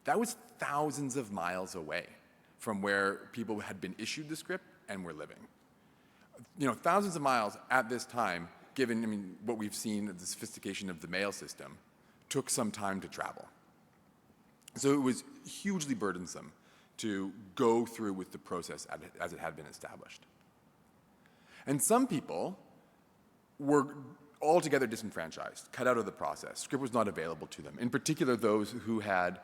That was thousands of miles away from where people had been issued the Scrip and were living. You know, thousands of miles at this time, given, I mean, what we've seen, the sophistication of the mail system, took some time to travel. So it was hugely burdensome to go through with the process as it had been established. And some people were altogether disenfranchised, cut out of the process. Scrip was not available to them, in particular those who had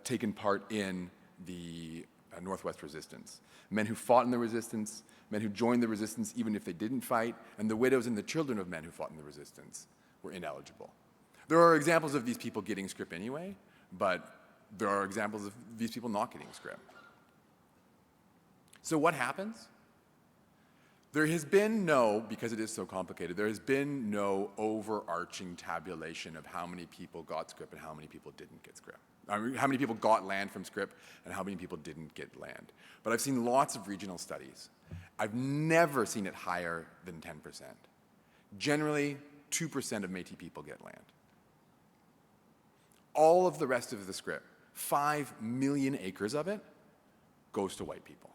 taken part in the Northwest Resistance. Men who fought in the resistance, men who joined the resistance even if they didn't fight, and the widows and the children of men who fought in the resistance were ineligible. There are examples of these people getting Scrip anyway, but there are examples of these people not getting Scrip. So what happens? There has been no, because it is so complicated, there has been no overarching tabulation of how many people got Scrip and how many people didn't get Scrip. I mean, how many people got land from Scrip and how many people didn't get land. But I've seen lots of regional studies. I've never seen it higher than 10%. Generally, 2% of Métis people get land. All of the rest of the Scrip, 5 million acres of it, goes to white people.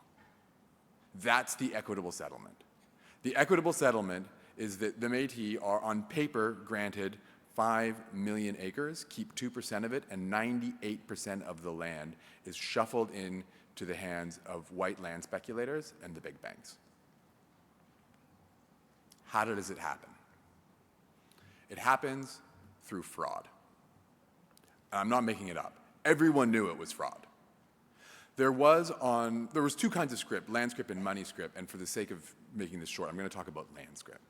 That's the equitable settlement. The equitable settlement is that the Métis are on paper granted 5 million acres, keep 2% of it, and 98% of the land is shuffled into the hands of white land speculators and the big banks. How does it happen? It happens through fraud. And I'm not making it up. Everyone knew it was fraud. There was two kinds of Scrip, land Scrip and money Scrip, and for the sake of making this short, I'm going to talk about land Scrip.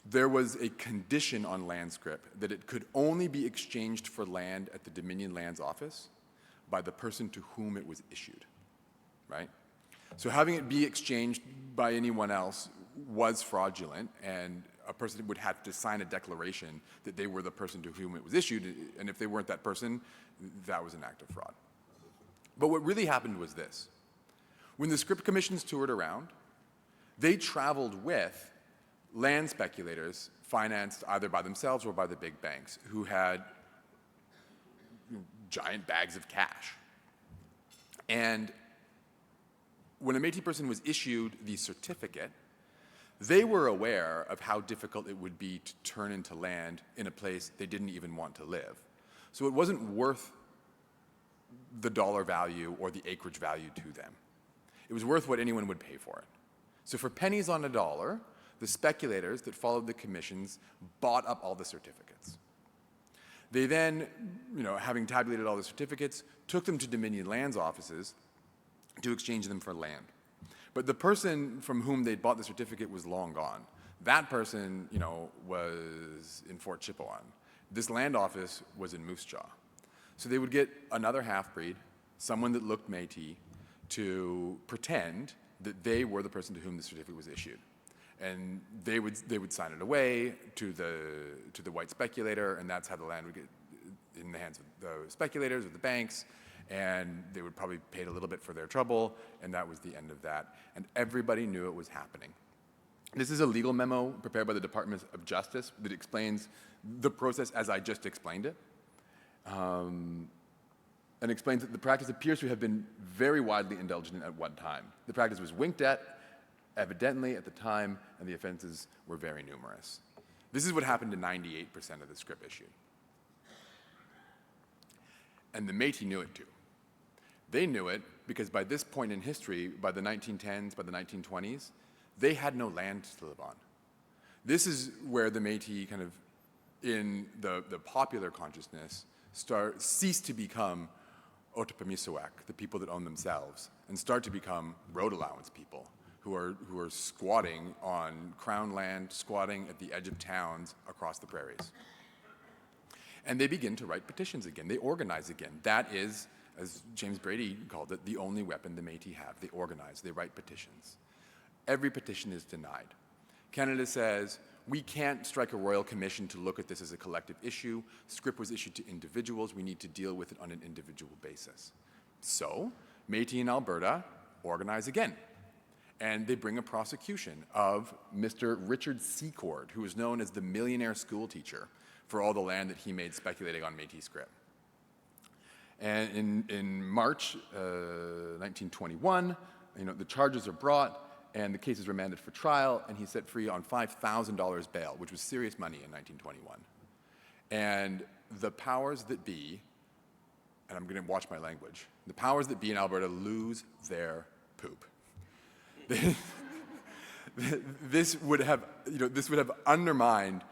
There was a condition on land Scrip that it could only be exchanged for land at the Dominion Lands office by the person to whom it was issued, right? So having it be exchanged by anyone else was fraudulent, and a person would have to sign a declaration that they were the person to whom it was issued, and if they weren't that person, that was an act of fraud. But what really happened was this. When the Scrip commissions toured around, they traveled with land speculators financed either by themselves or by the big banks who had giant bags of cash. And when a Métis person was issued the certificate, they were aware of how difficult it would be to turn into land in a place they didn't even want to live. So it wasn't worth the dollar value or the acreage value to them. It was worth what anyone would pay for it. So for pennies on a dollar, the speculators that followed the commissions bought up all the certificates. They then, having tabulated all the certificates, took them to Dominion Lands offices to exchange them for land. But the person from whom they'd bought the certificate was long gone. That person, was in Fort Chipewyan. This land office was in Moose Jaw. So they would get another half-breed, someone that looked Métis, to pretend that they were the person to whom the certificate was issued. And they would sign it away to the white speculator, and that's how the land would get in the hands of the speculators or the banks, and they would probably pay a little bit for their trouble, and that was the end of that. And everybody knew it was happening. This is a legal memo prepared by the Department of Justice that explains the process as I just explained it, and explains that the practice appears to have been very widely indulged in at one time. The practice was winked at, evidently, at the time, and the offenses were very numerous. This is what happened to 98% of the scrip issued. And the Métis knew it too. They knew it because by this point in history, by the 1910s, by the 1920s, they had no land to live on. This is where the Métis kind of, in the popular consciousness, cease to become Otipemisiwak, the people that own themselves, and start to become road allowance people who are squatting on crown land, squatting at the edge of towns across the prairies. And they begin to write petitions again. They organize again. That is, as James Brady called it, the only weapon the Métis have. They organize, they write petitions. Every petition is denied. Canada says, we can't strike a royal commission to look at this as a collective issue. Scrip was issued to individuals. We need to deal with it on an individual basis. So, Métis in Alberta organize again. And they bring a prosecution of Mr. Richard Secord, who is known as the millionaire school teacher for all the land that he made speculating on Métis scrip. And in March 1921, the charges are brought, and the case is remanded for trial, and he's set free on $5,000 bail, which was serious money in 1921. And the powers that be, and I'm going to watch my language, the powers that be in Alberta lose their poop. This would have undermined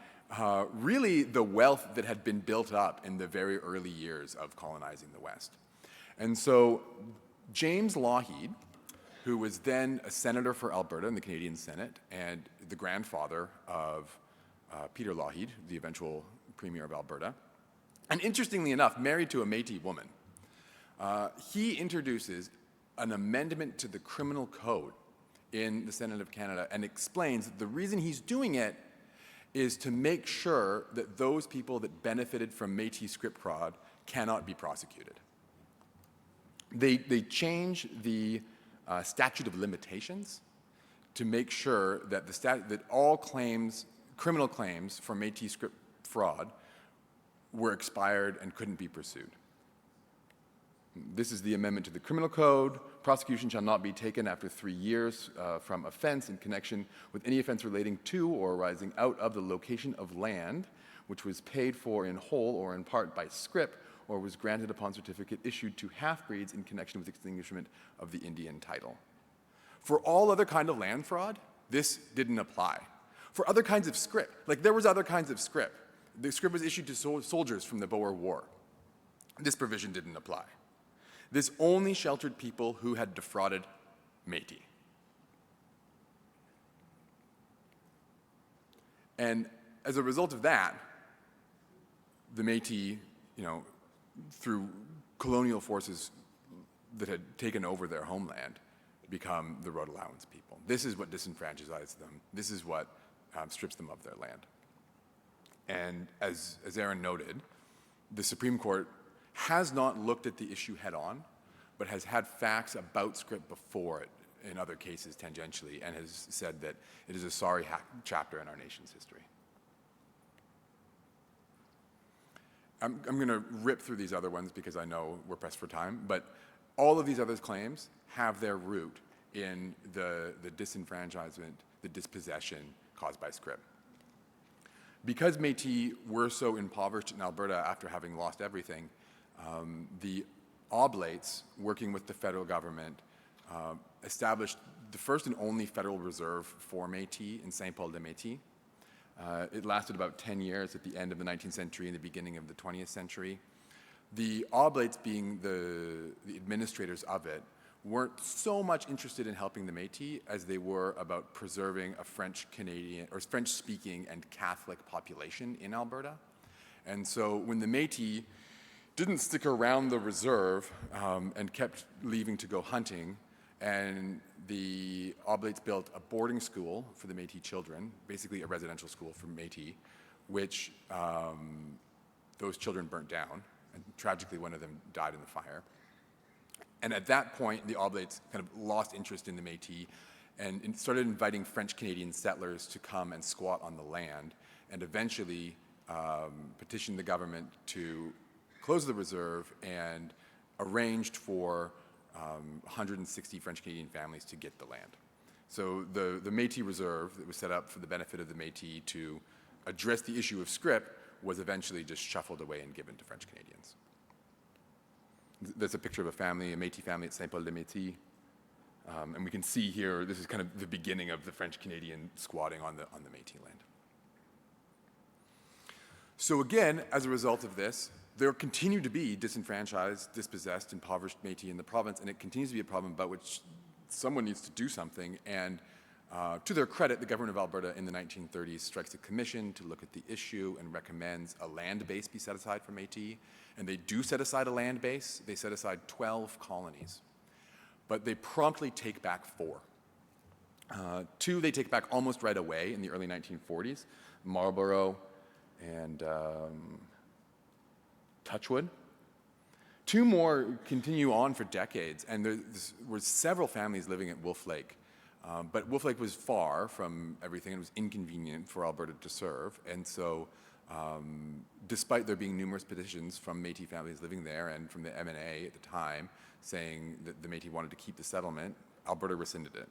really the wealth that had been built up in the very early years of colonizing the West. And so James Lougheed, who was then a senator for Alberta in the Canadian Senate and the grandfather of Peter Lougheed, the eventual premier of Alberta, and interestingly enough, married to a Métis woman, he introduces an amendment to the criminal code in the Senate of Canada and explains that the reason he's doing it is to make sure that those people that benefited from Métis scrip fraud cannot be prosecuted. They change the statute of limitations to make sure that that all claims, criminal claims for Métis scrip fraud, were expired and couldn't be pursued. This is the amendment to the criminal code. Prosecution shall not be taken after 3 years from offense in connection with any offense relating to or arising out of the location of land which was paid for in whole or in part by scrip or was granted upon certificate issued to half-breeds in connection with extinguishment of the Indian title. For all other kind of land fraud, this didn't apply. For other kinds of scrip, like there was other kinds of scrip. The scrip was issued to soldiers from the Boer War. This provision didn't apply. This only sheltered people who had defrauded Métis. And as a result of that, the Métis, through colonial forces that had taken over their homeland, become the road allowance people. This is what disenfranchises them. This is what strips them of their land. And as Aaron noted, the Supreme Court has not looked at the issue head on, but has had facts about scrip before it in other cases tangentially, and has said that it is a sorry chapter in our nation's history. I'm going to rip through these other ones because I know we're pressed for time, but all of these other claims have their root in the disenfranchisement, the dispossession caused by scrip. Because Métis were so impoverished in Alberta after having lost everything, the Oblates, working with the federal government, established the first and only federal reserve for Métis in Saint-Paul-de-Métis. It lasted about 10 years at the end of the 19th century and the beginning of the 20th century. The Oblates, being the administrators of it, weren't so much interested in helping the Métis as they were about preserving a French-Canadian or French-speaking and Catholic population in Alberta. And so when the Métis didn't stick around the reserve and kept leaving to go hunting, and the Oblates built a boarding school for the Métis children, basically a residential school for Métis, which those children burnt down, and tragically one of them died in the fire. And at that point, the Oblates kind of lost interest in the Métis and started inviting French-Canadian settlers to come and squat on the land, and eventually petitioned the government to close the reserve and arranged for 160 French-Canadian families to get the land. So the Métis Reserve that was set up for the benefit of the Métis to address the issue of scrip was eventually just shuffled away and given to French Canadians. There's a picture of a family, a Métis family at Saint-Paul-de-Métis. And we can see here, this is kind of the beginning of the French-Canadian squatting on the Métis land. So again, as a result of this, there continue to be disenfranchised, dispossessed, impoverished Métis in the province, and it continues to be a problem about which someone needs to do something. And to their credit, the government of Alberta in the 1930s strikes a commission to look at the issue and recommends a land base be set aside for Métis. And they do set aside a land base. They set aside 12 colonies. But they promptly take back 4. 2 they take back almost right away in the early 1940s, Marlborough and Touchwood. 2 more continue on for decades, and there were several families living at Wolf Lake. But Wolf Lake was far from everything. It was inconvenient for Alberta to serve, and so despite there being numerous petitions from Métis families living there and from the MNA at the time saying that the Métis wanted to keep the settlement, Alberta rescinded it.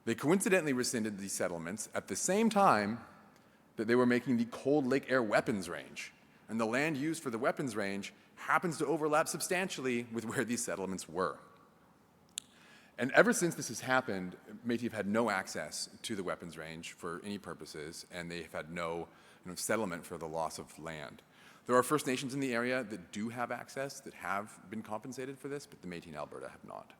They coincidentally rescinded these settlements at the same time that they were making the Cold Lake Air Weapons Range. And the land used for the weapons range happens to overlap substantially with where these settlements were. And ever since this has happened, Métis have had no access to the weapons range for any purposes, and they've had no settlement for the loss of land. There are First Nations in the area that do have access, that have been compensated for this, but the Métis in Alberta have not.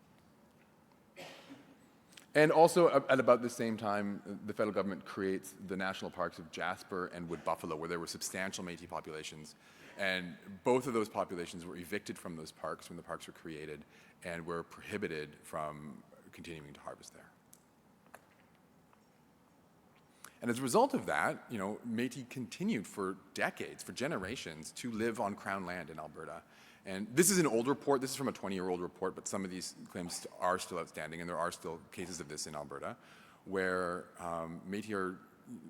And also, at about the same time, the federal government creates the national parks of Jasper and Wood Buffalo, where there were substantial Métis populations. And both of those populations were evicted from those parks when the parks were created and were prohibited from continuing to harvest there. And as a result of that, Métis continued for decades, for generations, to live on Crown land in Alberta. And this is an old report. This is from a 20-year-old report, but some of these claims are still outstanding, and there are still cases of this in Alberta, where Métis are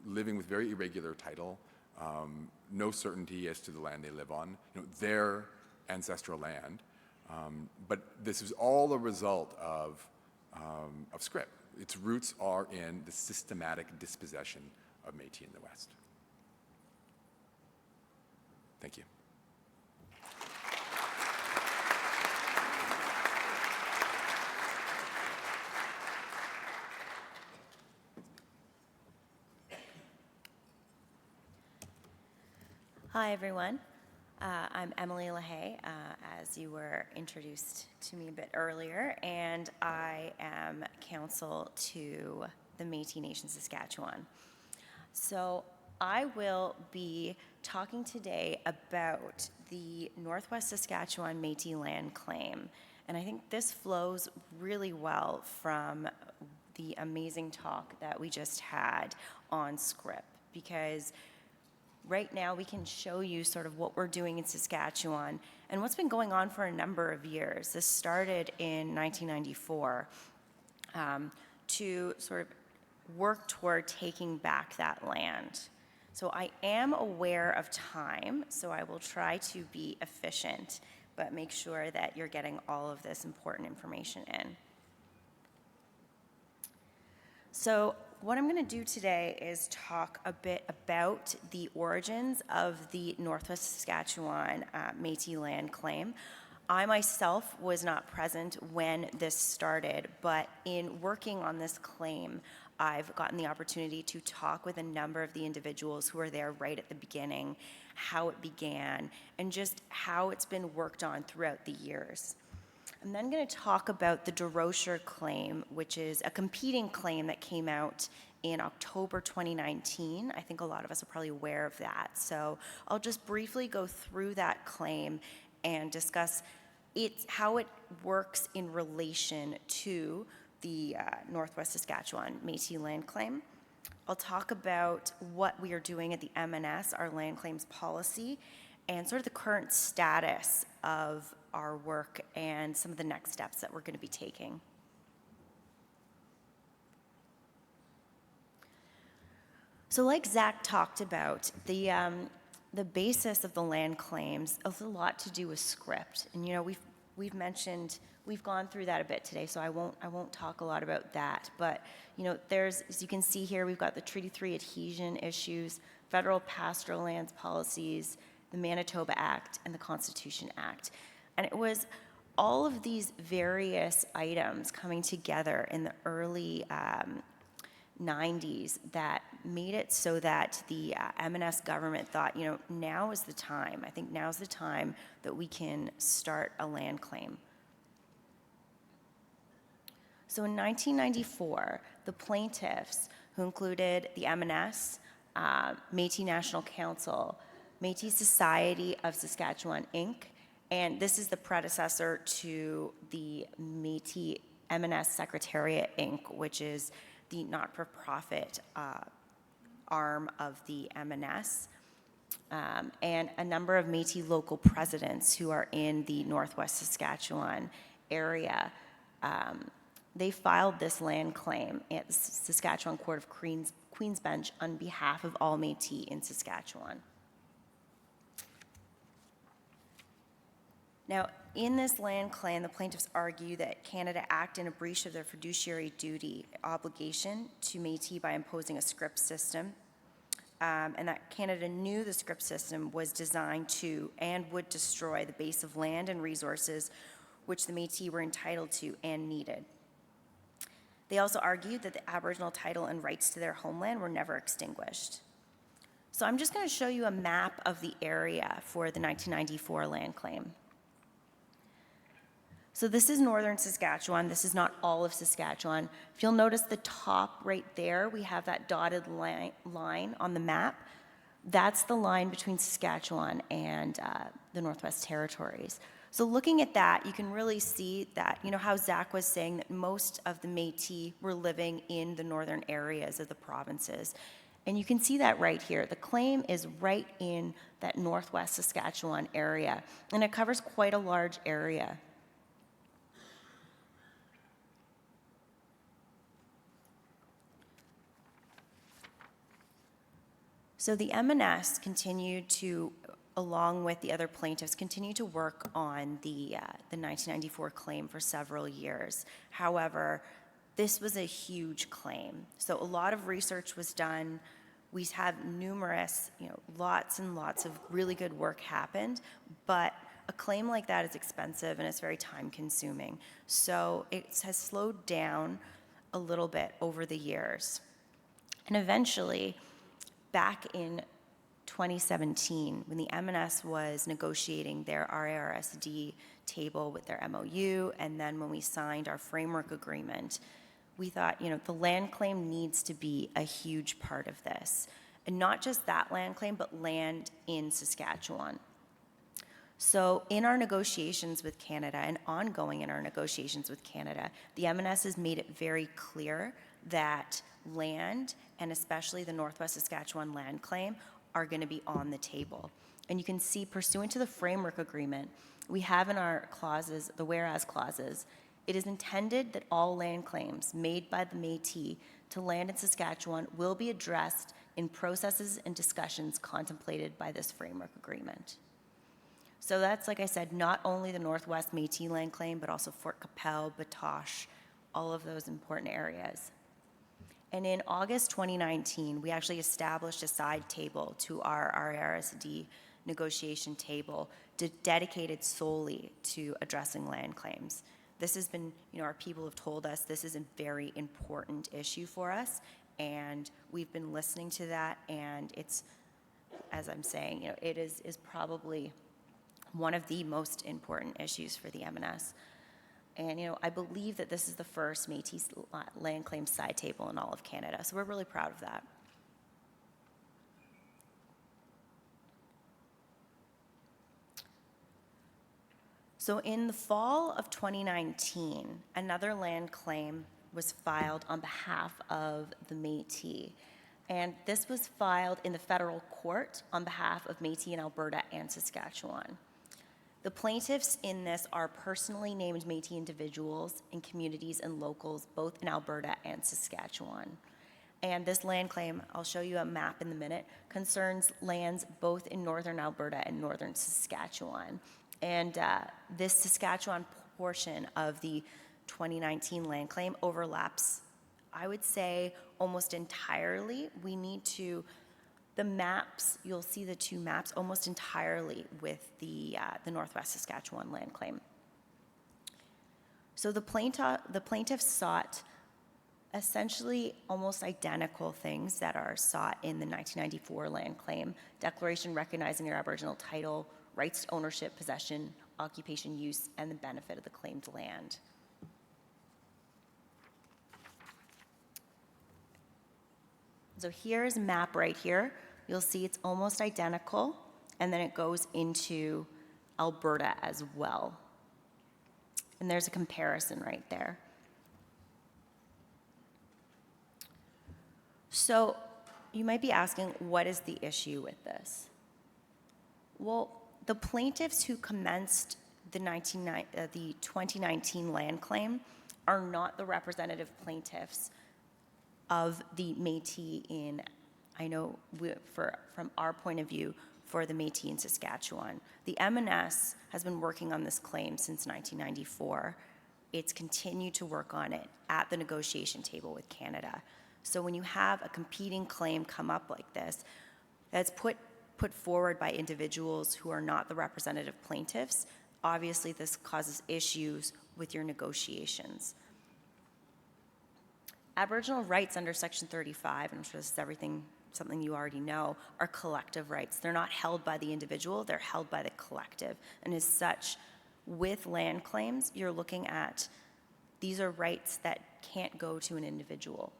living with very irregular title, no certainty as to the land they live on, their ancestral land. But this is all a result of scrip. Its roots are in the systematic dispossession of Métis in the West. Thank you. Hi, everyone. I'm Emily LaHaye, as you were introduced to me a bit earlier, and I am counsel to the Métis Nation Saskatchewan. So I will be talking today about the Northwest Saskatchewan Métis land claim, and I think this flows really well from the amazing talk that we just had on scrip, because right now we can show you sort of what we're doing in Saskatchewan and what's been going on for a number of years. This started in 1994 to sort of work toward taking back that land. So I am aware of time, so I will try to be efficient, but make sure that you're getting all of this important information in. So what I'm going to do today is talk a bit about the origins of the Northwest Saskatchewan Métis land claim. I myself was not present when this started, but in working on this claim, I've gotten the opportunity to talk with a number of the individuals who were there right at the beginning, how it began, and just how it's been worked on throughout the years. I'm then going to talk about the DeRocher claim, which is a competing claim that came out in October 2019. I think a lot of us are probably aware of that. So I'll just briefly go through that claim and discuss how it works in relation to the Northwest Saskatchewan Métis land claim. I'll talk about what we are doing at the MNS, our land claims policy, and sort of the current status of our work and some of the next steps that we're going to be taking. So like Zach talked about, the basis of the land claims has a lot to do with script. And you know, we've gone through that a bit today, so I won't talk a lot about that. But you know, there's, as you can see here, we've got the Treaty 3 adhesion issues, federal pastoral lands policies, the Manitoba Act, and the Constitution Act. And it was all of these various items coming together in the early 90s that made it so that the M&S government thought, you know, now is the time. I think now's the time that we can start a land claim. So in 1994, the plaintiffs, who included the M&S, Métis National Council, Métis Society of Saskatchewan, Inc., and this is the predecessor to the Métis M&S Secretariat, Inc., which is the not-for-profit arm of the M&S, and a number of Métis local presidents who are in the Northwest Saskatchewan area. They filed this land claim at the Saskatchewan Court of Queen's Bench on behalf of all Métis in Saskatchewan. Now, in this land claim, the plaintiffs argue that Canada acted in a breach of their fiduciary duty obligation to Métis by imposing a script system, and that Canada knew the script system was designed to and would destroy the base of land and resources which the Métis were entitled to and needed. They also argued that the Aboriginal title and rights to their homeland were never extinguished. So I'm just going to show you a map of the area for the 1994 land claim. So this is northern Saskatchewan. This is not all of Saskatchewan. If you'll notice the top right there, we have that dotted line on the map. That's the line between Saskatchewan and the Northwest Territories. So looking at that, you can really see that, you know how Zach was saying that most of the Métis were living in the northern areas of the provinces. And you can see that right here. The claim is right in that Northwest Saskatchewan area, and it covers quite a large area. So the M&S continued to, along with the other plaintiffs, continue to work on the 1994 claim for several years. However, this was a huge claim. So a lot of research was done. We had numerous, lots and lots of really good work happened, but a claim like that is expensive and it's very time consuming. So it has slowed down a little bit over the years. And eventually, back in 2017, when the M&S was negotiating their RARSD table with their MOU, and then when we signed our framework agreement, we thought, the land claim needs to be a huge part of this. And not just that land claim, but land in Saskatchewan. So in our negotiations with Canada, and ongoing in our negotiations with Canada, the M&S has made it very clear that land, and especially the Northwest Saskatchewan land claim, are going to be on the table. And you can see, pursuant to the framework agreement, we have in our clauses, the whereas clauses, it is intended that all land claims made by the Métis to land in Saskatchewan will be addressed in processes and discussions contemplated by this framework agreement. So that's, like I said, not only the Northwest Métis land claim, but also Fort Qu'Appelle, Batoche, all of those important areas. And in August 2019, we actually established a side table to our RARSD negotiation table dedicated solely to addressing land claims. This has been, our people have told us this is a very important issue for us, and we've been listening to that, and it's, as I'm saying, it is probably one of the most important issues for the M&S. And, I believe that this is the first Métis land claim side table in all of Canada, so we're really proud of that. So in the fall of 2019, another land claim was filed on behalf of the Métis. And this was filed in the federal court on behalf of Métis in Alberta and Saskatchewan. The plaintiffs in this are personally named Métis individuals in communities and locals, both in Alberta and Saskatchewan. And this land claim, I'll show you a map in a minute, concerns lands both in northern Alberta and northern Saskatchewan. And this Saskatchewan portion of the 2019 land claim overlaps, I would say, almost entirely. We need to, the maps, you'll see the two maps almost entirely with the Northwest Saskatchewan land claim. So the plaintiffs sought essentially almost identical things that are sought in the 1994 land claim, declaration recognizing your Aboriginal title, rights to ownership, possession, occupation, use, and the benefit of the claimed land. So here's a map right here. You'll see it's almost identical, and then it goes into Alberta as well. And there's a comparison right there. So you might be asking, what is the issue with this? Well, the plaintiffs who commenced the 2019 land claim are not the representative plaintiffs of the Métis in, I know from our point of view, for the Métis in Saskatchewan. The M&S has been working on this claim since 1994. It's continued to work on it at the negotiation table with Canada. So when you have a competing claim come up like this, that's put forward by individuals who are not the representative plaintiffs, obviously this causes issues with your negotiations. Aboriginal rights under Section 35, and I'm sure this is something you already know, are collective rights. They're not held by the individual, they're held by the collective. And as such, with land claims, you're looking at, these are rights that can't go to an individual.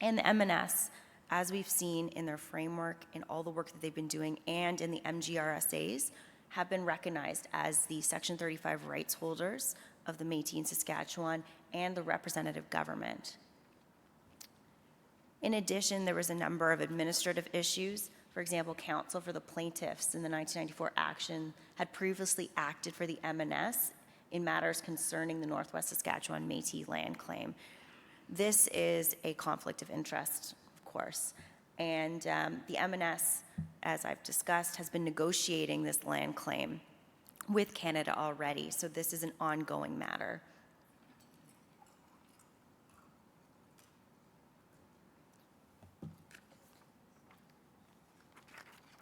And the M&S, as we've seen in their framework, in all the work that they've been doing, and in the MGRSAs, have been recognized as the Section 35 rights holders of the Métis in Saskatchewan and the representative government. In addition, there was a number of administrative issues. For example, counsel for the plaintiffs in the 1994 action had previously acted for the M&S in matters concerning the Northwest Saskatchewan Métis land claim. This is a conflict of interest, of course, and the M&S, as I've discussed, has been negotiating this land claim with Canada already, so this is an ongoing matter.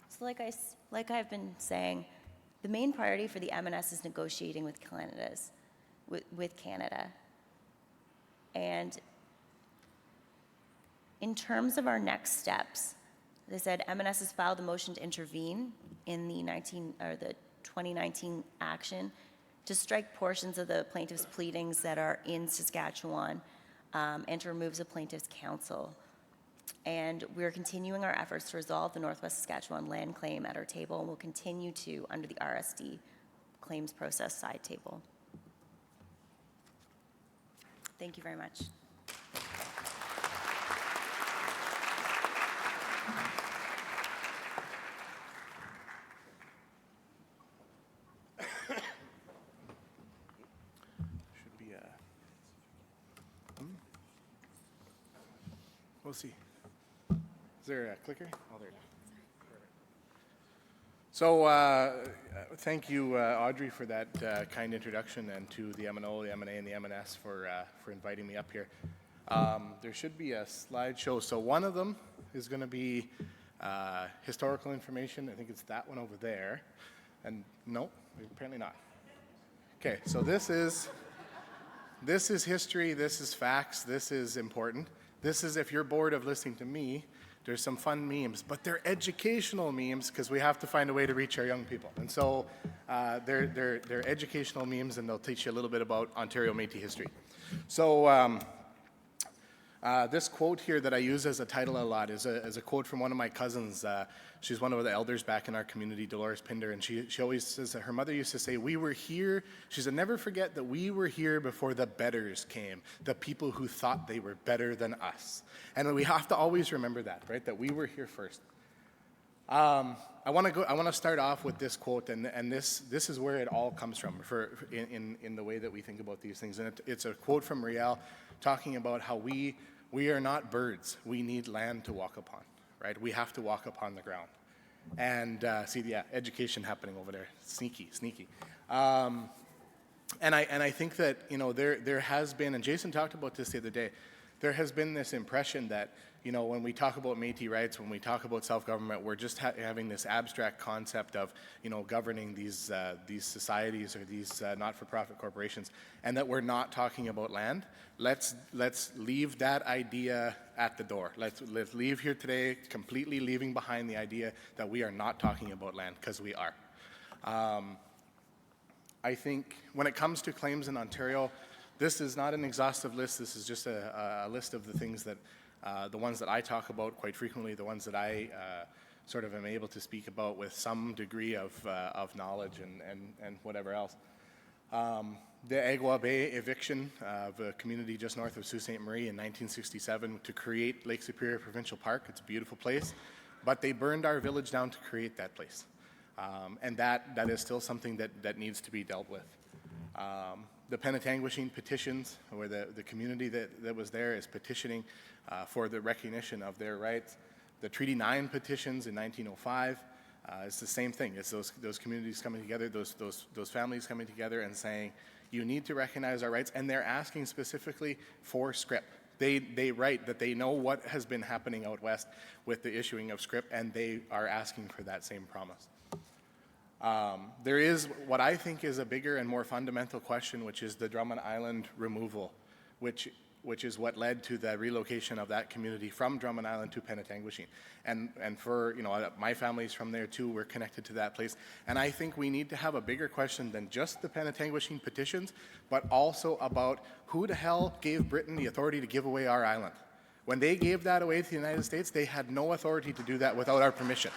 So like I've been saying, the main priority for the M&S is negotiating with Canada. And in terms of our next steps, as I said, M&S has filed a motion to intervene in the 2019 action to strike portions of the plaintiff's pleadings that are in Saskatchewan and to remove the plaintiff's counsel. And we're continuing our efforts to resolve the Northwest Saskatchewan land claim at our table, and we'll continue to under the RSD claims process side table. Thank you very much. Should be we'll see. Is there a clicker? Oh, there it is. So thank you, Audrey, for that kind introduction, and to the MNO, the MNA, and the MNS for inviting me up here. There should be a slideshow. So one of them is going to be historical information. I think it's that one over there. And no, apparently not. Okay, so this is history, this is facts, this is important. This is, if you're bored of listening to me, there's some fun memes, but they're educational memes because we have to find a way to reach our young people. And so they're educational memes, and they'll teach you a little bit about Ontario Métis history. So This quote here that I use as a title a lot is a quote from one of my cousins. She's one of the elders back in our community, Dolores Pinder, and she always says that her mother used to say, "We were here." She said, "Never forget that we were here before the betters came, the people who thought they were better than us." And we have to always remember that, right? That we were here first. I want to start off with this quote, and this is where it all comes from in the way that we think about these things. And it's a quote from Riel talking about how we are not birds. We need land to walk upon, right? We have to walk upon the ground. And education happening over there, sneaky. And I think that, you know, there has been, and Jason talked about this the other day, there has been this impression that, you know, when we talk about Métis rights, when we talk about self-government, we're just having this abstract concept of, you know, governing these societies or these not-for-profit corporations, and that we're not talking about land. Let's leave that idea at the door. Let's leave here today completely leaving behind the idea that we are not talking about land, because we are. I think when it comes to claims in Ontario, this is not an exhaustive list. This is just a list of the things that, the ones that I talk about quite frequently, the ones that I sort of am able to speak about with some degree of knowledge and whatever else. The Agua Bay eviction of a community just north of Sault Ste. Marie in 1967 to create Lake Superior Provincial Park. It's a beautiful place, but they burned our village down to create that place. And that is still something that needs to be dealt with. The Penetanguishene petitions, where the community that was there is petitioning for the recognition of their rights. The Treaty 9 petitions in 1905, it's the same thing. It's those communities coming together, those families coming together and saying, you need to recognize our rights, and they're asking specifically for scrip. They write that they know what has been happening out west with the issuing of scrip, and they are asking for that same promise. There is what I think is a bigger and more fundamental question, which is the Drummond Island removal, which is what led to the relocation of that community from Drummond Island to Penetanguishene. And for, you know, my family's from there too, we're connected to that place. And I think we need to have a bigger question than just the Penetanguishene petitions, but also about who the hell gave Britain the authority to give away our island. When they gave that away to the United States, they had no authority to do that without our permission.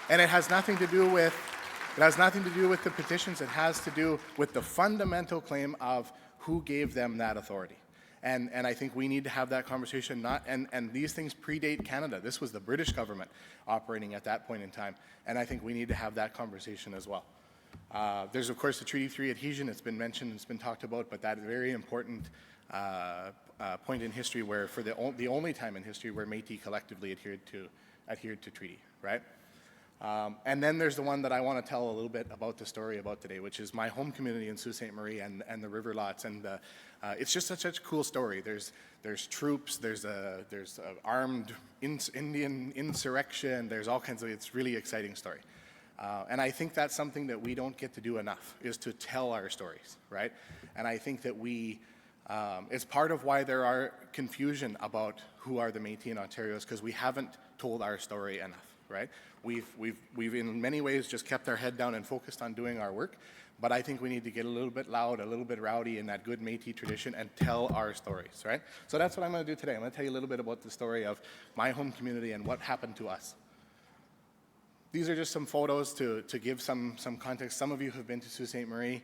And it has nothing to do with the petitions. It has to do with the fundamental claim of who gave them that authority. And I think we need to have that conversation. And these things predate Canada. This was the British government operating at that point in time. And I think we need to have that conversation as well. There's, of course, the Treaty 3 adhesion. It's been mentioned, it's been talked about, but that very important point in history where, for the only time in history where Métis collectively adhered to treaty, right? And then there's the one that I want to tell a little bit about the story about today, which is my home community in Sault Ste. Marie and the river lots. And it's just such a cool story. There's troops, there's armed Indian insurrection, there's all kinds of, it's really exciting story. And I think that's something that we don't get to do enough, is to tell our stories, right? And I think that it's part of why there are confusion about who are the Métis in Ontario, is because we haven't told our story enough, right? We've in many ways just kept our head down and focused on doing our work, but I think we need to get a little bit loud, a little bit rowdy in that good Métis tradition and tell our stories, right? So that's what I'm going to do today. I'm going to tell you a little bit about the story of my home community and what happened to us. These are just some photos to give some context. Some of you have been to Sault Ste. Marie.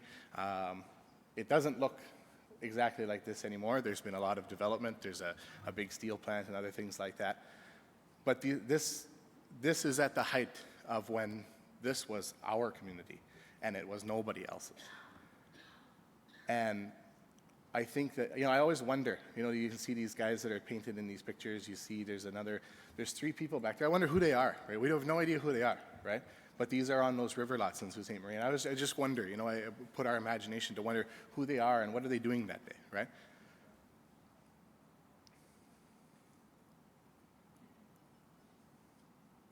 It doesn't look exactly like this anymore. There's been a lot of development. There's a big steel plant and other things like that. But this is at the height of when this was our community and it was nobody else's. And I think that, I always wonder, you can see these guys that are painted in these pictures. You see there's 3 people back there. I wonder who they are, right? We have no idea who they are, right? But these are on those river lots in Sault Ste. Marie. And I just wonder, I put our imagination to wonder who they are and what are they doing that day, right?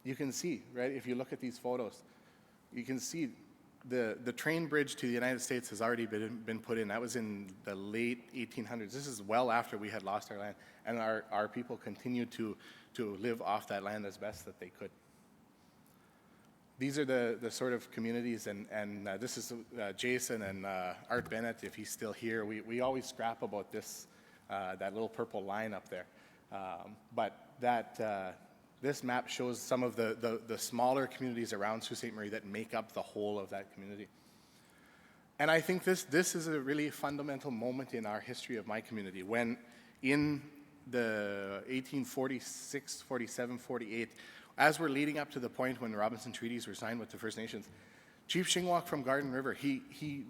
You can see, right, if you look at these photos, you can see the train bridge to the United States has already been put in. That was in the late 1800s. This is well after we had lost our land, and our people continued to live off that land as best that they could. These are the sort of communities, and this is Jason and Art Bennett, if he's still here. We always scrap about this, that little purple line up there. But this map shows some of the smaller communities around Sault Ste. Marie that make up the whole of that community. And I think this is a really fundamental moment in our history of my community, when in the 1846, 47, 48, as we're leading up to the point when the Robinson Treaties were signed with the First Nations, Chief Shingwak from Garden River,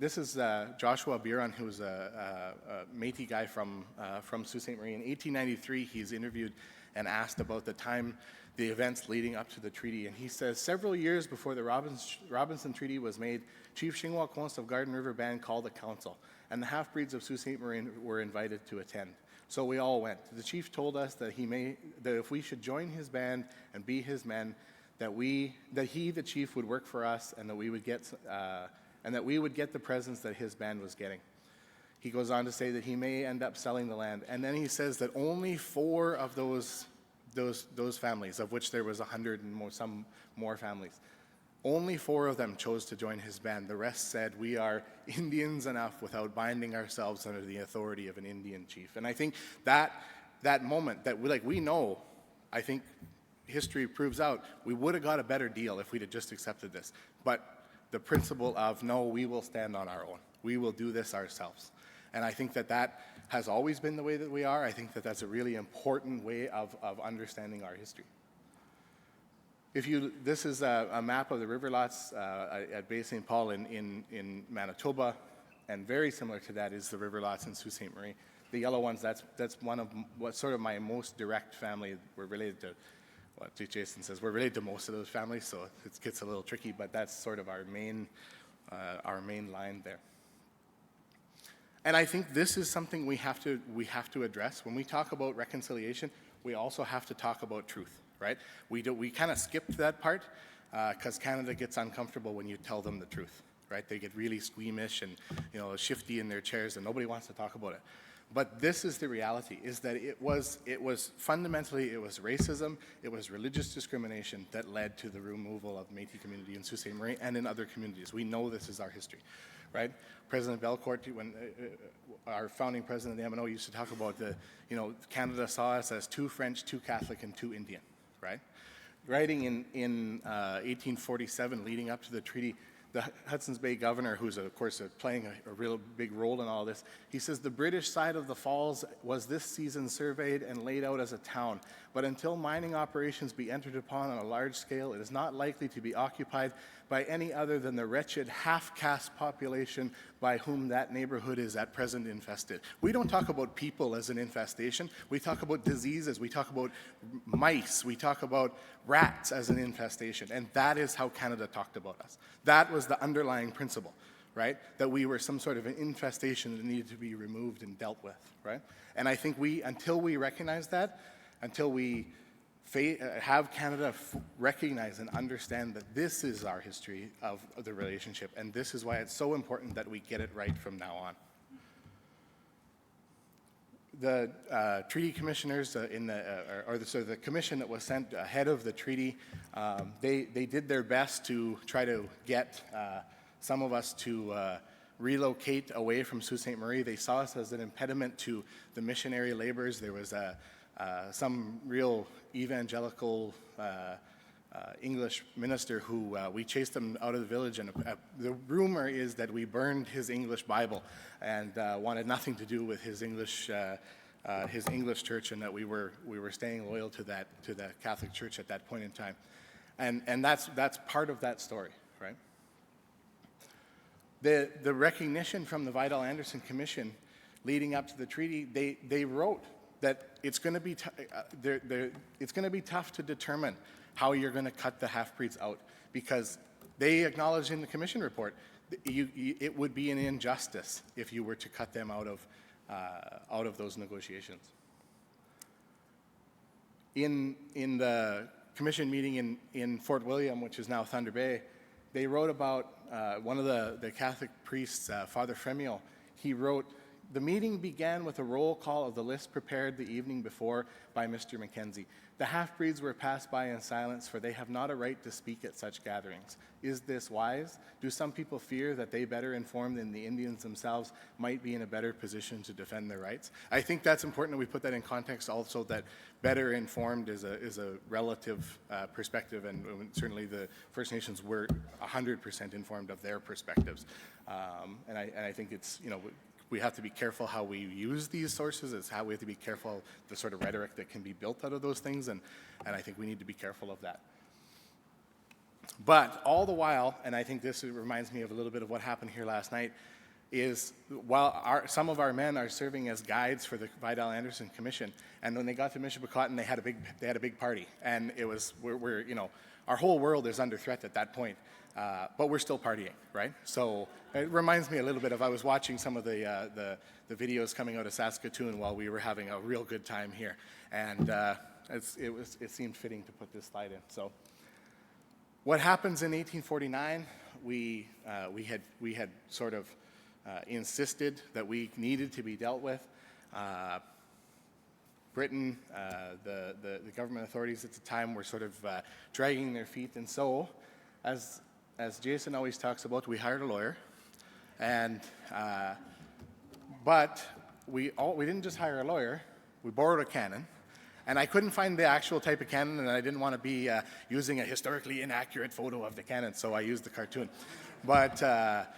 this is Joshua Biron, who's a Métis guy from Sault Ste. Marie. In 1893, he's interviewed and asked about the time, the events leading up to the treaty. And he says, several years before the Robinson Treaty was made, Chief Shingwak Wons of Garden River Band called a council, and the half-breeds of Sault Ste. Marie were invited to attend. So we all went. The chief told us that that if we should join his band and be his men, that he, the chief, would work for us, and that we would get the presents that his band was getting. He goes on to say that he may end up selling the land, and then he says that only 4 of those families, of which there was 100 and some more families, only 4 of them chose to join his band. The rest said, we are Indians enough without binding ourselves under the authority of an Indian chief. And I think that moment, that we know, I think history proves out, we would have got a better deal if we'd have just accepted this. But the principle of, no, we will stand on our own. We will do this ourselves. And I think that has always been the way that we are. I think that that's a really important way of understanding our history. This is a map of the river lots at Bay St. Paul in Manitoba, and very similar to that is the river lots in Sault Ste. Marie. The yellow ones, that's one of what's sort of my most direct family. We're related to, what Jason says, we're related to most of those families, so it gets a little tricky, but that's sort of our main line there. And I think this is something we have to address. When we talk about reconciliation, we also have to talk about truth. Right? We kind of skipped that part because Canada gets uncomfortable when you tell them the truth. Right? They get really squeamish and shifty in their chairs, and nobody wants to talk about it. But this is the reality: is that it was fundamentally racism, it was religious discrimination that led to the removal of the Métis community in Sault Ste. Marie and in other communities. We know this is our history. Right? President Belcourt, when our founding president of the MNO, used to talk about Canada saw us as 2 French, 2 Catholic, and 2 Indian. Right? Writing in 1847, leading up to the treaty, the Hudson's Bay governor, who's of course playing a real big role in all this, he says the British side of the falls was this season surveyed and laid out as a town, but until mining operations be entered upon on a large scale, it is not likely to be occupied by any other than the wretched half-caste population by whom that neighborhood is at present infested. We don't talk about people as an infestation. We talk about diseases. We talk about mice. We talk about rats as an infestation. And that is how Canada talked about us. That was the underlying principle, right? That we were some sort of an infestation that needed to be removed and dealt with, right? And I think until we recognize that, until we have Canada recognize and understand that this is our history of the relationship, and this is why it's so important that we get it right from now on. The treaty commissioners the commission that was sent ahead of the treaty, they did their best to try to get some of us to relocate away from Sault Ste. Marie. They saw us as an impediment to the missionary labors. There was some real evangelical English minister who we chased him out of the village, and the rumor is that we burned his English Bible and wanted nothing to do with his English church, and that we were staying loyal to the Catholic Church at that point in time, and that's part of that story, right? The recognition from the Vidal-Anderson Commission leading up to the treaty, they wrote that it's going to be tough to determine how you're going to cut the half-breeds out, because they acknowledge in the commission report it would be an injustice if you were to cut them out of those negotiations. In the commission meeting in Fort William, which is now Thunder Bay, they wrote about one of the Catholic priests, Father Fremio. He wrote, The meeting began with a roll call of the list prepared the evening before by Mr. Mackenzie. The half-breeds were passed by in silence, for they have not a right to speak at such gatherings. Is this wise? Do some people fear that they, better informed than the Indians themselves, might be in a better position to defend their rights? I think that's important that we put that in context also, that better informed is a relative perspective, and certainly the First Nations were 100% informed of their perspectives. And I think it's, you know, we have to be careful how we use these sources. It's how we have to be careful the sort of rhetoric that can be built out of those things, and I think we need to be careful of that. But all the while, and I think this reminds me of a little bit of what happened here last night, is while some of our men are serving as guides for the Vidal Anderson Commission, and when they got to Mishippicotten, they had a big party, and it was we're you know, our whole world is under threat at that point. But we're still partying, right? So it reminds me a little bit of, I was watching some of the videos coming out of Saskatoon while we were having a real good time here, and it seemed fitting to put this slide in. So what happens in 1849? We had sort of insisted that we needed to be dealt with. Britain, the government authorities at the time were sort of dragging their feet, and so as Jason always talks about, we hired a lawyer, and but we didn't just hire a lawyer. We borrowed a cannon, and I couldn't find the actual type of cannon, and I didn't want to be using a historically inaccurate photo of the cannon, so I used the cartoon. But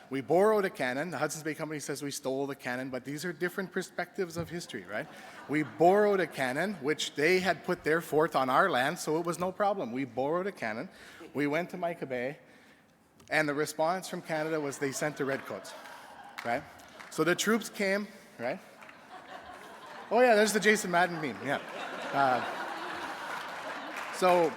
we borrowed a cannon. The Hudson's Bay Company says we stole the cannon, but these are different perspectives of history, right? We borrowed a cannon, which they had put their fort on our land, so it was no problem. We borrowed a cannon. We went to Mica Bay, and the response from Canada was they sent the redcoats, right? So the troops came, right? Oh yeah, there's the Jason Madden meme, yeah. So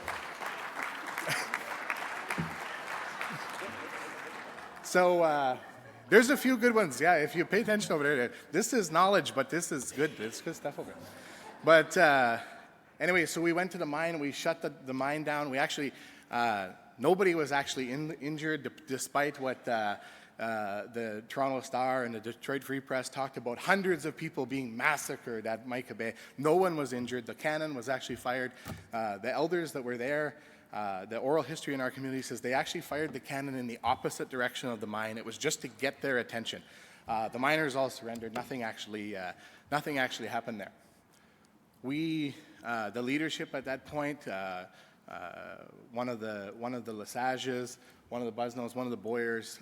there's a few good ones, yeah, if you pay attention over there. This is knowledge, but this is good. It's good stuff over there. But anyway, so we went to the mine, we shut the mine down. We actually, nobody was actually injured, despite what the Toronto Star and the Detroit Free Press talked about, hundreds of people being massacred at Mica Bay. No one was injured. The cannon was actually fired. The elders that were there, the oral history in our community says they actually fired the cannon in the opposite direction of the mine. It was just to get their attention. The miners all surrendered. Nothing actually happened there. We, the leadership at that point, one of the Lesages, one of the Busnells, one of the Boyers,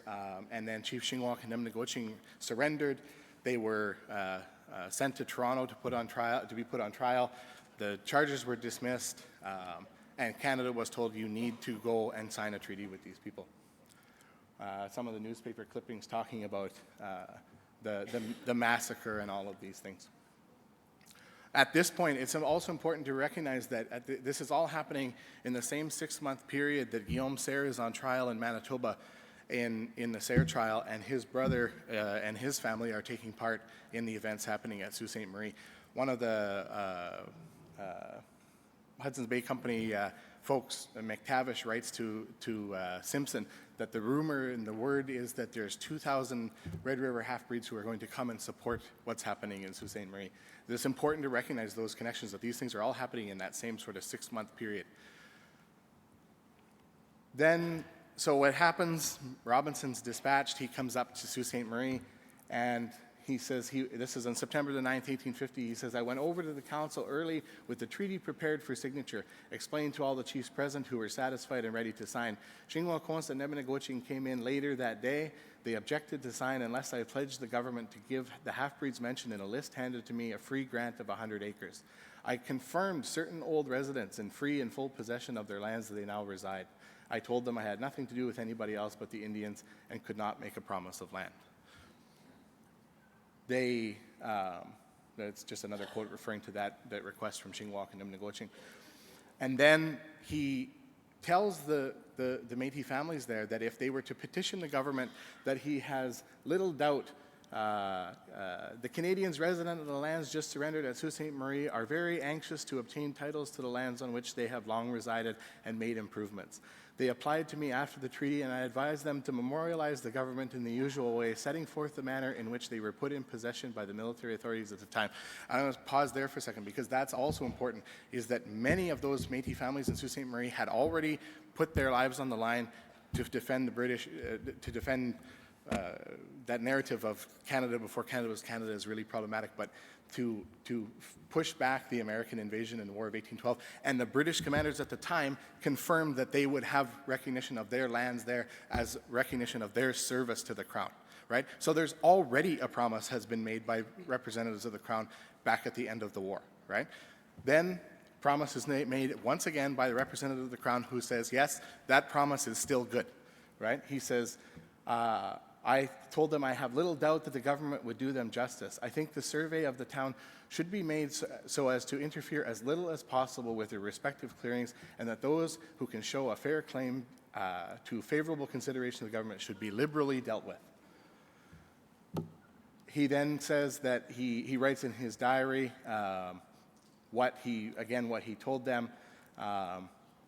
and then Chief Shingwalk and Nemnegotching surrendered. They were sent to Toronto to be put on trial. The charges were dismissed, and Canada was told, you need to go and sign a treaty with these people. Some of the newspaper clippings talking about the massacre and all of these things. At this point, it's also important to recognize that this is all happening in the same 6-month period that Guillaume Serre is on trial in Manitoba in the Serre trial, and his brother and his family are taking part in the events happening at Sault Ste. Marie. One of the Hudson's Bay Company folks, McTavish, writes to Simpson that the rumor and the word is that there's 2,000 Red River half-breeds who are going to come and support what's happening in Sault Ste. Marie. It's important to recognize those connections, that these things are all happening in that same sort of 6-month period. Then, so what happens, Robinson's dispatched, he comes up to Sault Ste. Marie, and he says, this is on September the 9th, 1850, he says, I went over to the council early with the treaty prepared for signature, explained to all the chiefs present who were satisfied and ready to sign. Shingwal Konst and Nemnegotching came in later that day. They objected to sign unless I pledged the government to give the half-breeds mentioned in a list handed to me a free grant of 100 acres. I confirmed certain old residents in free and full possession of their lands that they now reside. I told them I had nothing to do with anybody else but the Indians and could not make a promise of land. That's just another quote referring to that request from Shingwalk and Nemnegotching. And then he tells the Métis families there that if they were to petition the government, that he has little doubt the Canadians resident of the lands just surrendered at Sault Ste. Marie are very anxious to obtain titles to the lands on which they have long resided and made improvements. They applied to me after the treaty, and I advised them to memorialize the government in the usual way, setting forth the manner in which they were put in possession by the military authorities at the time. I'm going to pause there for a second, because that's also important, is that many of those Métis families in Sault Ste. Marie had already put their lives on the line to defend the British, to defend that narrative of Canada before Canada was Canada is really problematic, but to push back the American invasion in the War of 1812. And the British commanders at the time confirmed that they would have recognition of their lands there as recognition of their service to the Crown, right? So there's already a promise has been made by representatives of the Crown back at the end of the war, right? Then promise is made once again by the representative of the Crown, who says, yes, that promise is still good, right? He says, I told them I have little doubt that the government would do them justice. I think the survey of the town should be made so as to interfere as little as possible with their respective clearings, and that those who can show a fair claim to favorable consideration of the government should be liberally dealt with. He then says that he writes in his diary what he told them,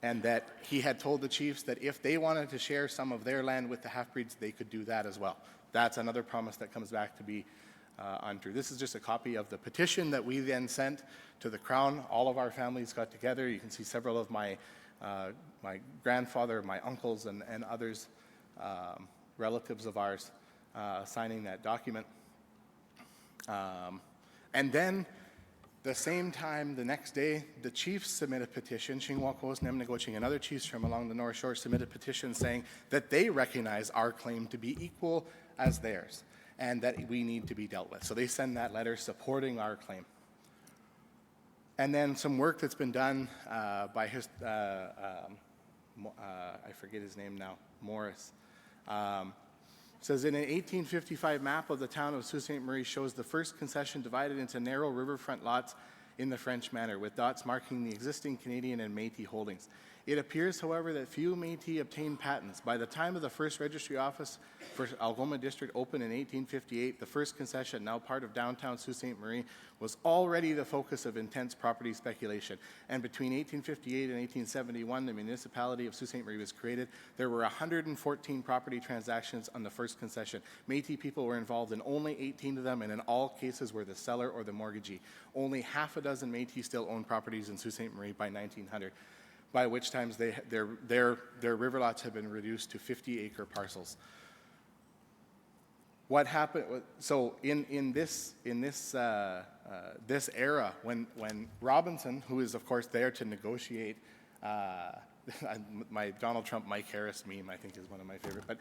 and that he had told the chiefs that if they wanted to share some of their land with the half-breeds, they could do that as well. That's another promise that comes back to be untrue. This is just a copy of the petition that we then sent to the Crown. All of our families got together. You can see several of my grandfather, my uncles, and others, relatives of ours, signing that document. And then, the same time, the next day, the chiefs submit a petition. Shingwakos, Nemnegoching, and other chiefs from along the North Shore submit a petition saying that they recognize our claim to be equal as theirs and that we need to be dealt with. So they send that letter supporting our claim. And then some work that's been done by his, I forget his name now, Morris. Says in an 1855 map of the town of Sault Ste. Marie shows the first concession divided into narrow riverfront lots in the French manner, with dots marking the existing Canadian and Métis holdings. It appears, however, that few Métis obtained patents. By the time of the first registry office for Algoma District opened in 1858, the first concession, now part of downtown Sault Ste. Marie, was already the focus of intense property speculation. And between 1858 and 1871, the municipality of Sault Ste. Marie was created. There were 114 property transactions on the first concession. Métis people were involved in only 18 of them, and in all cases were the seller or the mortgagee. Only half a dozen Métis still owned properties in Sault Ste. Marie by 1900. By which times their river lots have been reduced to 50-acre parcels. What happened? So in this era, when Robinson, who is of course there to negotiate, my Donald Trump Mike Harris meme I think is one of my favorite, but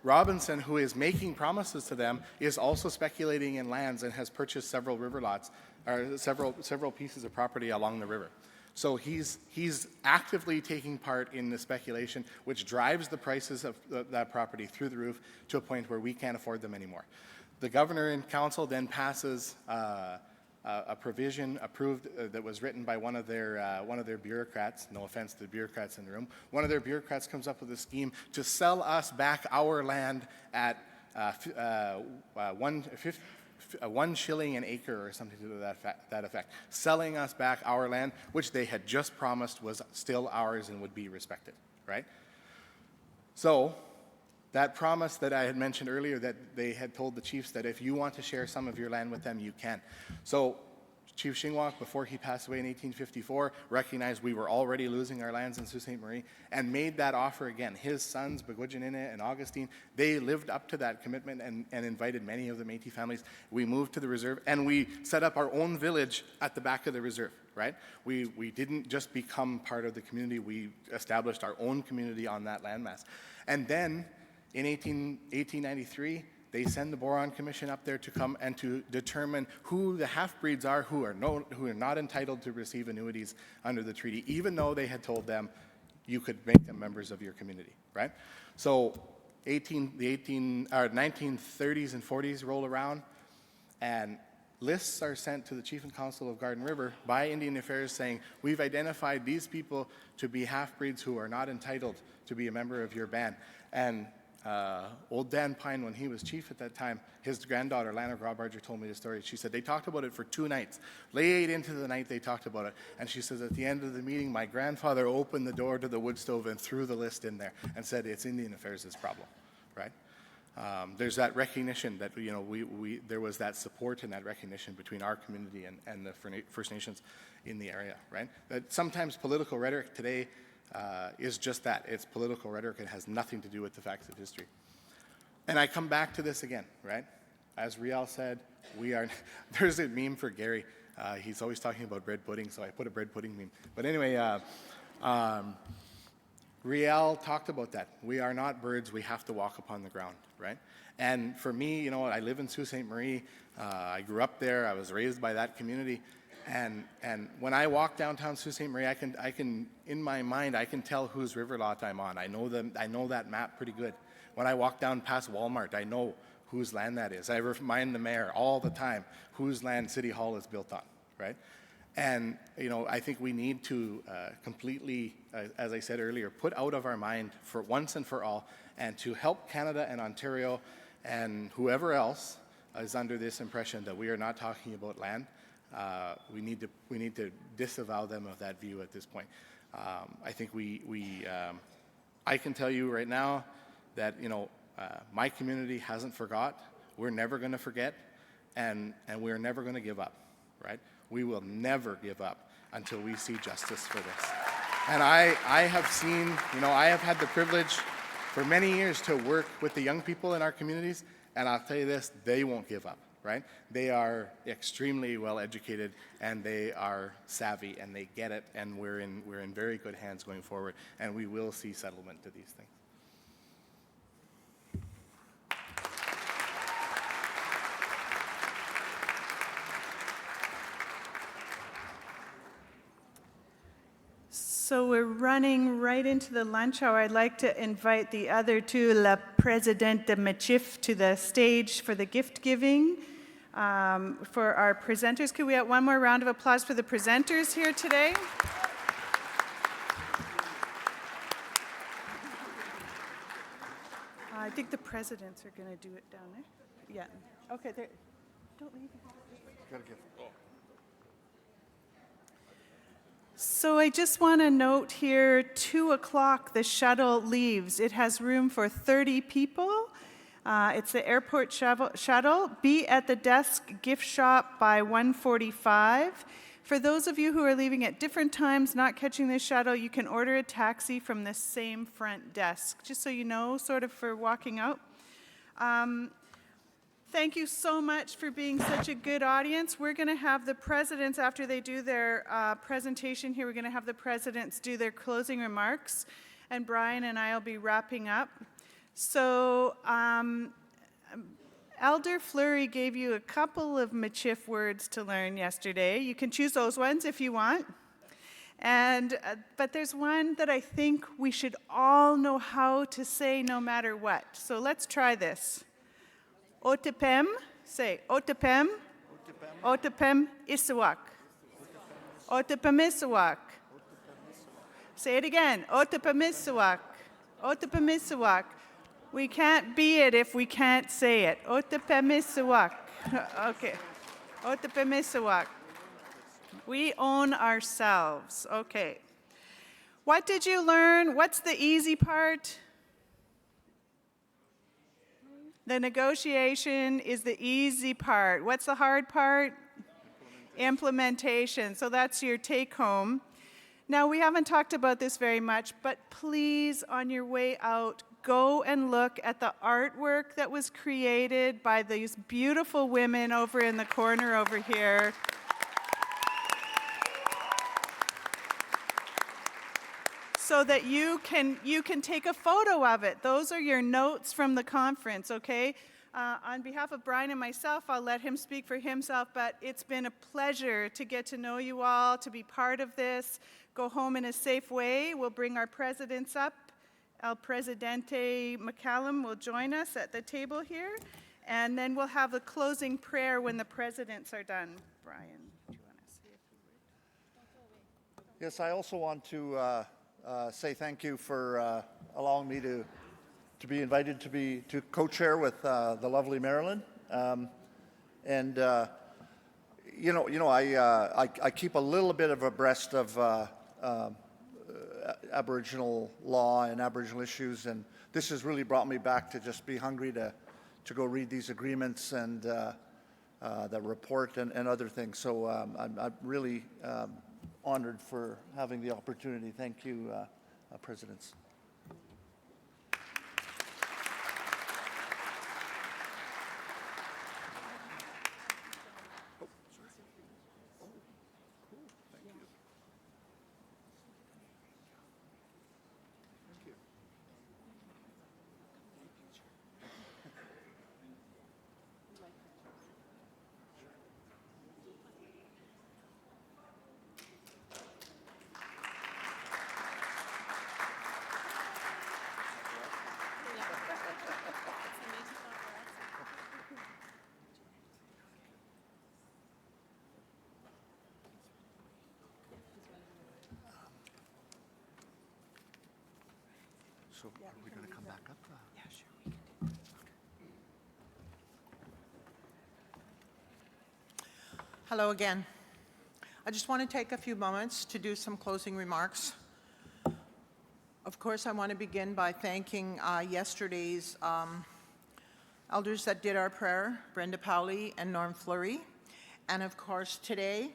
Robinson, who is making promises to them, is also speculating in lands and has purchased several river lots, or several pieces of property along the river. So he's actively taking part in the speculation, which drives the prices of that property through the roof to a point where we can't afford them anymore. The governor and council then passes a provision approved that was written by one of their bureaucrats. No offense to the bureaucrats in the room. One of their bureaucrats comes up with a scheme to sell us back our land at 1 shilling an acre or something to that effect. Selling us back our land, which they had just promised was still ours and would be respected, right? So that promise that I had mentioned earlier, that they had told the chiefs that if you want to share some of your land with them, you can. So Chief Shingwak, before he passed away in 1854, recognized we were already losing our lands in Sault Ste. Marie and made that offer again. His sons, Bagudjanine and Augustine, they lived up to that commitment and invited many of the Métis families. We moved to the reserve and we set up our own village at the back of the reserve, right? We didn't just become part of the community, we established our own community on that landmass. And then in 1893, they send the Boron Commission up there to come and to determine who the half-breeds are who are not entitled to receive annuities under the treaty, even though they had told them you could make them members of your community, right? So the 1930s and 40s roll around, and lists are sent to the Chief and Council of Garden River by Indian Affairs saying, we've identified these people to be half-breeds who are not entitled to be a member of your band. And old Dan Pine, when he was chief at that time, his granddaughter, Lana Graubarger, told me the story. She said they talked about it for 2 nights. Late into the night, they talked about it. And she says, at the end of the meeting, my grandfather opened the door to the wood stove and threw the list in there and said, it's Indian Affairs' problem, right? There's that recognition that, you know, there was that support and that recognition between our community and the First Nations in the area, right? That sometimes political rhetoric today is just that. It's political rhetoric. It has nothing to do with the facts of history. And I come back to this again, right? As Riel said, there's a meme for Gary. He's always talking about bread pudding, so I put a bread pudding meme. But anyway, Riel talked about that. We are not birds. We have to walk upon the ground, right? And for me, you know, I live in Sault Ste. Marie. I grew up there. I was raised by that community. And when I walk downtown Sault Ste. Marie, I can in my mind, I can tell whose river lot I'm on. I know that map pretty good. When I walk down past Walmart, I know whose land that is. I remind the mayor all the time whose land City Hall is built on, right? And, you know, I think we need to completely, as I said earlier, put out of our mind for once and for all, and to help Canada and Ontario and whoever else is under this impression that we are not talking about land. We need to disavow them of that view at this point. I think I can tell you right now that, you know, my community hasn't forgot. We're never going to forget, and we're never going to give up, right? We will never give up until we see justice for this. And I have seen, you know, I have had the privilege for many years to work with the young people in our communities, and I'll tell you this, they won't give up, right? They are extremely well educated, and they are savvy, and they get it, and we're in very good hands going forward, and we will see settlement to these things. So we're running right into the lunch hour. I'd like to invite the other two, La Presidente Metis, to the stage for the gift giving. For our presenters, could we have one more round of applause for the presenters here today? I think the presidents are going to do it down there. Yeah. Okay. There. Don't leave. Got a gift. So I just want to note here, 2 o'clock, the shuttle leaves. It has room for 30 people. It's the airport shuttle. Be at the desk gift shop by 1:45. For those of you who are leaving at different times, not catching the shuttle, you can order a taxi from this same front desk, just so you know, sort of for walking out. Thank you so much for being such a good audience. We're going to have the presidents, after they do their presentation here, we're going to have the presidents do their closing remarks, and Brian and I will be wrapping up. So Elder Fleury gave you a couple of Michif words to learn yesterday. You can choose those ones if you want. And but there's one that I think we should all know how to say no matter what. So let's try this. Otipem, say Otipem. Otipemisiwak. Otipemisiwak. Say it again. Otipemisiwak. Otipemisiwak. We can't be it if we can't say it. Otipemisiwak. Okay. Otipemisiwak. We own ourselves. Okay. What did you learn? What's the easy part? The negotiation is the easy part. What's the hard part? Implementation. So that's your take home. Now, we haven't talked about this very much, but please, on your way out, go and look at the artwork that was created by these beautiful women over in the corner over here. So that you can take a photo of it. Those are your notes from the conference, okay? On behalf of Brian and myself, I'll let him speak for himself, but it's been a pleasure to get to know you all, to be part of this. Go home in a safe way. We'll bring our presidents up. El Presidente McCallum will join us at the table here, and then we'll have a closing prayer when the presidents are done. Brian, do you want to say a few words? Yes, I also want to say thank you for allowing me to to be invited to co-chair with the lovely Marilyn. And I keep a little bit of abreast of Aboriginal law and Aboriginal issues, and this has really brought me back to just be hungry to go read these agreements and the report and other things. So I'm really honored for having the opportunity. Thank you, Presidents. So are we going to come back up? Yeah, sure. We can do that. Hello again. I just want to take a few moments to do some closing remarks. Of course, I want to begin by thanking yesterday's elders that did our prayer, Brenda Powley and Norm Fleury. And of course, today,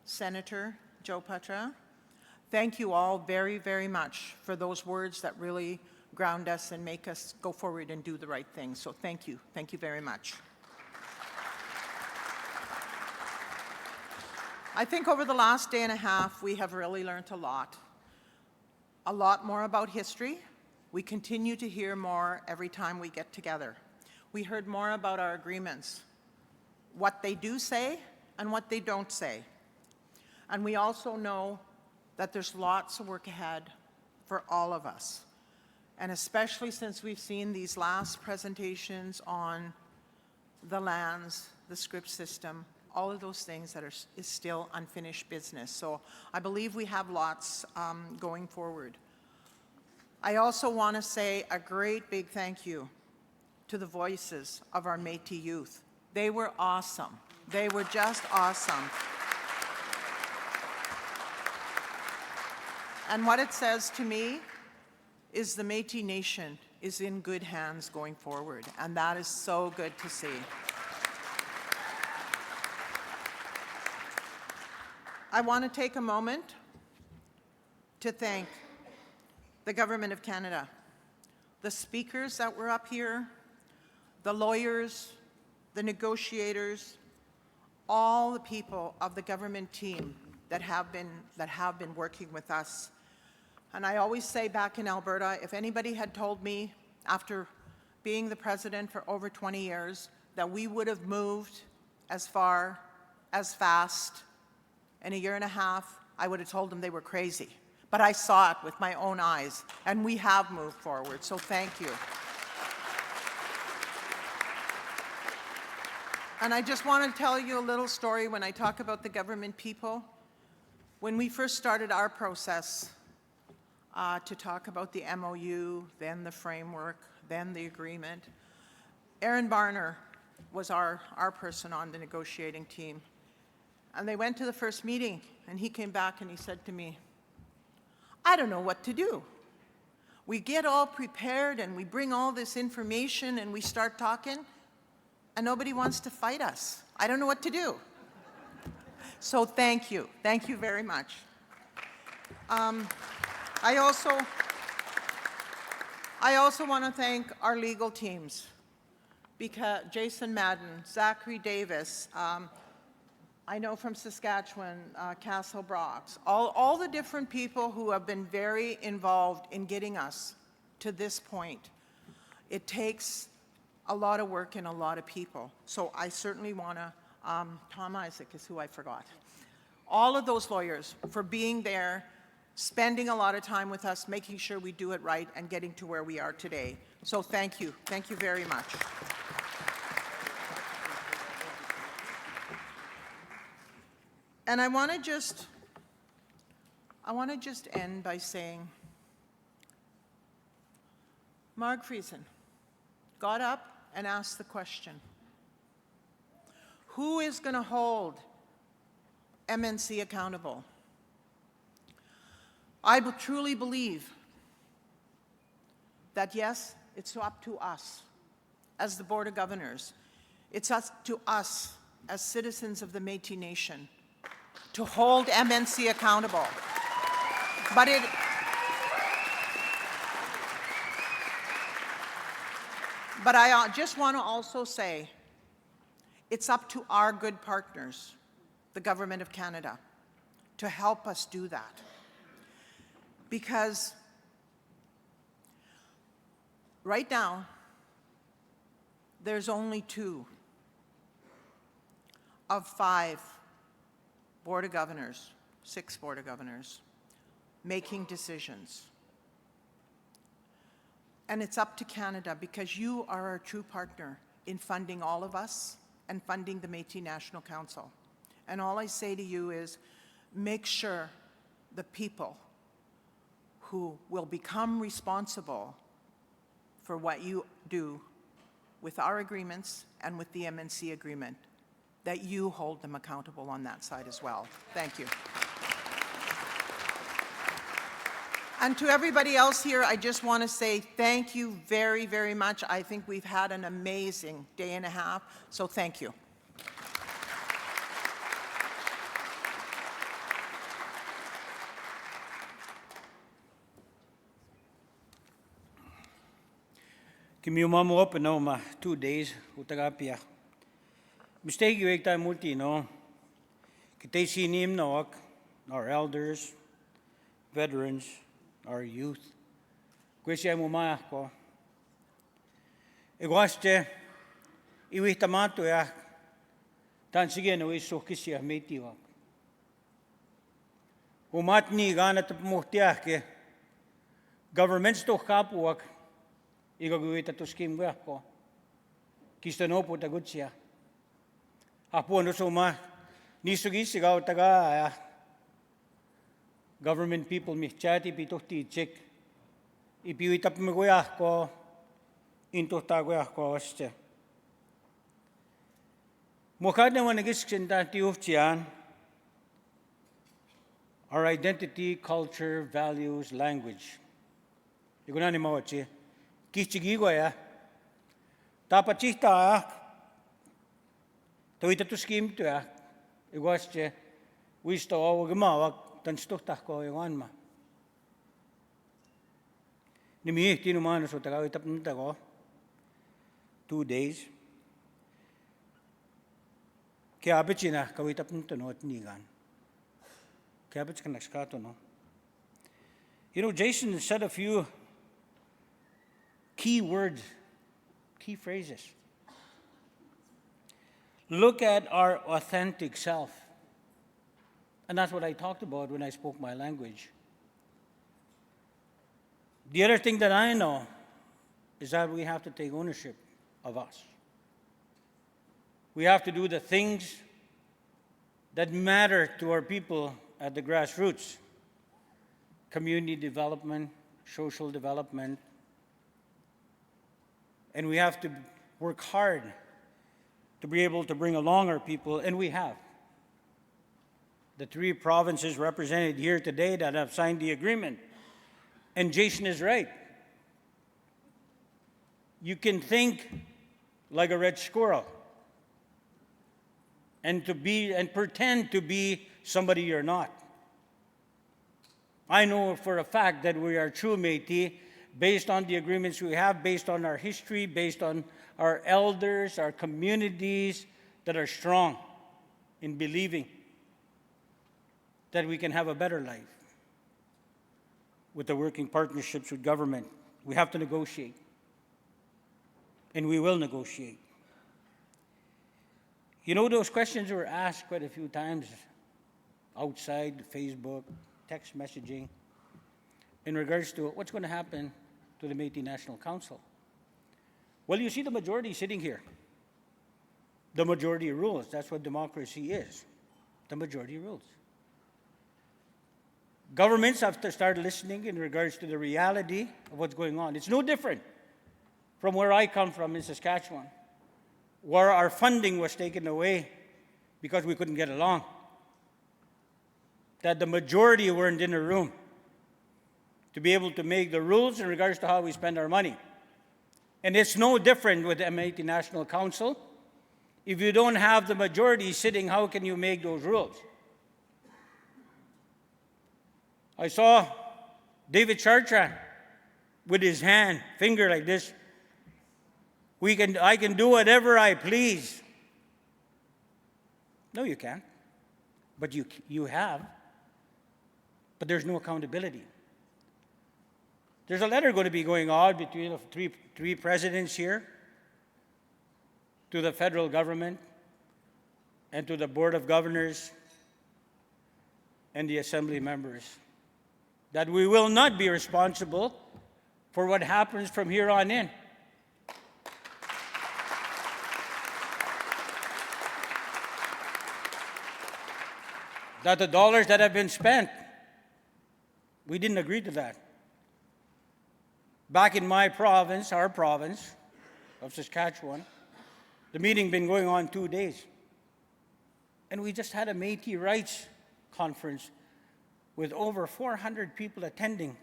Senator Joe Patra. Thank you all very, very much for those words that really ground us and make us go forward and do the right thing. So thank you. Thank you very much. I think over the last day and a half, we have really learned a lot more about history. We continue to hear more every time we get together. We heard more about our agreements, what they do say and what they don't say. And we also know that there's lots of work ahead for all of us. And especially since we've seen these last presentations on the lands, the script system, all of those things that is still unfinished business. So I believe we have lots going forward. I also want to say a great big thank you to the voices of our Métis youth. They were awesome. They were just awesome. And what it says to me is the Métis Nation is in good hands going forward, and that is so good to see. I want to take a moment to thank the Government of Canada, the speakers that were up here, the lawyers, the negotiators, all the people of the government team that have been working with us. And I always say back in Alberta, if anybody had told me after being the president for over 20 years that we would have moved as far, as fast in a year and a half, I would have told them they were crazy. But I saw it with my own eyes, and we have moved forward, so thank you. And I just want to tell you a little story when I talk about the government people. When we first started our process to talk about the MOU, then the framework, then the agreement, Aaron Barner was our person on the negotiating team. And they went to the first meeting, and he came back and he said to me, I don't know what to do. We get all prepared and we bring all this information and we start talking, and nobody wants to fight us. I don't know what to do. So thank you. Thank you very much. I also want to thank our legal teams, because Jason Madden, Zachary Davis, I know from Saskatchewan, Castle Brox, all the different people who have been very involved in getting us to this point. It takes a lot of work and a lot of people. So I certainly want to, Tom Isaac is who I forgot. All of those lawyers for being there, spending a lot of time with us, making sure we do it right and getting to where we are today. So thank you. Thank you very much. And I want to just end by saying, Marg Friesen got up and asked the question, who is going to hold MNC accountable? I truly believe that, yes, it's up to us as the Board of Governors. It's up to us as citizens of the Métis Nation to hold MNC accountable. But I just want to also say, it's up to our good partners, the Government of Canada, to help us do that. Because right now, there's only 2 of 5 Board of Governors, 6 Board of Governors, making decisions. And it's up to Canada, because you are our true partner in funding all of us and funding the Métis National Council. And all I say to you is, make sure the people who will become responsible for what you do with our agreements and with the MNC agreement, that you hold them accountable on that side as well. Thank you. And to everybody else here, I just want to say thank you very, very much. I think we've had an amazing day and a half, so thank you. Kimi umamu open no ma 2 days utagapia. Mistake you ek time multi no. Kitay sinim no our elders, veterans, our youth. Kwesi mo ma ko. Iguaste iwitamato ya tan sige no iso kisia Meitiwak. Umatni gana tapmuhtia ke governments to kapuak igagawita to scheme ko. Kisto po tagutsia. Apo no suma nisugi sigaw taga government people mi chati pituhti check ipiwitap magoya ko into tagoya ko este. Mukad na wanagis kinta tiuftian our identity, culture, values, language. Iguna ni mawachi. Kichigigoya. Tapachita Tawita to scheme to ya. Iguaste wisto o gumawag tanstuhta ko iwanma. Nimi tinumano so tagawitap nta ko 2 days. Kaya abechina kawitap nta no at nigan. Kaya abech ka nakskato no. You know, Jason said a few key words, key phrases. Look at our authentic self. And that's what I talked about when I spoke my language. The other thing that I know is that we have to take ownership of us. We have to do the things that matter to our people at the grassroots. Community development, social development. And we have to work hard to be able to bring along our people, and we have. The 3 provinces represented here today that have signed the agreement. And Jason is right. You can think like a red squirrel and pretend to be somebody you're not. I know for a fact that we are true Métis based on the agreements we have, based on our history, based on our elders, our communities that are strong in believing that we can have a better life with the working partnerships with government. We have to negotiate, and we will negotiate. You know, those questions were asked quite a few times outside Facebook, text messaging, in regards to what's going to happen to the Métis National Council. Well, you see the majority sitting here. The majority rules. That's what democracy is. The majority rules. Governments have to start listening in regards to the reality of what's going on. It's no different from where I come from in Saskatchewan, where our funding was taken away because we couldn't get along, that the majority weren't in a room to be able to make the rules in regards to how we spend our money. And it's no different with the Métis National Council. If you don't have the majority sitting, how can you make those rules? I saw David Chartrand with his finger like this. I can do whatever I please. No, you can't. But you have. But there's no accountability. There's a letter going to be going out between the three presidents here to the federal government and to the Board of Governors and the Assembly members that we will not be responsible for what happens from here on in. That the dollars that have been spent, we didn't agree to that. Back in my province, our province of Saskatchewan, the meeting been going on 2 days. And we just had a Métis Rights conference with over 400 people attending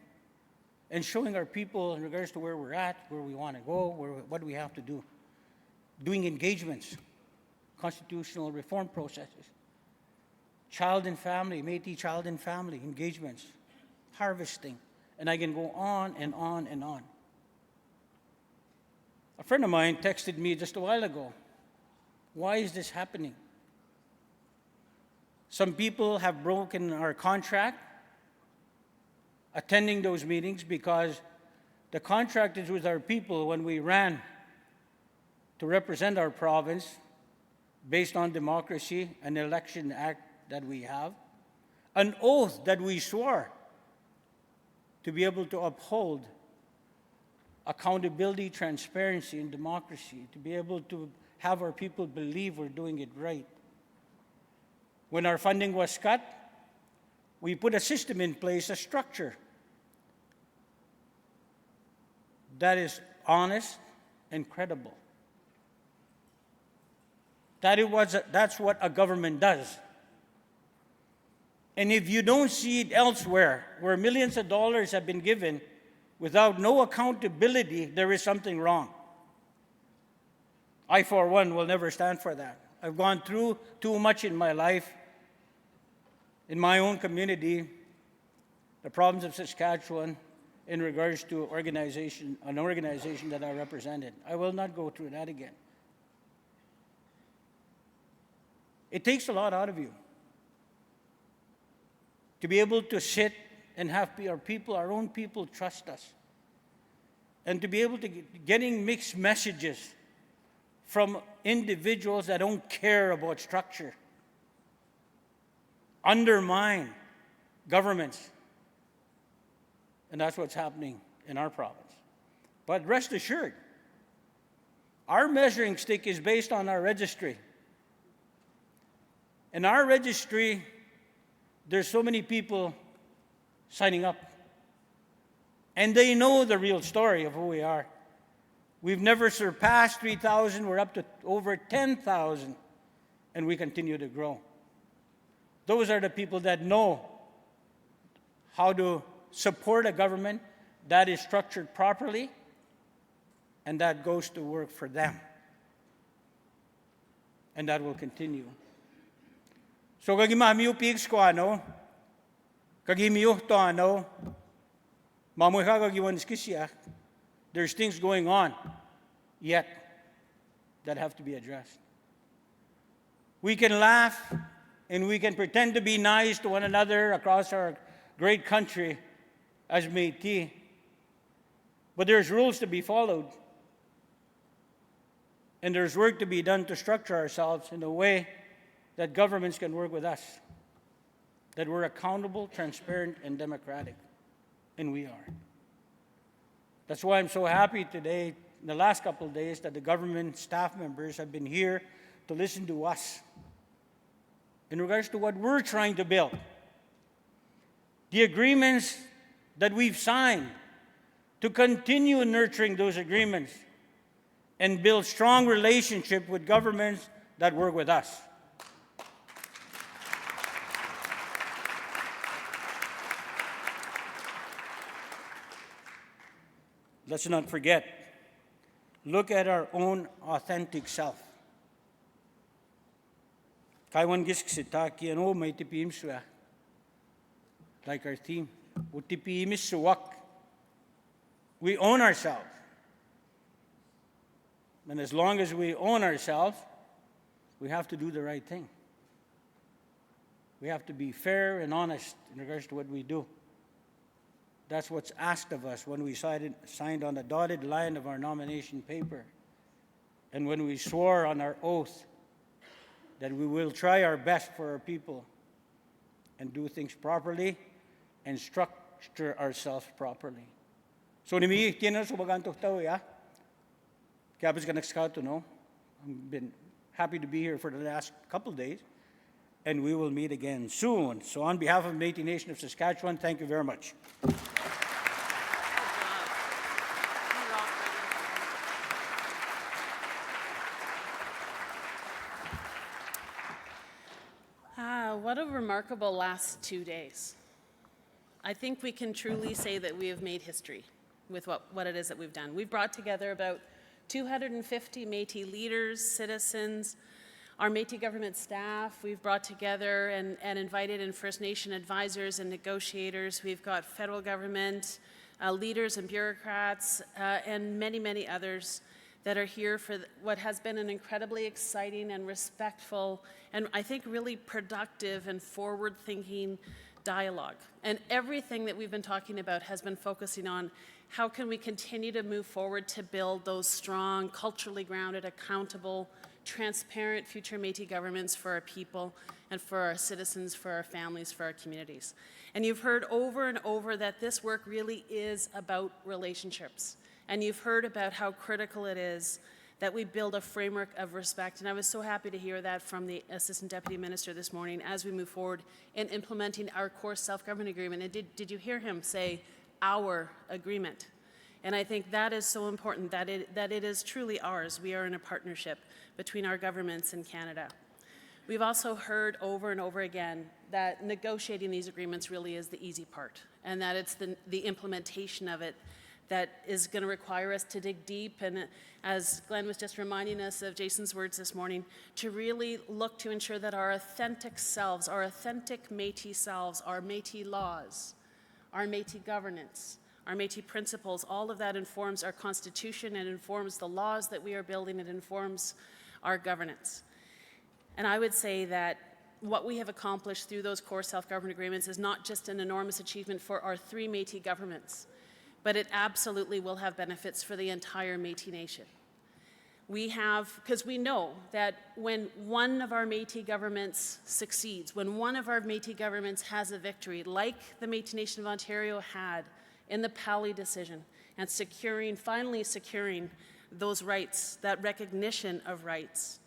and showing our people in regards to where we're at, where we want to go, what we have to do. Doing engagements, constitutional reform processes, child and family, Métis child and family engagements, harvesting, and I can go on and on and on. A friend of mine texted me just a while ago, why is this happening? Some people have broken our contract attending those meetings because the contract is with our people when we ran to represent our province based on democracy, an election act that we have, an oath that we swore to be able to uphold accountability, transparency, and democracy, to be able to have our people believe we're doing it right. When our funding was cut, we put a system in place, a structure that is honest and credible. That's what a government does. And if you don't see it elsewhere, where millions of dollars have been given without no accountability, there is something wrong. I, for one, will never stand for that. I've gone through too much in my life, in my own community, the province of Saskatchewan, in regards to an organization that I represented. I will not go through that again. It takes a lot out of you to be able to sit and have our people, our own people, trust us. And to be able to getting mixed messages from individuals that don't care about structure, undermine governments. And that's what's happening in our province. But rest assured, our measuring stick is based on our registry. In our registry, there's so many people signing up. And they know the real story of who we are. We've never surpassed 3,000. We're up to over 10,000. And we continue to grow. Those are the people that know how to support a government that is structured properly and that goes to work for them. And that will continue. So kagimamiu pigs ko ano, kagimiu to ano, mamuha kagiwan skisya. There's things going on yet that have to be addressed. We can laugh and we can pretend to be nice to one another across our great country as Métis, but there's rules to be followed. And there's work to be done to structure ourselves in a way that governments can work with us, that we're accountable, transparent, and democratic. And we are. That's why I'm so happy today, in the last couple of days, that the government staff members have been here to listen to us in regards to what we're trying to build. The agreements that we've signed, to continue nurturing those agreements and build strong relationships with governments that work with us. Let's not forget, look at our own authentic self. Kaiwan giskitaki and may Otipemisiwak, like our theme, Otipemisiwak. We own ourselves. And as long as we own ourselves, we have to do the right thing. We have to be fair and honest in regards to what we do. That's what's asked of us when we signed on the dotted line of our nomination paper, and when we swore on our oath that we will try our best for our people and do things properly and structure ourselves properly. So nimi tiene so bagantok tao ya. Kaya ka nagskauto no. I've been happy to be here for the last couple of days, and we will meet again soon. So on behalf of the Métis Nation of Saskatchewan, thank you very much. What a remarkable last 2 days. I think we can truly say that we have made history with what it is that we've done. We've brought together about 250 Métis leaders, citizens, our Métis government staff. We've brought together and invited in First Nation advisors and negotiators. We've got federal government leaders and bureaucrats and many, many others that are here for what has been an incredibly exciting and respectful and I think really productive and forward-thinking dialogue. And everything that we've been talking about has been focusing on how can we continue to move forward to build those strong, culturally grounded, accountable, transparent future Métis governments for our people and for our citizens, for our families, for our communities. And you've heard over and over that this work really is about relationships. And you've heard about how critical it is that we build a framework of respect. And I was so happy to hear that from the Assistant Deputy Minister this morning as we move forward in implementing our core self-government agreement. And did you hear him say, our agreement? And I think that is so important, that it is truly ours. We are in a partnership between our governments and Canada. We've also heard over and over again that negotiating these agreements really is the easy part, and that it's the implementation of it that is going to require us to dig deep, and as Glenn was just reminding us of Jason's words this morning, to really look to ensure that our authentic selves, our authentic Métis selves, our Métis laws, our Métis governance, our Métis principles, all of that informs our Constitution and informs the laws that we are building, it informs our governance. And I would say that what we have accomplished through those core self-government agreements is not just an enormous achievement for our 3 Métis governments, but it absolutely will have benefits for the entire Métis Nation. We have, because we know that when one of our Métis governments succeeds, when one of our Métis governments has a victory, like the Métis Nation of Ontario had in the Pali decision, and finally securing those rights, that recognition of rights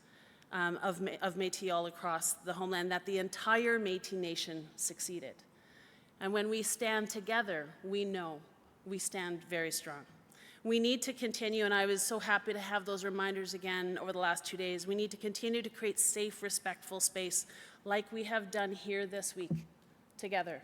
of Métis all across the homeland, that the entire Métis Nation succeeded. And when we stand together, we know we stand very strong. We need to continue, and I was so happy to have those reminders again over the last 2 days. We need to continue to create safe, respectful space like we have done here this week together.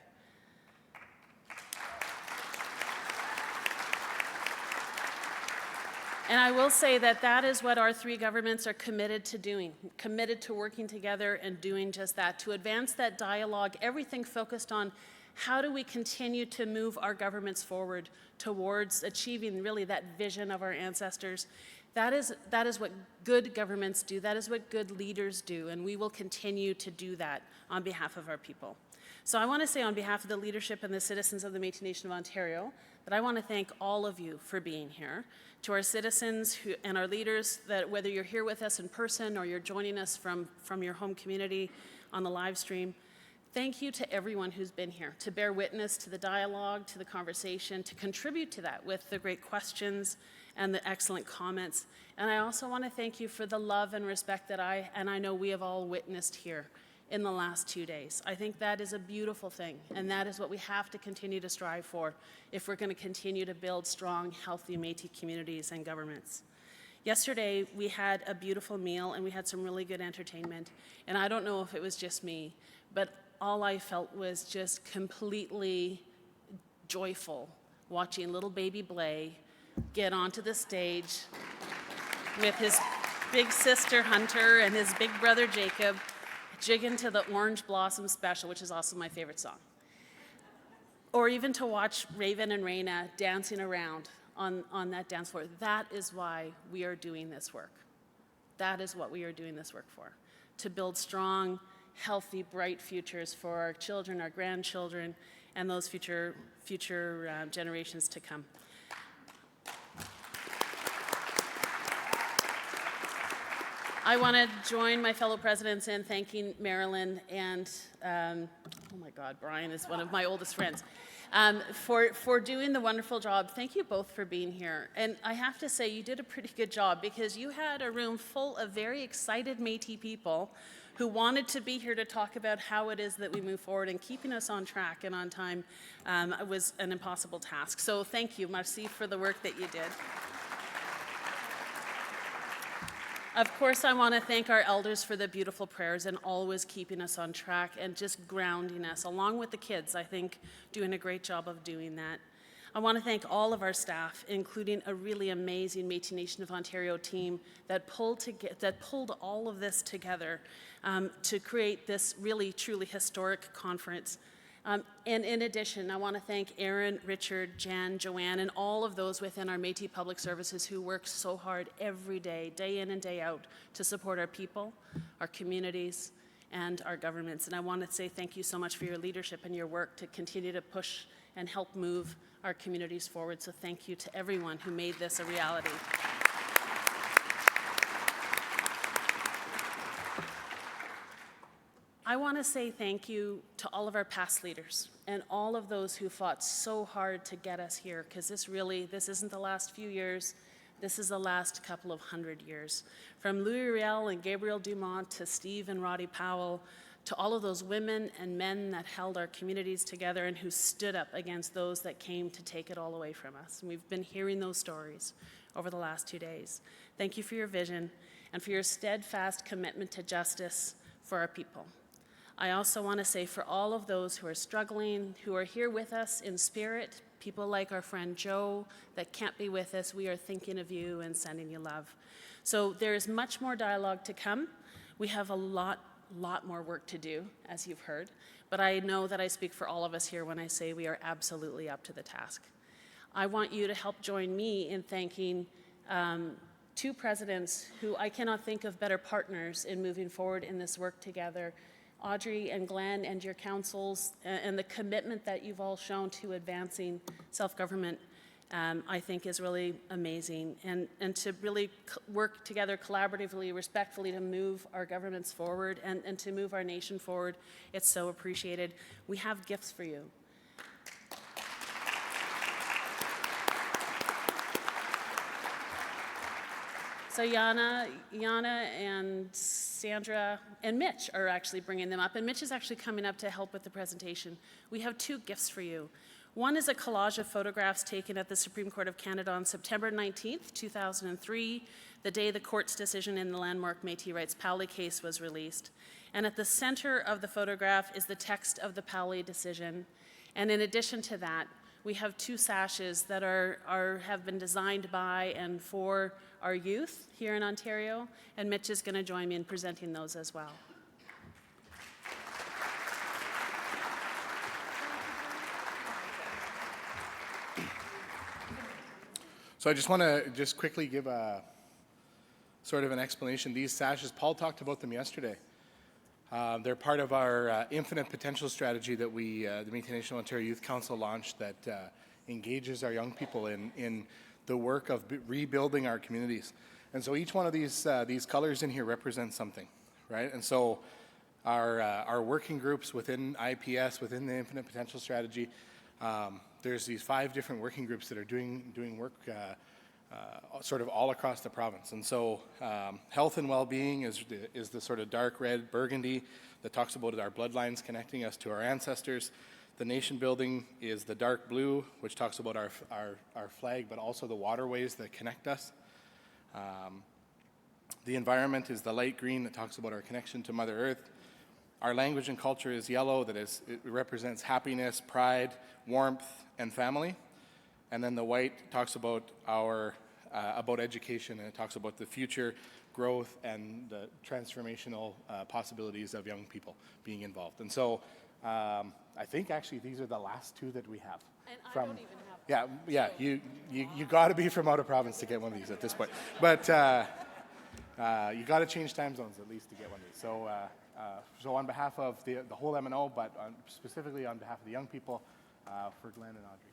And I will say that that is what our 3 governments are committed to doing, committed to working together and doing just that, to advance that dialogue, everything focused on how do we continue to move our governments forward towards achieving really that vision of our ancestors. That is what good governments do. That is what good leaders do. And we will continue to do that on behalf of our people. So I want to say on behalf of the leadership and the citizens of the Métis Nation of Ontario that I want to thank all of you for being here. To our citizens and our leaders, that whether you're here with us in person or you're joining us from your home community on the live stream, thank you to everyone who's been here, to bear witness to the dialogue, to the conversation, to contribute to that with the great questions and the excellent comments. And I also want to thank you for the love and respect that I know we have all witnessed here in the last 2 days. I think that is a beautiful thing, and that is what we have to continue to strive for if we're going to continue to build strong, healthy Métis communities and governments. Yesterday, we had a beautiful meal and we had some really good entertainment. And I don't know if it was just me, but all I felt was just completely joyful watching little baby Blay get onto the stage with his big sister Hunter and his big brother Jacob jigging to the Orange Blossom Special, which is also my favorite song. Or even to watch Raven and Raina dancing around on that dance floor. That is why we are doing this work. That is what we are doing this work for. To build strong, healthy, bright futures for our children, our grandchildren, and those future generations to come. I want to join my fellow presidents in thanking Marilyn and, oh my God, Brian is one of my oldest friends, for doing the wonderful job. Thank you both for being here. And I have to say, you did a pretty good job because you had a room full of very excited Métis people who wanted to be here to talk about how it is that we move forward, and keeping us on track and on time was an impossible task. So thank you, merci, for the work that you did. Of course, I want to thank our elders for the beautiful prayers and always keeping us on track and just grounding us, along with the kids, I think, doing a great job of doing that. I want to thank all of our staff, including a really amazing Métis Nation of Ontario team that pulled all of this together to create this really, truly historic conference. And in addition, I want to thank Aaron, Richard, Jan, Joanne, and all of those within our Métis Public Services who work so hard every day in and day out, to support our people, our communities, and our governments. And I want to say thank you so much for your leadership and your work to continue to push and help move our communities forward. So thank you to everyone who made this a reality. I want to say thank you to all of our past leaders and all of those who fought so hard to get us here, because this isn't the last few years, this is the last couple of 100 years. From Louis Riel and Gabriel Dumont to Steve and Roddy Powell, to all of those women and men that held our communities together and who stood up against those that came to take it all away from us. And we've been hearing those stories over the last 2 days. Thank you for your vision and for your steadfast commitment to justice for our people. I also want to say for all of those who are struggling, who are here with us in spirit, people like our friend Joe that can't be with us, we are thinking of you and sending you love. So there is much more dialogue to come. We have a lot more work to do, as you've heard, but I know that I speak for all of us here when I say we are absolutely up to the task. I want you to help join me in thanking two presidents who I cannot think of better partners in moving forward in this work together. Audrey and Glenn and your councils and the commitment that you've all shown to advancing self-government, I think is really amazing. And to really work together collaboratively, respectfully to move our governments forward and to move our nation forward, it's so appreciated. We have gifts for you. So Yana and Sandra and Mitch are actually bringing them up, and Mitch is actually coming up to help with the presentation. We have two gifts for you. One is a collage of photographs taken at the Supreme Court of Canada on September 19th, 2003, the day the court's decision in the landmark Métis Rights Powley case was released. And at the center of the photograph is the text of the Powley decision. And in addition to that, we have two sashes that have been designed by and for our youth here in Ontario, and Mitch is going to join me in presenting those as well. So I just want to quickly give a sort of an explanation. These sashes, Paul talked about them yesterday. They're part of our Infinite Potential strategy that the Métis Nation of Ontario Youth Council launched that engages our young people in the work of rebuilding our communities. And so each one of these colors in here represents something, right? And so our working groups within IPS, within the Infinite Potential strategy, there's these 5 different working groups that are doing work sort of all across the province. And so health and well-being is the sort of dark red burgundy that talks about our bloodlines connecting us to our ancestors. The nation building is the dark blue, which talks about our flag, but also the waterways that connect us. The environment is the light green that talks about our connection to Mother Earth. Our language and culture is yellow, it represents happiness, pride, warmth, and family. And then the white talks about about education, and it talks about the future growth and the transformational possibilities of young people being involved. And so I think actually these are the last two that we have. And I don't even have one. Yeah, you got to be from out of province to get one of these at this point. But you got to change time zones at least to get one of these. So on behalf of the whole MNO, but specifically on behalf of the young people, for Glenn and Audrey.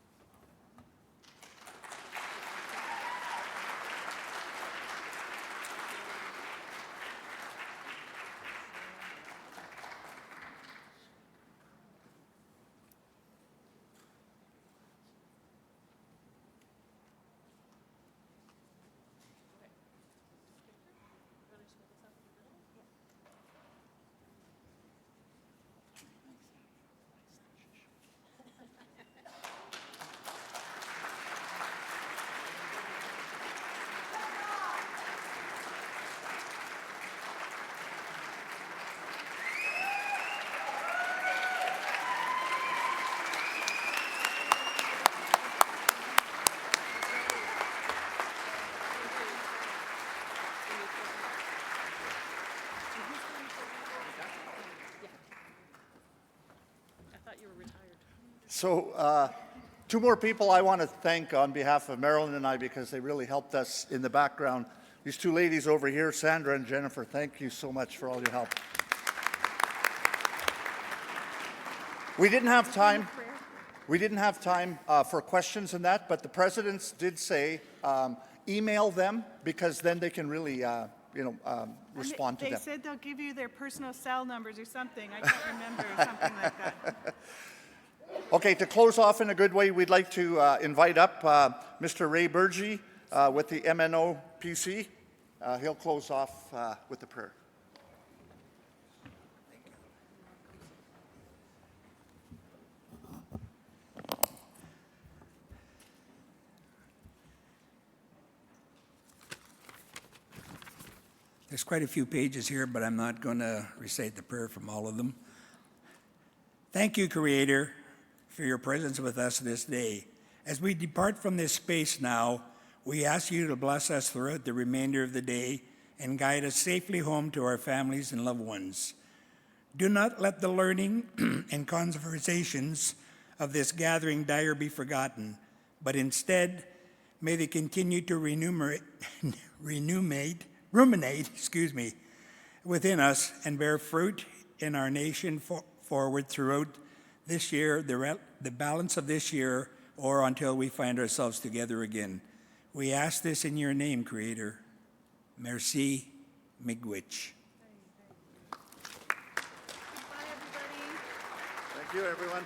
So two more people I want to thank on behalf of Marilyn and I because they really helped us in the background. These two ladies over here, Sandra and Jennifer, thank you so much for all your help. We didn't have time. We didn't have time for questions and that, but the presidents did say email them because then they can really, respond to them. They said they'll give you their personal cell numbers or something. I can't remember, something like that. Okay, to close off in a good way, we'd like to invite up Mr. Ray Burgee with the MNO PC. He'll close off with the prayer. There's quite a few pages here, but I'm not going to recite the prayer from all of them. Thank you, Creator, for your presence with us this day. As we depart from this space now, we ask you to bless us throughout the remainder of the day and guide us safely home to our families and loved ones. Do not let the learning and conversations of this gathering dire be forgotten, but instead, may they continue to ruminate within us and bear fruit in our nation forward throughout this year, the balance of this year, or until we find ourselves together again. We ask this in your name, Creator. Merci, miigwech. Thank you, everyone.